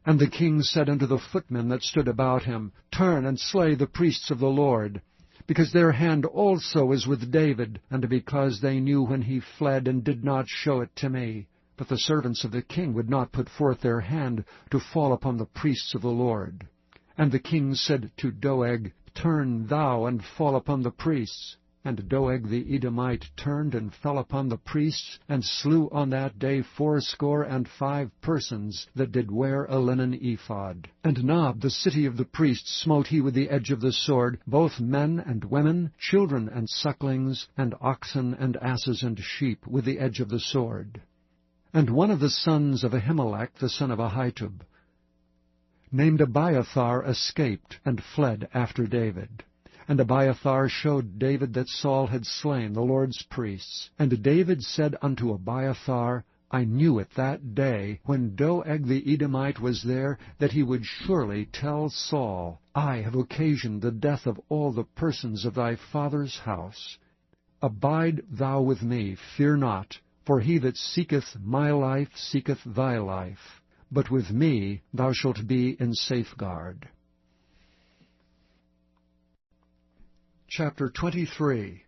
And the king said unto the footmen that stood about him, Turn and slay the priests of the Lord, because their hand also is with David, and because they knew when he fled, and did not show it to me. But the servants of the king would not put forth their hand to fall upon the priests of the Lord. And the king said to Doeg, Turn thou and fall upon the priests. And Doeg the Edomite turned and fell upon the priests, and slew on that day 75 persons that did wear a linen ephod. And Nob, the city of the priests, smote he with the edge of the sword, both men and women, children and sucklings, and oxen and asses and sheep, with the edge of the sword. And one of the sons of Ahimelech, the son of Ahitub, named Abiathar, escaped, and fled after David. And Abiathar showed David that Saul had slain the Lord's priests. And David said unto Abiathar, I knew it that day, when Doeg the Edomite was there, that he would surely tell Saul, I have occasioned the death of all the persons of thy father's house. Abide thou with me, fear not. For he that seeketh my life seeketh thy life, but with me thou shalt be in safeguard. Chapter 23.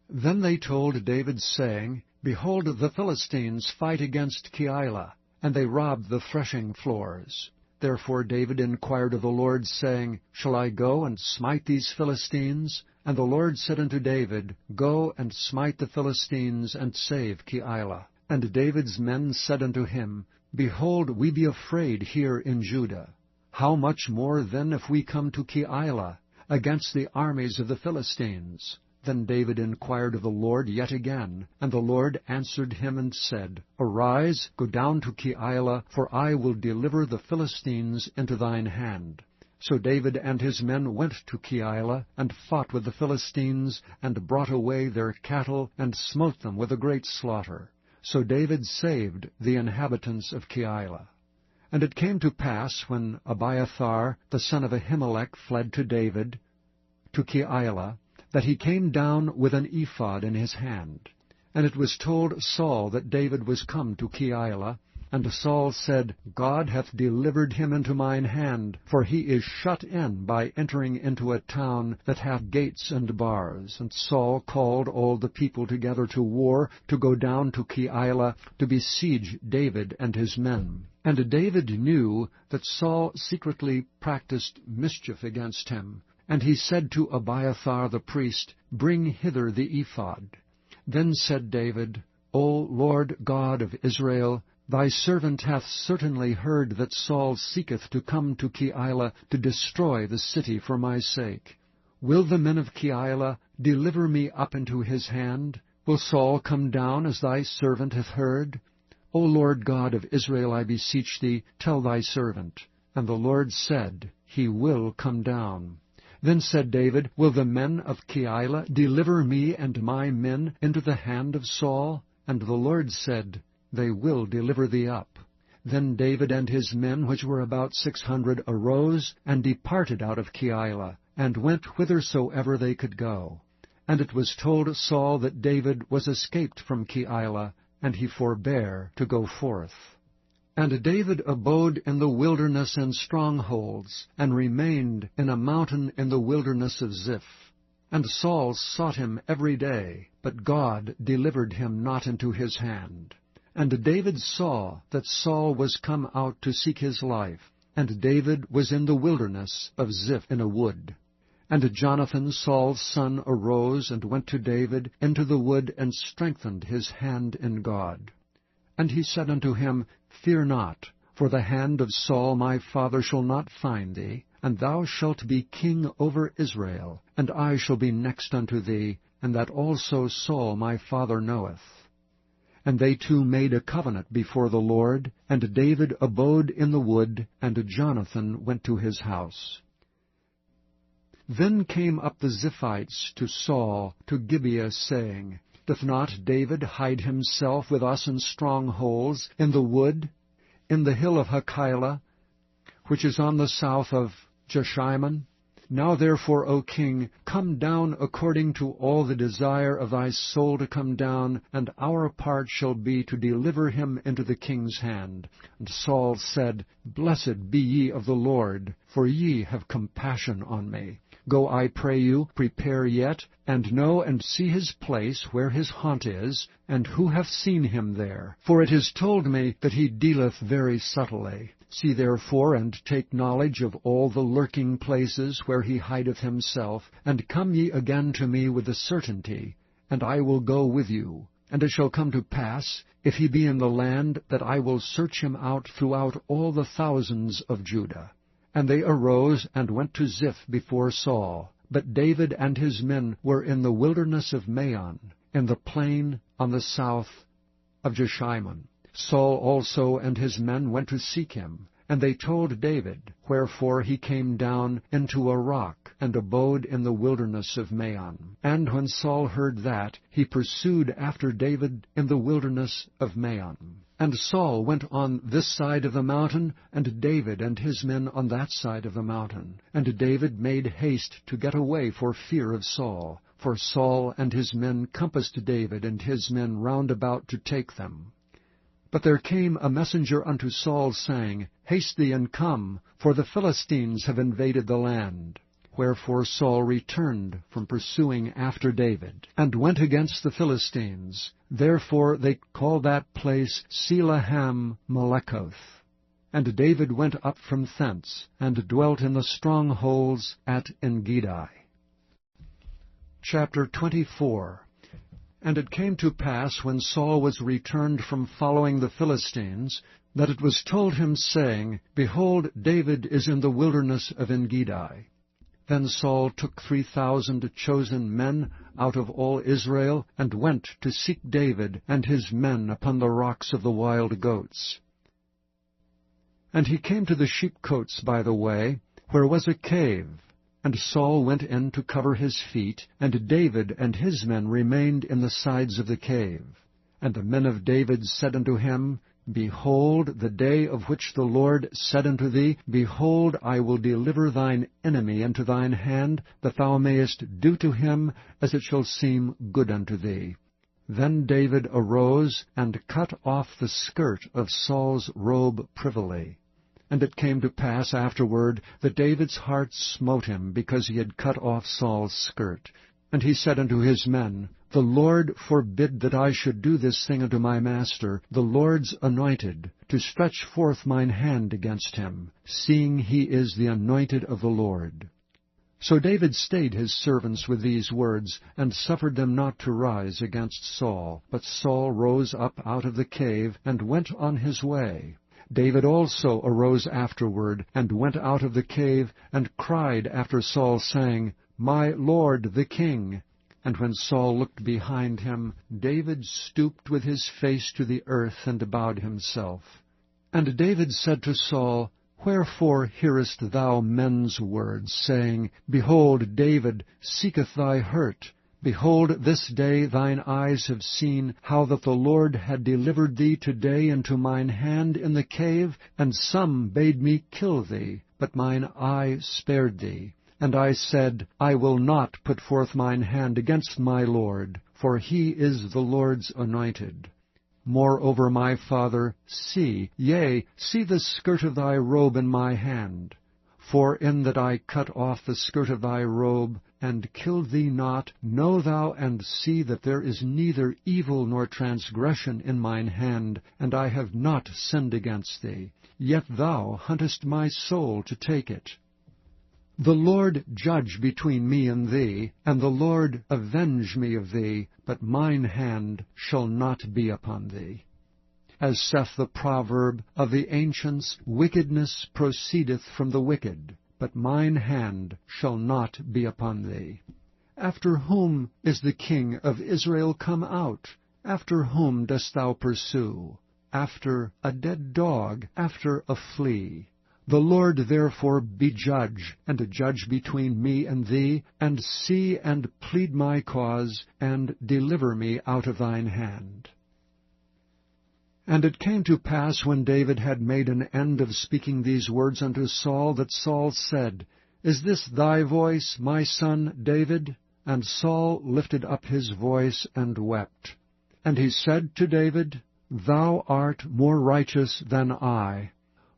Then they told David, saying, Behold, the Philistines fight against Keilah, and they rob the threshing floors. Therefore David inquired of the Lord, saying, Shall I go and smite these Philistines? And the Lord said unto David, Go and smite the Philistines, and save Keilah. And David's men said unto him, Behold, we be afraid here in Judah. How much more then if we come to Keilah, against the armies of the Philistines? Then David inquired of the Lord yet again, and the Lord answered him and said, Arise, go down to Keilah, for I will deliver the Philistines into thine hand. So David and his men went to Keilah, and fought with the Philistines, and brought away their cattle, and smote them with a great slaughter. So David saved the inhabitants of Keilah. And it came to pass, when Abiathar the son of Ahimelech fled to David, to Keilah, that he came down with an ephod in his hand. And it was told Saul that David was come to Keilah. And Saul said, God hath delivered him into mine hand, for he is shut in by entering into a town that hath gates and bars. And Saul called all the people together to war, to go down to Keilah, to besiege David and his men. And David knew that Saul secretly practiced mischief against him. And he said to Abiathar the priest, Bring hither the ephod. Then said David, O Lord God of Israel, Thy servant hath certainly heard that Saul seeketh to come to Keilah to destroy the city for my sake. Will the men of Keilah deliver me up into his hand? Will Saul come down as thy servant hath heard? O Lord God of Israel, I beseech thee, tell thy servant. And the Lord said, He will come down. Then said David, Will the men of Keilah deliver me and my men into the hand of Saul? And the Lord said, They will deliver thee up. Then David and his men, which were about 600, arose and departed out of Keilah, and went whithersoever they could go. And it was told Saul that David was escaped from Keilah, and he forbare to go forth. And David abode in the wilderness and strongholds, and remained in a mountain in the wilderness of Ziph. And Saul sought him every day, but God delivered him not into his hand. And David saw that Saul was come out to seek his life, and David was in the wilderness of Ziph in a wood. And Jonathan, Saul's son, arose and went to David into the wood, and strengthened his hand in God. And he said unto him, Fear not, for the hand of Saul my father shall not find thee, and thou shalt be king over Israel, and I shall be next unto thee, and that also Saul my father knoweth. And they two made a covenant before the Lord, and David abode in the wood, and Jonathan went to his house. Then came up the Ziphites to Saul to Gibeah, saying, Doth not David hide himself with us in strongholds, in the wood, in the hill of Hachilah, which is on the south of Jeshimon? Now therefore, O king, come down according to all the desire of thy soul to come down, and our part shall be to deliver him into the king's hand. And Saul said, Blessed be ye of the Lord, for ye have compassion on me. Go, I pray you, prepare yet, and know and see his place where his haunt is, and who hath seen him there. For it is told me that he dealeth very subtly. See therefore, and take knowledge of all the lurking places where he hideth himself, and come ye again to me with the certainty, and I will go with you. And it shall come to pass, if he be in the land, that I will search him out throughout all the thousands of Judah. And they arose and went to Ziph before Saul. But David and his men were in the wilderness of Maon, in the plain on the south of Jeshimon. Saul also and his men went to seek him, and they told David, wherefore he came down into a rock, and abode in the wilderness of Maon. And when Saul heard that, he pursued after David in the wilderness of Maon. And Saul went on this side of the mountain, and David and his men on that side of the mountain. And David made haste to get away for fear of Saul, for Saul and his men compassed David and his men round about to take them. But there came a messenger unto Saul, saying, Haste thee and come, for the Philistines have invaded the land. Wherefore Saul returned from pursuing after David, and went against the Philistines. Therefore they called that place Selahem-Melekoth. And David went up from thence, and dwelt in the strongholds at Engedi. Chapter 24. And it came to pass, when Saul was returned from following the Philistines, that it was told him, saying, Behold, David is in the wilderness of Engedi. Then Saul took 3,000 chosen men out of all Israel, and went to seek David and his men upon the rocks of the wild goats. And he came to the sheepcotes by the way, where was a cave. And Saul went in to cover his feet, and David and his men remained in the sides of the cave. And the men of David said unto him, Behold, the day of which the Lord said unto thee, Behold, I will deliver thine enemy into thine hand, that thou mayest do to him as it shall seem good unto thee. Then David arose, and cut off the skirt of Saul's robe privily. And it came to pass afterward that David's heart smote him, because he had cut off Saul's skirt. And he said unto his men, The Lord forbid that I should do this thing unto my master, the Lord's anointed, to stretch forth mine hand against him, seeing he is the anointed of the Lord. So David stayed his servants with these words, and suffered them not to rise against Saul. But Saul rose up out of the cave, and went on his way. David also arose afterward, and went out of the cave, and cried after Saul, saying, My lord the king. And when Saul looked behind him, David stooped with his face to the earth, and bowed himself. And David said to Saul, Wherefore hearest thou men's words, saying, Behold, David seeketh thy hurt? Behold, this day thine eyes have seen how that the Lord had delivered thee today into mine hand in the cave, and some bade me kill thee, but mine eye spared thee. And I said, I will not put forth mine hand against my Lord, for he is the Lord's anointed. Moreover, my father, see the skirt of thy robe in my hand. For in that I cut off the skirt of thy robe, and killed thee not, know thou and see that there is neither evil nor transgression in mine hand, and I have not sinned against thee. Yet thou huntest my soul to take it. The Lord judge between me and thee, and the Lord avenge me of thee, but mine hand shall not be upon thee. As saith the proverb of the ancients, Wickedness proceedeth from the wicked, but mine hand shall not be upon thee. After whom is the king of Israel come out? After whom dost thou pursue? After a dead dog, after a flea. The Lord therefore be judge, and judge between me and thee, and see and plead my cause, and deliver me out of thine hand. And it came to pass, when David had made an end of speaking these words unto Saul, that Saul said, Is this thy voice, my son David? And Saul lifted up his voice and wept. And he said to David, Thou art more righteous than I,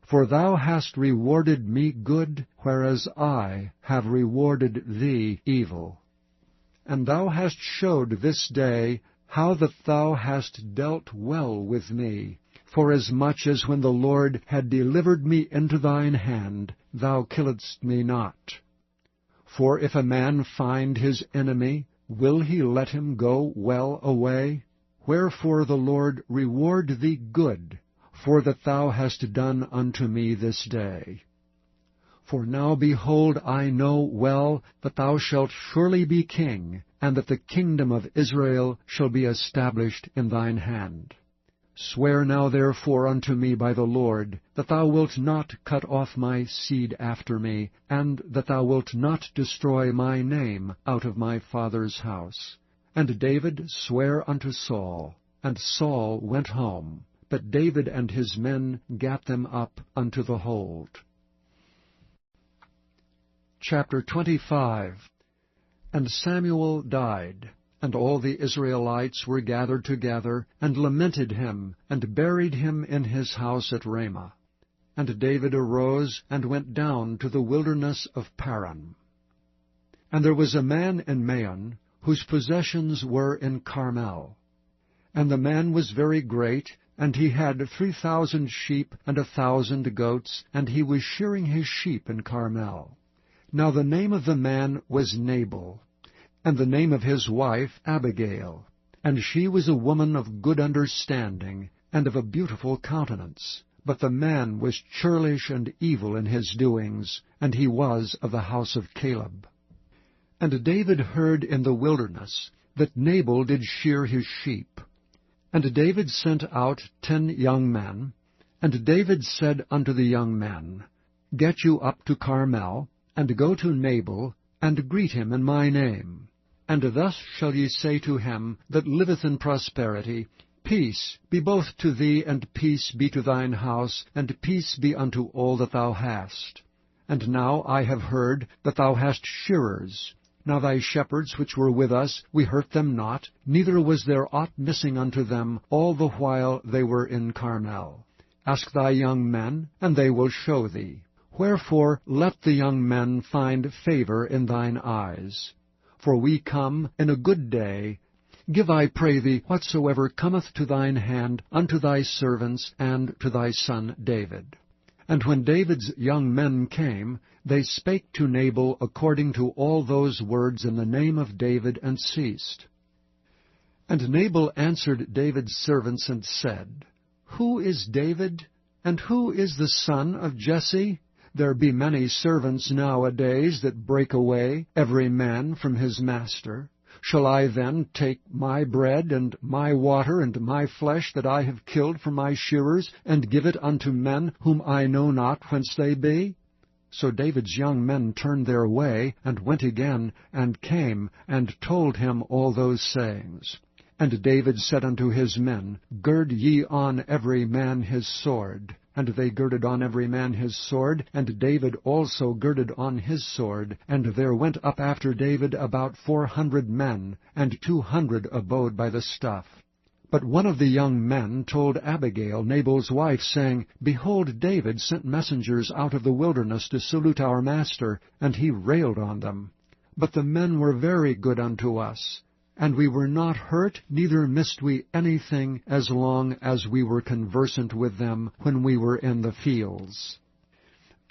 for thou hast rewarded me good, whereas I have rewarded thee evil. And thou hast showed this day how that thou hast dealt well with me, forasmuch as when the Lord had delivered me into thine hand, thou killedst me not. For if a man find his enemy, will he let him go well away? Wherefore the Lord reward thee good, for that thou hast done unto me this day. For now, behold, I know well that thou shalt surely be king, and that the kingdom of Israel shall be established in thine hand. Swear now therefore unto me by the Lord, that thou wilt not cut off my seed after me, and that thou wilt not destroy my name out of my father's house. And David sware unto Saul, and Saul went home. But David and his men gat them up unto the hold. Chapter 25. And Samuel died, and all the Israelites were gathered together, and lamented him, and buried him in his house at Ramah. And David arose, and went down to the wilderness of Paran. And there was a man in Maon, whose possessions were in Carmel. And the man was very great, and he had 3,000 sheep and 1,000 goats, and he was shearing his sheep in Carmel. Now the name of the man was Nabal, and the name of his wife Abigail. And she was a woman of good understanding, and of a beautiful countenance. But the man was churlish and evil in his doings, and he was of the house of Caleb. And David heard in the wilderness that Nabal did shear his sheep. And David sent out 10 young men, and David said unto the young men, Get you up to Carmel, and go to Nabal, and greet him in my name. And thus shall ye say to him that liveth in prosperity, Peace be both to thee, and peace be to thine house, and peace be unto all that thou hast. And now I have heard that thou hast shearers. Now thy shepherds which were with us, we hurt them not, neither was there aught missing unto them all the while they were in Carmel. Ask thy young men, and they will show thee. Wherefore let the young men find favor in thine eyes. For we come in a good day. Give, I pray thee, whatsoever cometh to thine hand unto thy servants and to thy son David. And when David's young men came, they spake to Nabal according to all those words in the name of David, and ceased. And Nabal answered David's servants, and said, Who is David, and who is the son of Jesse? There be many servants nowadays that break away, every man from his master. Shall I then take my bread, and my water, and my flesh that I have killed from my shearers, and give it unto men whom I know not whence they be? So David's young men turned their way, and went again, and came, and told him all those sayings. And David said unto his men, Gird ye on every man his sword. And they girded on every man his sword, and David also girded on his sword. And there went up after David about 400 men, and 200 abode by the stuff. But one of the young men told Abigail, Nabal's wife, saying, Behold, David sent messengers out of the wilderness to salute our master, and he railed on them. But the men were very good unto us, and we were not hurt, neither missed we anything, as long as we were conversant with them when we were in the fields.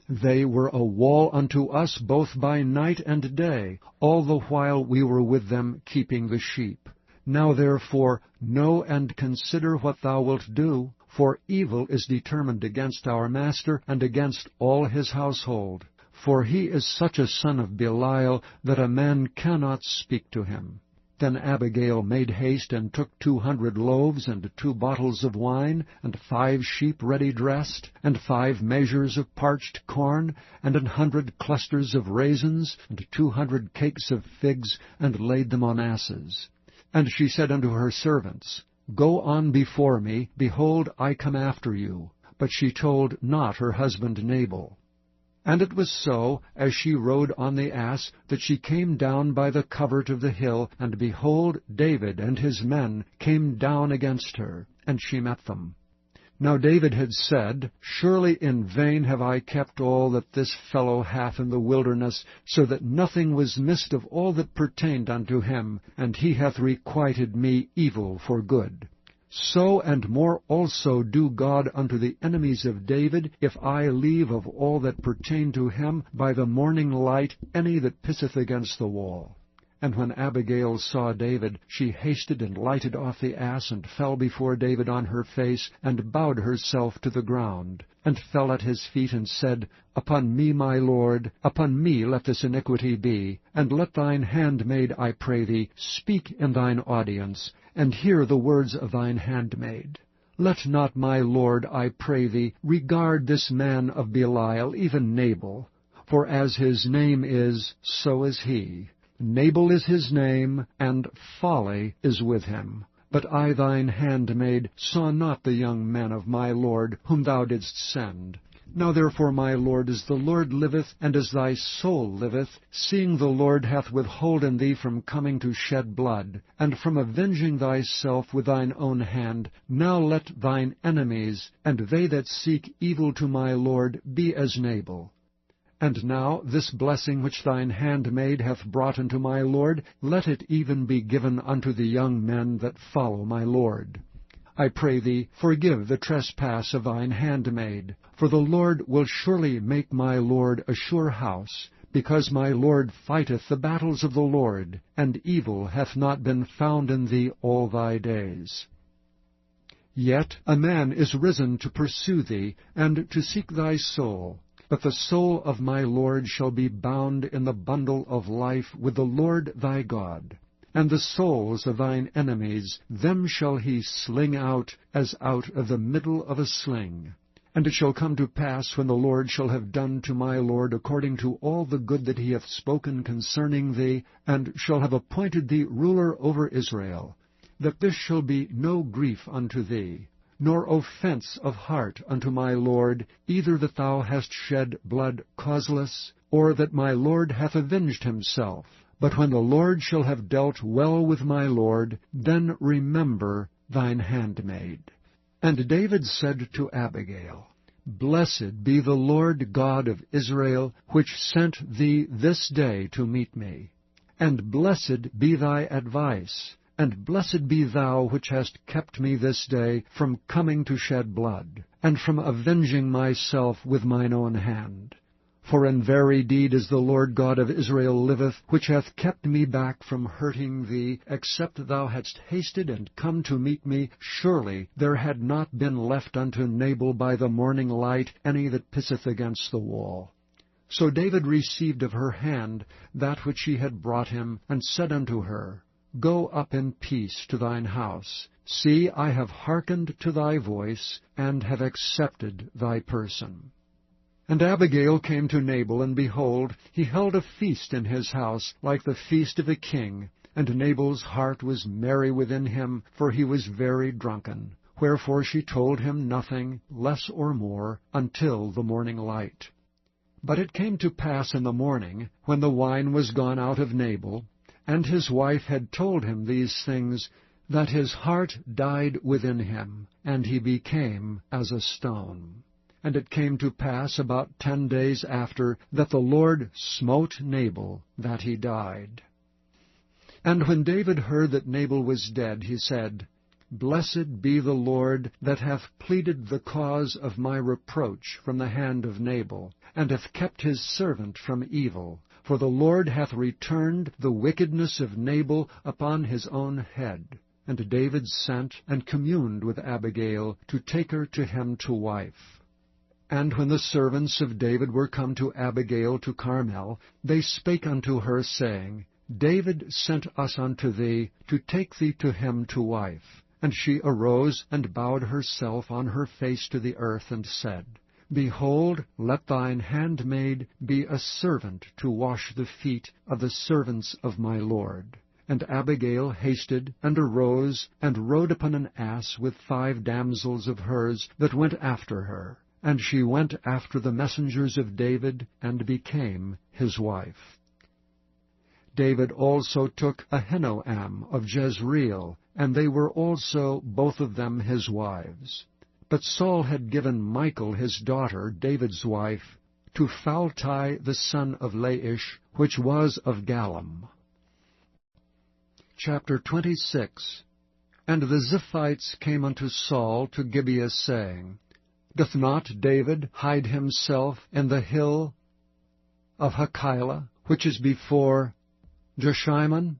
They were a wall unto us both by night and day, all the while we were with them keeping the sheep. Now therefore know and consider what thou wilt do, for evil is determined against our master and against all his household. For he is such a son of Belial that a man cannot speak to him. Then Abigail made haste, and took 200 loaves, and 2 bottles of wine, and 5 sheep ready dressed, and 5 measures of parched corn, and 100 clusters of raisins, and 200 cakes of figs, and laid them on asses. And she said unto her servants, Go on before me, behold, I come after you. But she told not her husband Nabal. And it was so, as she rode on the ass, that she came down by the covert of the hill, and behold, David and his men came down against her, and she met them. Now David had said, Surely in vain have I kept all that this fellow hath in the wilderness, so that nothing was missed of all that pertained unto him, and he hath requited me evil for good. So and more also do God unto the enemies of David, if I leave of all that pertain to him by the morning light any that pisseth against the wall. And when Abigail saw David, she hasted and lighted off the ass, and fell before David on her face, and bowed herself to the ground, and fell at his feet, and said, Upon me, my lord, upon me let this iniquity be, and let thine handmaid, I pray thee, speak in thine audience, and hear the words of thine handmaid. Let not my lord, I pray thee, regard this man of Belial, even Nabal, for as his name is, so is he. Nabal is his name, and folly is with him. But I thine handmaid saw not the young men of my lord, whom thou didst send. Now therefore, my lord, as the Lord liveth, and as thy soul liveth, seeing the Lord hath withholden thee from coming to shed blood, and from avenging thyself with thine own hand, now let thine enemies, and they that seek evil to my lord, be as Nabal. And now this blessing which thine handmaid hath brought unto my lord, let it even be given unto the young men that follow my lord. I pray thee, forgive the trespass of thine handmaid, for the Lord will surely make my lord a sure house, because my lord fighteth the battles of the Lord, and evil hath not been found in thee all thy days. Yet a man is risen to pursue thee, and to seek thy soul. But the soul of my Lord shall be bound in the bundle of life with the Lord thy God. And the souls of thine enemies, them shall he sling out, as out of the middle of a sling. And it shall come to pass, when the Lord shall have done to my Lord according to all the good that he hath spoken concerning thee, and shall have appointed thee ruler over Israel, that this shall be no grief unto thee, nor offense of heart unto my Lord, either that thou hast shed blood causeless, or that my Lord hath avenged himself. But when the Lord shall have dealt well with my Lord, then remember thine handmaid. And David said to Abigail, Blessed be the Lord God of Israel, which sent thee this day to meet me. And blessed be thy advice, and blessed be thou which hast kept me this day from coming to shed blood, and from avenging myself with mine own hand. For in very deed as the Lord God of Israel liveth, which hath kept me back from hurting thee, except thou hadst hasted and come to meet me, surely there had not been left unto Nabal by the morning light any that pisseth against the wall. So David received of her hand that which she had brought him, and said unto her, Go up in peace to thine house. See, I have hearkened to thy voice, and have accepted thy person. And Abigail came to Nabal, and behold, he held a feast in his house, like the feast of a king. And Nabal's heart was merry within him, for he was very drunken. Wherefore she told him nothing, less or more, until the morning light. But it came to pass in the morning, when the wine was gone out of Nabal, and his wife had told him these things, that his heart died within him, and he became as a stone. And it came to pass about 10 days after, that the Lord smote Nabal, that he died. And when David heard that Nabal was dead, he said, Blessed be the Lord, that hath pleaded the cause of my reproach from the hand of Nabal, and hath kept his servant from evil. For the Lord hath returned the wickedness of Nabal upon his own head. And David sent and communed with Abigail, to take her to him to wife. And when the servants of David were come to Abigail to Carmel, they spake unto her, saying, David sent us unto thee, to take thee to him to wife. And she arose, and bowed herself on her face to the earth, and said, Behold, let thine handmaid be a servant to wash the feet of the servants of my lord. And Abigail hasted, and arose, and rode upon an ass with 5 damsels of hers that went after her. And she went after the messengers of David, and became his wife. David also took Ahinoam of Jezreel, and they were also both of them his wives. But Saul had given Michal his daughter, David's wife, to Phalti the son of Laish, which was of Gallim. Chapter 26. And the Ziphites came unto Saul to Gibeah, saying, Doth not David hide himself in the hill of Hachilah, which is before Jeshimon?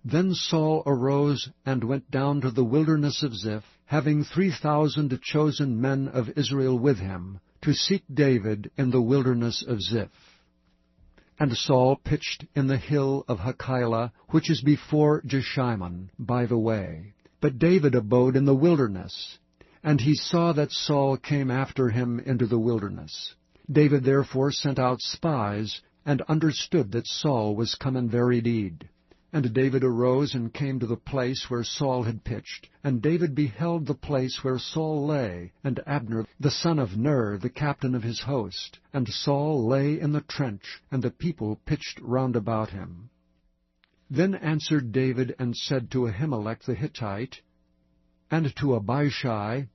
Then Saul arose and went down to the wilderness of Ziph, having 3,000 chosen men of Israel with him, to seek David in the wilderness of Ziph. And Saul pitched in the hill of Hachilah, which is before Jeshimon, by the way. But David abode in the wilderness. And he saw that Saul came after him into the wilderness. David therefore sent out spies, and understood that Saul was come in very deed. And David arose and came to the place where Saul had pitched. And David beheld the place where Saul lay, and Abner the son of Ner, the captain of his host. And Saul lay in the trench, and the people pitched round about him. Then answered David and said to Ahimelech the Hittite, and to Abishai,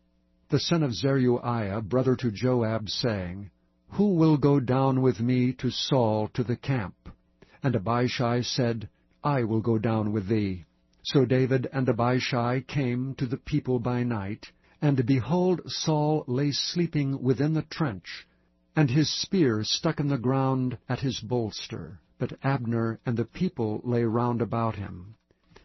the son of Zeruiah, brother to Joab, saying, Who will go down with me to Saul to the camp? And Abishai said, I will go down with thee. So David and Abishai came to the people by night, and behold, Saul lay sleeping within the trench, and his spear stuck in the ground at his bolster. But Abner and the people lay round about him.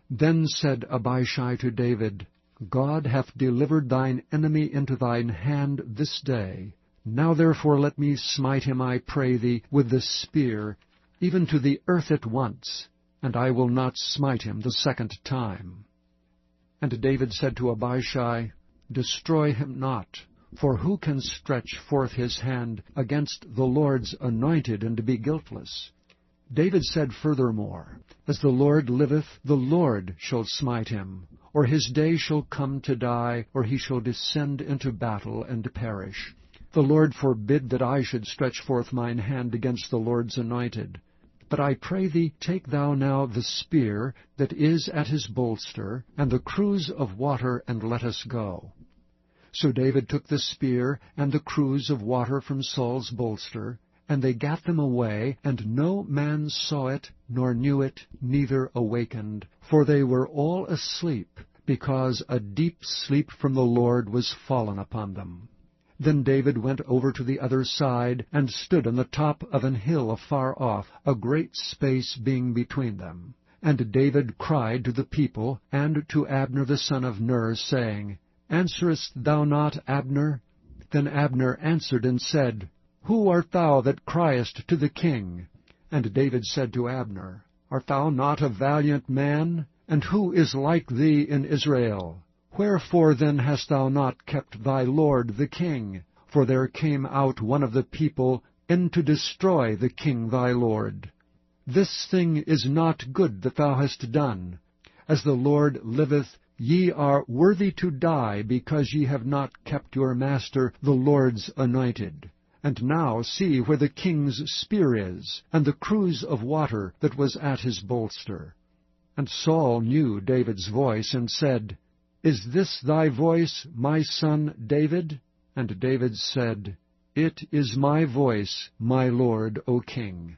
Then said Abishai to David, God hath delivered thine enemy into thine hand this day. Now therefore let me smite him, I pray thee, with the spear, even to the earth at once, and I will not smite him the second time. And David said to Abishai, Destroy him not, for who can stretch forth his hand against the Lord's anointed and be guiltless? David said furthermore, As the Lord liveth, the Lord shall smite him, or his day shall come to die, or he shall descend into battle and perish. The Lord forbid that I should stretch forth mine hand against the Lord's anointed. But I pray thee, take thou now the spear that is at his bolster, and the cruse of water, and let us go. So David took the spear and the cruse of water from Saul's bolster, and they gat them away, and no man saw it, nor knew it, neither awakened. For they were all asleep, because a deep sleep from the Lord was fallen upon them. Then David went over to the other side, and stood on the top of an hill afar off, a great space being between them. And David cried to the people, and to Abner the son of Ner, saying, Answerest thou not, Abner? Then Abner answered and said, Who art thou that criest to the king? And David said to Abner, Art thou not a valiant man? And who is like thee in Israel? Wherefore then hast thou not kept thy lord the king? For there came out one of the people in to destroy the king thy lord. This thing is not good that thou hast done. As the Lord liveth, ye are worthy to die, because ye have not kept your master the Lord's anointed. And now see where the king's spear is, and the cruse of water that was at his bolster. And Saul knew David's voice, and said, Is this thy voice, my son David? And David said, It is my voice, my lord, O king.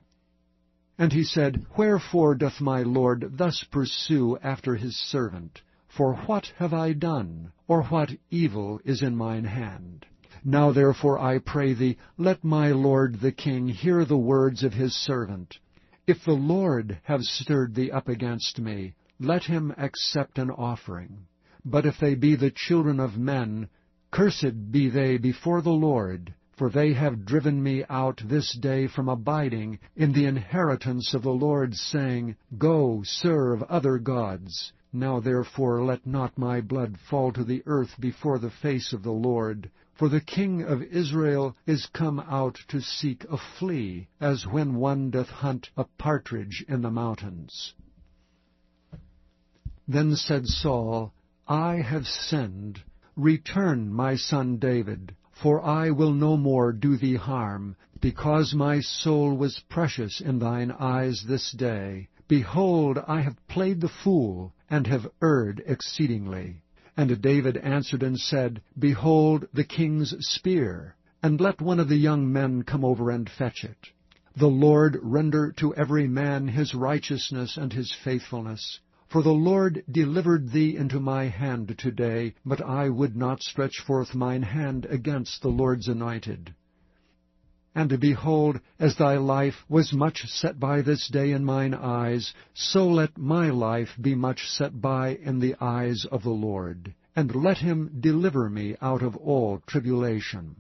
And he said, Wherefore doth my lord thus pursue after his servant? For what have I done, or what evil is in mine hand? Now therefore I pray thee, let my lord the king hear the words of his servant. If the Lord have stirred thee up against me, let him accept an offering. But if they be the children of men, cursed be they before the Lord, for they have driven me out this day from abiding in the inheritance of the Lord, saying, Go, serve other gods. Now therefore let not my blood fall to the earth before the face of the Lord. For the king of Israel is come out to seek a flea, as when one doth hunt a partridge in the mountains. Then said Saul, I have sinned. Return, my son David, for I will no more do thee harm, because my soul was precious in thine eyes this day. Behold, I have played the fool, and have erred exceedingly. And David answered and said, Behold the king's spear, and let one of the young men come over and fetch it. The Lord render to every man his righteousness and his faithfulness. For the Lord delivered thee into my hand today, but I would not stretch forth mine hand against the Lord's anointed. And behold, as thy life was much set by this day in mine eyes, so let my life be much set by in the eyes of the Lord, and let him deliver me out of all tribulation.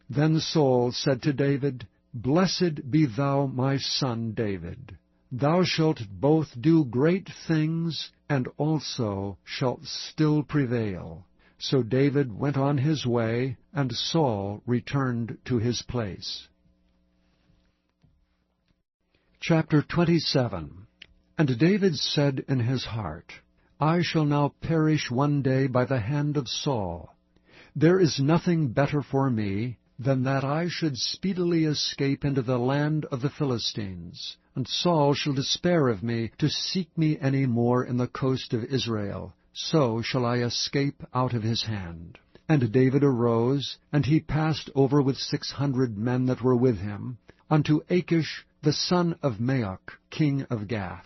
Then Saul said to David, Blessed be thou, my son David. Thou shalt both do great things, and also shalt still prevail. So David went on his way, and Saul returned to his place. Chapter 27. And David said in his heart, I shall now perish one day by the hand of Saul. There is nothing better for me than that I should speedily escape into the land of the Philistines, and Saul shall despair of me to seek me any more in the coast of Israel. So shall I escape out of his hand. And David arose, and he passed over with 600 men that were with him, unto Achish the son of Maoch, king of Gath.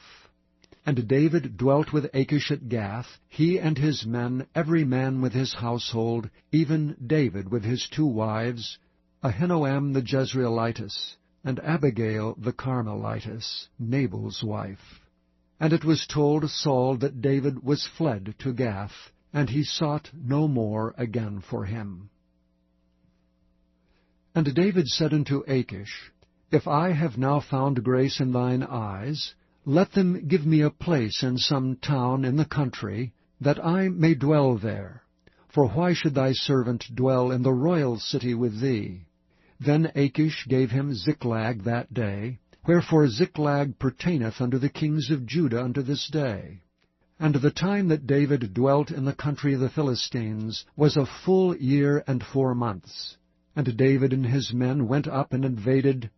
And David dwelt with Achish at Gath, he and his men, every man with his household, even David with his 2 wives, Ahinoam the Jezreelitess, and Abigail the Carmelitess, Nabal's wife. And it was told Saul that David was fled to Gath, and he sought no more again for him. And David said unto Achish, If I have now found grace in thine eyes, let them give me a place in some town in the country, that I may dwell there. For why should thy servant dwell in the royal city with thee? Then Achish gave him Ziklag that day, wherefore Ziklag pertaineth unto the kings of Judah unto this day. And the time that David dwelt in the country of the Philistines was a full year and 4 months. And David and his men went up and invaded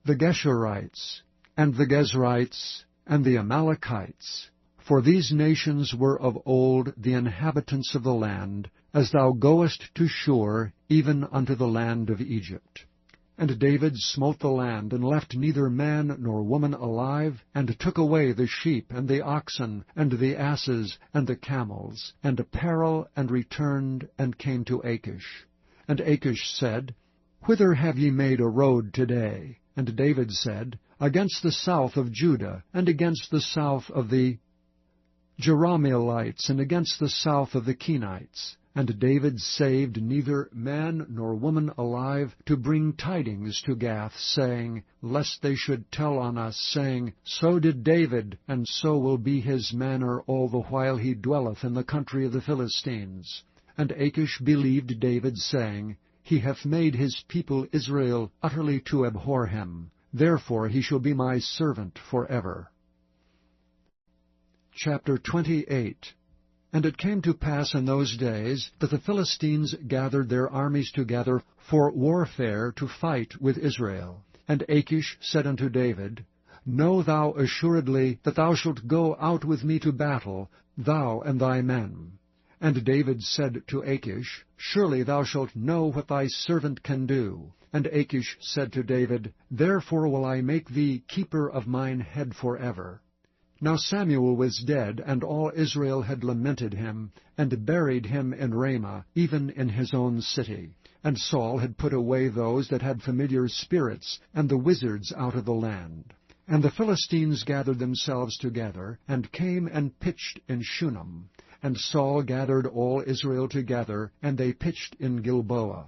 the Geshurites, and the Gezrites, and the Amalekites. For these nations were of old the inhabitants of the land, as thou goest to Shur, even unto the land of Egypt. And David smote the land, and left neither man nor woman alive, and took away the sheep, and the oxen, and the asses, and the camels, and apparel, and returned, and came to Achish. And Achish said, Whither have ye made a road today? And David said, Against the south of Judah, and against the south of the Jerahmeelites, and against the south of the Kenites. And David saved neither man nor woman alive, to bring tidings to Gath, saying, Lest they should tell on us, saying, So did David, and so will be his manner all the while he dwelleth in the country of the Philistines. And Achish believed David, saying, He hath made his people Israel utterly to abhor him. Therefore he shall be my servant forever. Chapter 28. And it came to pass in those days that the Philistines gathered their armies together for warfare to fight with Israel. And Achish said unto David, Know thou assuredly that thou shalt go out with me to battle, thou and thy men. And David said to Achish, Surely thou shalt know what thy servant can do. And Achish said to David, Therefore will I make thee keeper of mine head forever. Now Samuel was dead, and all Israel had lamented him, and buried him in Ramah, even in his own city. And Saul had put away those that had familiar spirits, and the wizards out of the land. And the Philistines gathered themselves together, and came and pitched in Shunem. And Saul gathered all Israel together, and they pitched in Gilboa.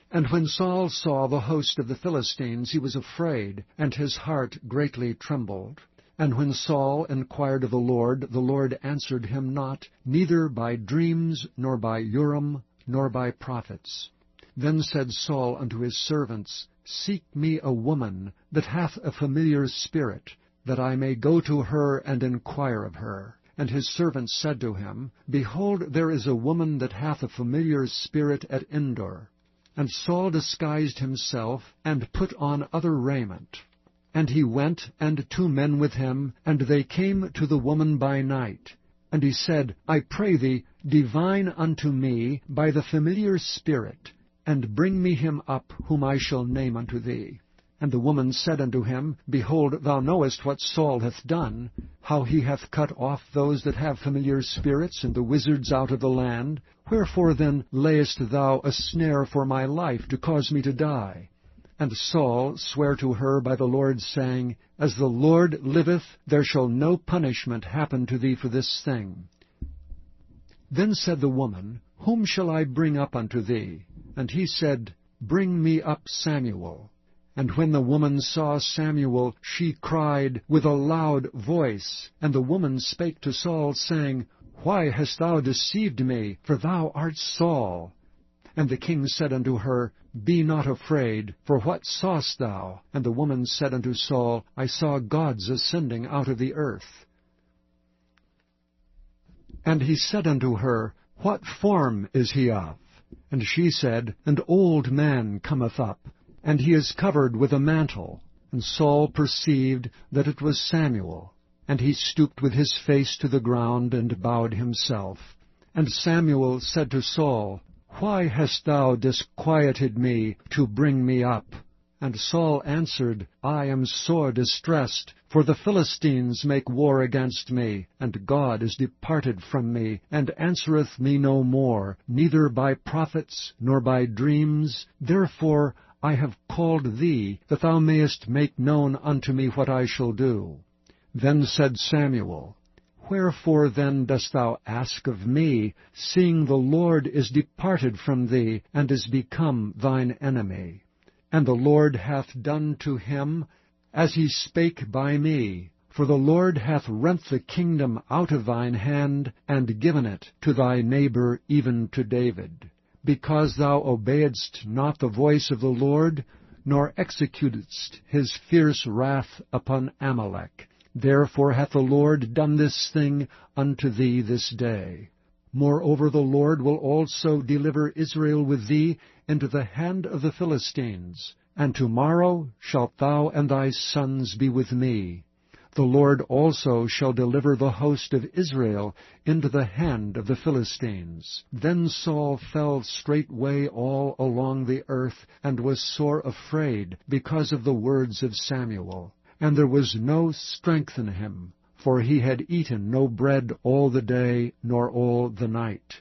And when Saul saw the host of the Philistines, he was afraid, and his heart greatly trembled. And when Saul inquired of the Lord answered him not, neither by dreams, nor by Urim, nor by prophets. Then said Saul unto his servants, Seek me a woman that hath a familiar spirit, that I may go to her and inquire of her. And his servants said to him, Behold, there is a woman that hath a familiar spirit at Endor. And Saul disguised himself, and put on other raiment. And he went, and 2 men with him, and they came to the woman by night. And he said, I pray thee, divine unto me by the familiar spirit, and bring me him up, whom I shall name unto thee. And the woman said unto him, Behold, thou knowest what Saul hath done, how he hath cut off those that have familiar spirits, and the wizards out of the land. Wherefore then layest thou a snare for my life, to cause me to die? And Saul sware to her by the Lord, saying, As the Lord liveth, there shall no punishment happen to thee for this thing. Then said the woman, Whom shall I bring up unto thee? And he said, Bring me up Samuel. And when the woman saw Samuel, she cried with a loud voice. And the woman spake to Saul, saying, Why hast thou deceived me? For thou art Saul. And the king said unto her, Be not afraid, for what sawest thou? And the woman said unto Saul, I saw gods ascending out of the earth. And he said unto her, What form is he of? And she said, An old man cometh up, and he is covered with a mantle. And Saul perceived that it was Samuel. And he stooped with his face to the ground, and bowed himself. And Samuel said to Saul, Why hast thou disquieted me to bring me up? And Saul answered, I am sore distressed, for the Philistines make war against me, and God is departed from me, and answereth me no more, neither by prophets, nor by dreams. Therefore I have called thee, that thou mayest make known unto me what I shall do. Then said Samuel, Wherefore then dost thou ask of me, seeing the Lord is departed from thee, and is become thine enemy? And the Lord hath done to him as he spake by me. For the Lord hath rent the kingdom out of thine hand, and given it to thy neighbor, even to David. Because thou obeyedst not the voice of the Lord, nor executedst his fierce wrath upon Amalek. Therefore hath the Lord done this thing unto thee this day. Moreover the Lord will also deliver Israel with thee into the hand of the Philistines. And tomorrow shalt thou and thy sons be with me. The Lord also shall deliver the host of Israel into the hand of the Philistines. Then Saul fell straightway all along the earth, and was sore afraid because of the words of Samuel. And there was no strength in him, for he had eaten no bread all the day, nor all the night.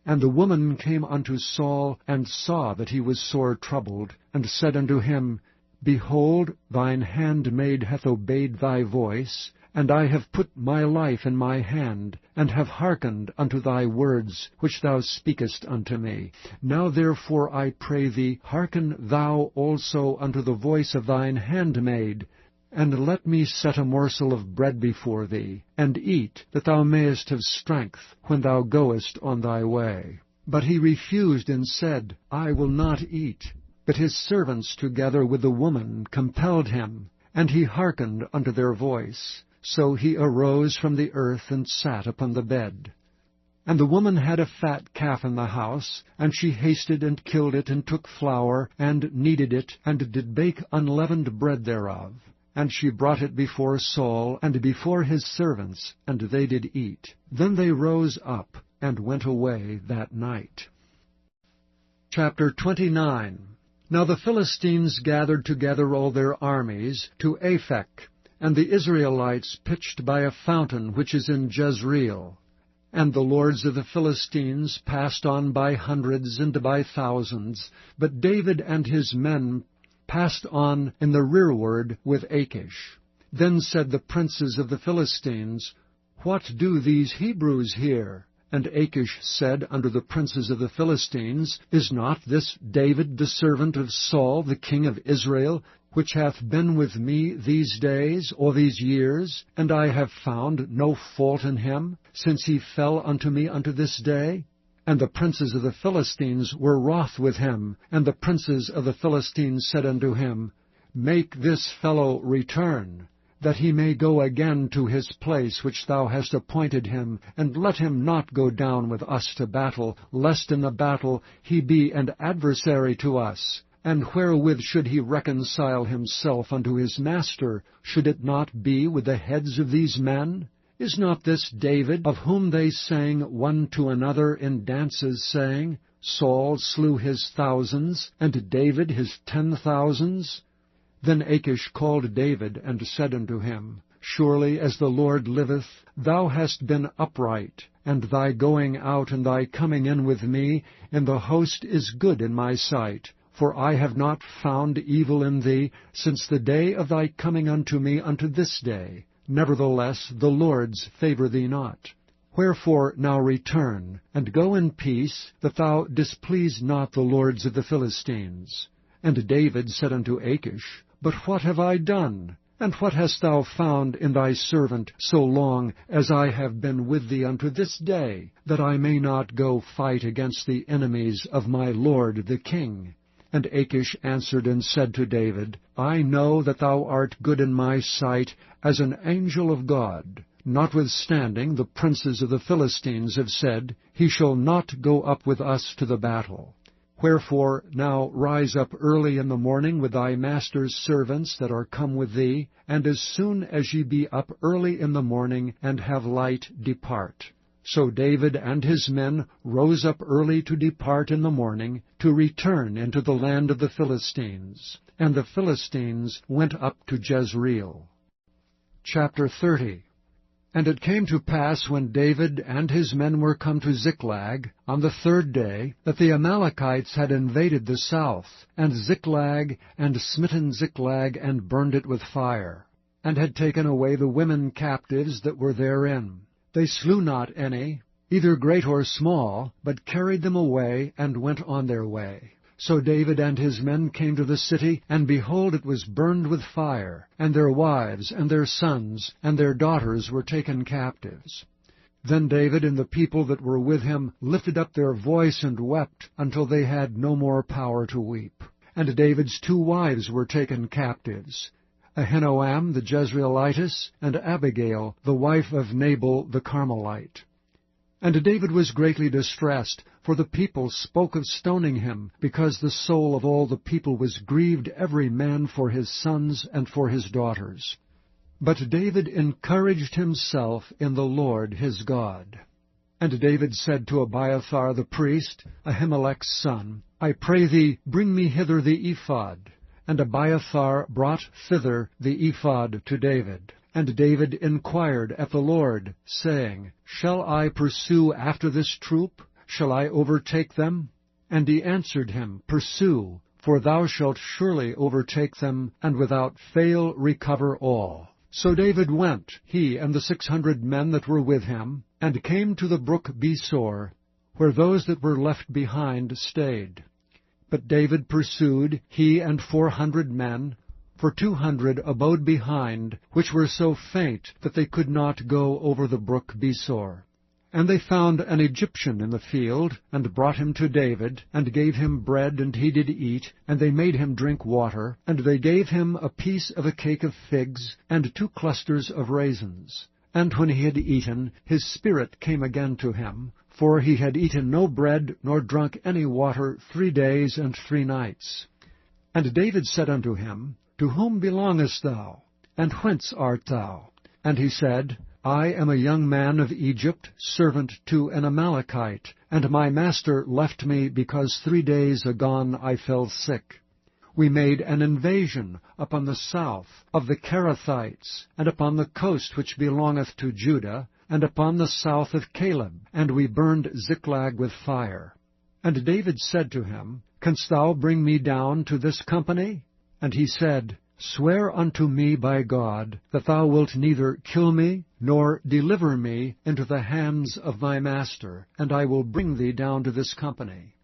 And the woman came unto Saul, and saw that he was sore troubled, and said unto him, Behold, thine handmaid hath obeyed thy voice, and I have put my life in my hand, and have hearkened unto thy words, which thou speakest unto me. Now therefore I pray thee, hearken thou also unto the voice of thine handmaid, and let me set a morsel of bread before thee, and eat, that thou mayest have strength when thou goest on thy way. But he refused and said, I will not eat. But his servants together with the woman compelled him, and he hearkened unto their voice. So he arose from the earth, and sat upon the bed. And the woman had a fat calf in the house, and she hasted and killed it, and took flour, and kneaded it, and did bake unleavened bread thereof. And she brought it before Saul, and before his servants, and they did eat. Then they rose up, and went away that night. Chapter 29. Now the Philistines gathered together all their armies to Aphek, and the Israelites pitched by a fountain which is in Jezreel. And the lords of the Philistines passed on by hundreds and by thousands, but David and his men passed on in the rearward with Achish. Then said the princes of the Philistines, What do these Hebrews here? And Achish said unto the princes of the Philistines, Is not this David the servant of Saul, the king of Israel, which hath been with me these days, or these years, and I have found no fault in him, since he fell unto me unto this day? And the princes of the Philistines were wroth with him, and the princes of the Philistines said unto him, Make this fellow return, that he may go again to his place which thou hast appointed him, and let him not go down with us to battle, lest in the battle he be an adversary to us. And wherewith should he reconcile himself unto his master? Should it not be with the heads of these men? Is not this David, of whom they sang one to another in dances, saying, Saul slew his thousands, and David his 10,000s? Then Achish called David, and said unto him, Surely as the Lord liveth, thou hast been upright, and thy going out and thy coming in with me in the host is good in my sight. For I have not found evil in thee since the day of thy coming unto me unto this day. Nevertheless the Lord's favour thee not. Wherefore now return, and go in peace, that thou displease not the lords of the Philistines. And David said unto Achish, But what have I done? And what hast thou found in thy servant so long as I have been with thee unto this day, that I may not go fight against the enemies of my lord the king? And Achish answered and said to David, I know that thou art good in my sight as an angel of God. Notwithstanding, the princes of the Philistines have said, He shall not go up with us to the battle. Wherefore now rise up early in the morning with thy master's servants that are come with thee, and as soon as ye be up early in the morning, and have light, depart. So David and his men rose up early to depart in the morning, to return into the land of the Philistines. And the Philistines went up to Jezreel. Chapter 30. And it came to pass, when David and his men were come to Ziklag, on the third day, that the Amalekites had invaded the south, and Ziklag, and smitten Ziklag, and burned it with fire, and had taken away the women captives that were therein. They slew not any, either great or small, but carried them away, and went on their way. So David and his men came to the city, and behold, it was burned with fire, and their wives, and their sons, and their daughters were taken captives. Then David and the people that were with him lifted up their voice and wept, until they had no more power to weep. And David's 2 wives were taken captives, Ahinoam the Jezreelitess, and Abigail, the wife of Nabal the Carmelite. And David was greatly distressed, for the people spoke of stoning him, because the soul of all the people was grieved every man for his sons and for his daughters. But David encouraged himself in the Lord his God. And David said to Abiathar the priest, Ahimelech's son, I pray thee, bring me hither the ephod. And Abiathar brought thither the ephod to David. And David inquired at the Lord, saying, Shall I pursue after this troop? Shall I overtake them? And he answered him, Pursue, for thou shalt surely overtake them, and without fail recover all. So David went, he and the 600 men that were with him, and came to the brook Besor, where those that were left behind stayed. But David pursued, he and 400 men, for 200 abode behind, which were so faint that they could not go over the brook Besor. And they found an Egyptian in the field, and brought him to David, and gave him bread, and he did eat, and they made him drink water, and they gave him a piece of a cake of figs, and 2 clusters of raisins. And when he had eaten, his spirit came again to him, for he had eaten no bread, nor drunk any water 3 days and 3 nights. And David said unto him, To whom belongest thou? And whence art thou? And he said, I am a young man of Egypt, servant to an Amalekite, and my master left me because 3 days agone I fell sick. We made an invasion upon the south of the Kerethites, and upon the coast which belongeth to Judah, and upon the south of Caleb, and we burned Ziklag with fire. And David said to him, Canst thou bring me down to this company? And he said, Swear unto me by God, that thou wilt neither kill me, nor deliver me into the hands of my master, and I will bring thee down to this company.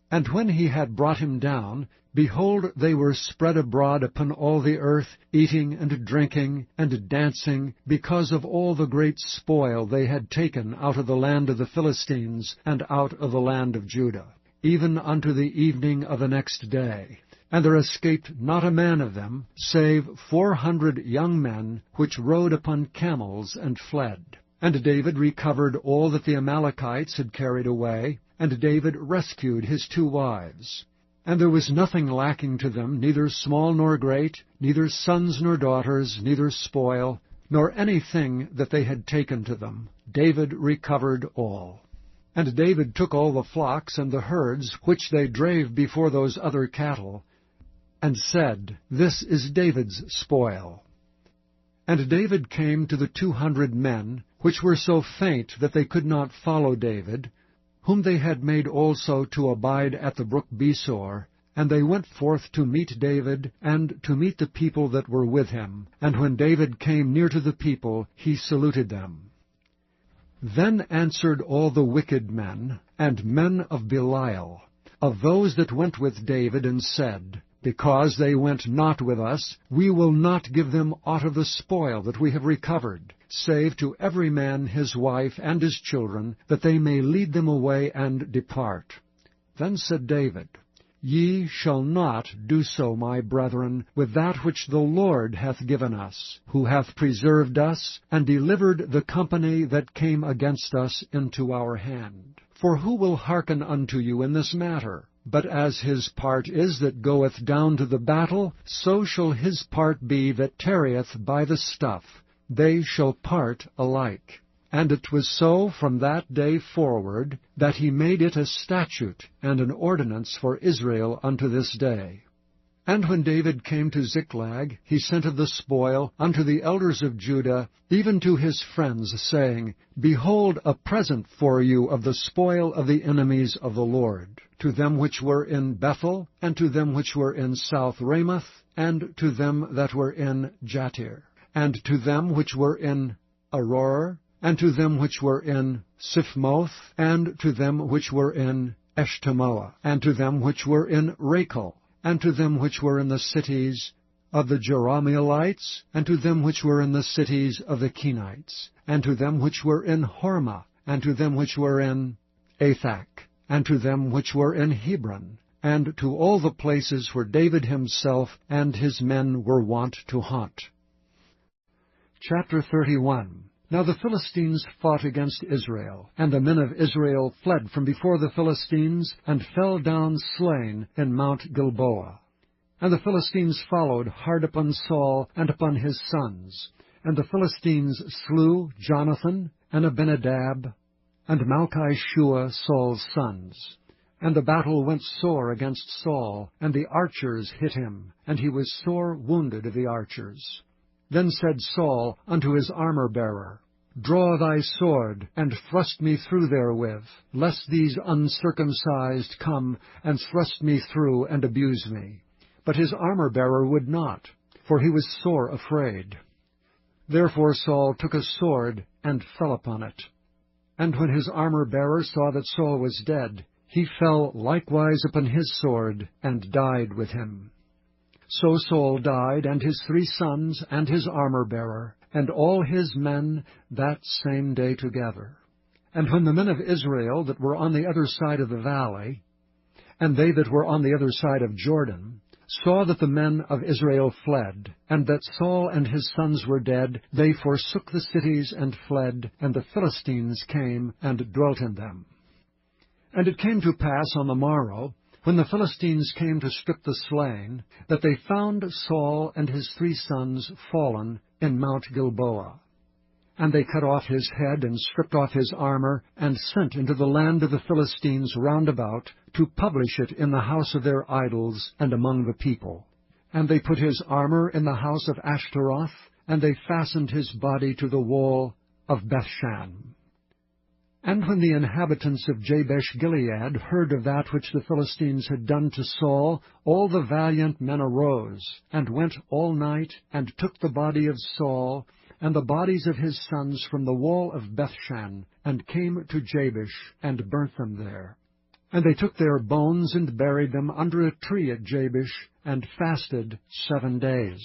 And when he had brought him down, behold, they were spread abroad upon all the earth, eating and drinking and dancing, because of all the great spoil they had taken out of the land of the Philistines and out of the land of Judah, even unto the evening of the next day. And there escaped not a man of them, save 400 young men, which rode upon camels and fled. And David recovered all that the Amalekites had carried away, and David rescued his 2 wives. And there was nothing lacking to them, neither small nor great, neither sons nor daughters, neither spoil, nor anything that they had taken to them. David recovered all. And David took all the flocks and the herds, which they drave before those other cattle, and said, This is David's spoil. And David came to the 200 men, which were so faint that they could not follow David, whom they had made also to abide at the brook Besor, and they went forth to meet David, and to meet the people that were with him. And when David came near to the people, he saluted them. Then answered all the wicked men, and men of Belial, of those that went with David, and said, Because they went not with us, we will not give them aught of the spoil that we have recovered, save to every man his wife and his children, that they may lead them away and depart. Then said David, Ye shall not do so, my brethren, with that which the Lord hath given us, who hath preserved us, and delivered the company that came against us into our hand. For who will hearken unto you in this matter? But as his part is that goeth down to the battle, so shall his part be that tarrieth by the stuff. They shall part alike. And it was so from that day forward, that he made it a statute and an ordinance for Israel unto this day. And when David came to Ziklag, he sent of the spoil unto the elders of Judah, even to his friends, saying, Behold, a present for you of the spoil of the enemies of the Lord, to them which were in Bethel, and to them which were in South Ramoth, and to them that were in Jatir, and to them which were in Aroer, and to them which were in Siphmoth, and to them which were in Eshtemoa, and to them which were in Rachel, and to them which were in the cities of the Jerahmeelites, and to them which were in the cities of the Kenites, and to them which were in Hormah, and to them which were in Athak, and to them which were in Hebron, and to all the places where David himself and his men were wont to hunt. Chapter 31. Now the Philistines fought against Israel, and the men of Israel fled from before the Philistines, and fell down slain in Mount Gilboa. And the Philistines followed hard upon Saul and upon his sons. And the Philistines slew Jonathan, and Abinadab, and Malchi-Shua, Saul's sons. And the battle went sore against Saul, and the archers hit him, and he was sore wounded of the archers. Then said Saul unto his armor-bearer, Draw thy sword, and thrust me through therewith, lest these uncircumcised come and thrust me through and abuse me. But his armor-bearer would not, for he was sore afraid. Therefore Saul took a sword, and fell upon it. And when his armor-bearer saw that Saul was dead, he fell likewise upon his sword, and died with him. So Saul died, and his 3 sons, and his armor-bearer, and all his men that same day together. And when the men of Israel that were on the other side of the valley, and they that were on the other side of Jordan, saw that the men of Israel fled, and that Saul and his sons were dead, they forsook the cities and fled, and the Philistines came and dwelt in them. And it came to pass on the morrow, when the Philistines came to strip the slain, that they found Saul and his 3 sons fallen in Mount Gilboa. And they cut off his head, and stripped off his armor, and sent into the land of the Philistines round about, to publish it in the house of their idols, and among the people. And they put his armor in the house of Ashtaroth, and they fastened his body to the wall of Bethshan. And when the inhabitants of Jabesh-Gilead heard of that which the Philistines had done to Saul, all the valiant men arose, and went all night, and took the body of Saul, and the bodies of his sons from the wall of Bethshan, and came to Jabesh, and burnt them there. And they took their bones, and buried them under a tree at Jabesh, and fasted 7 days.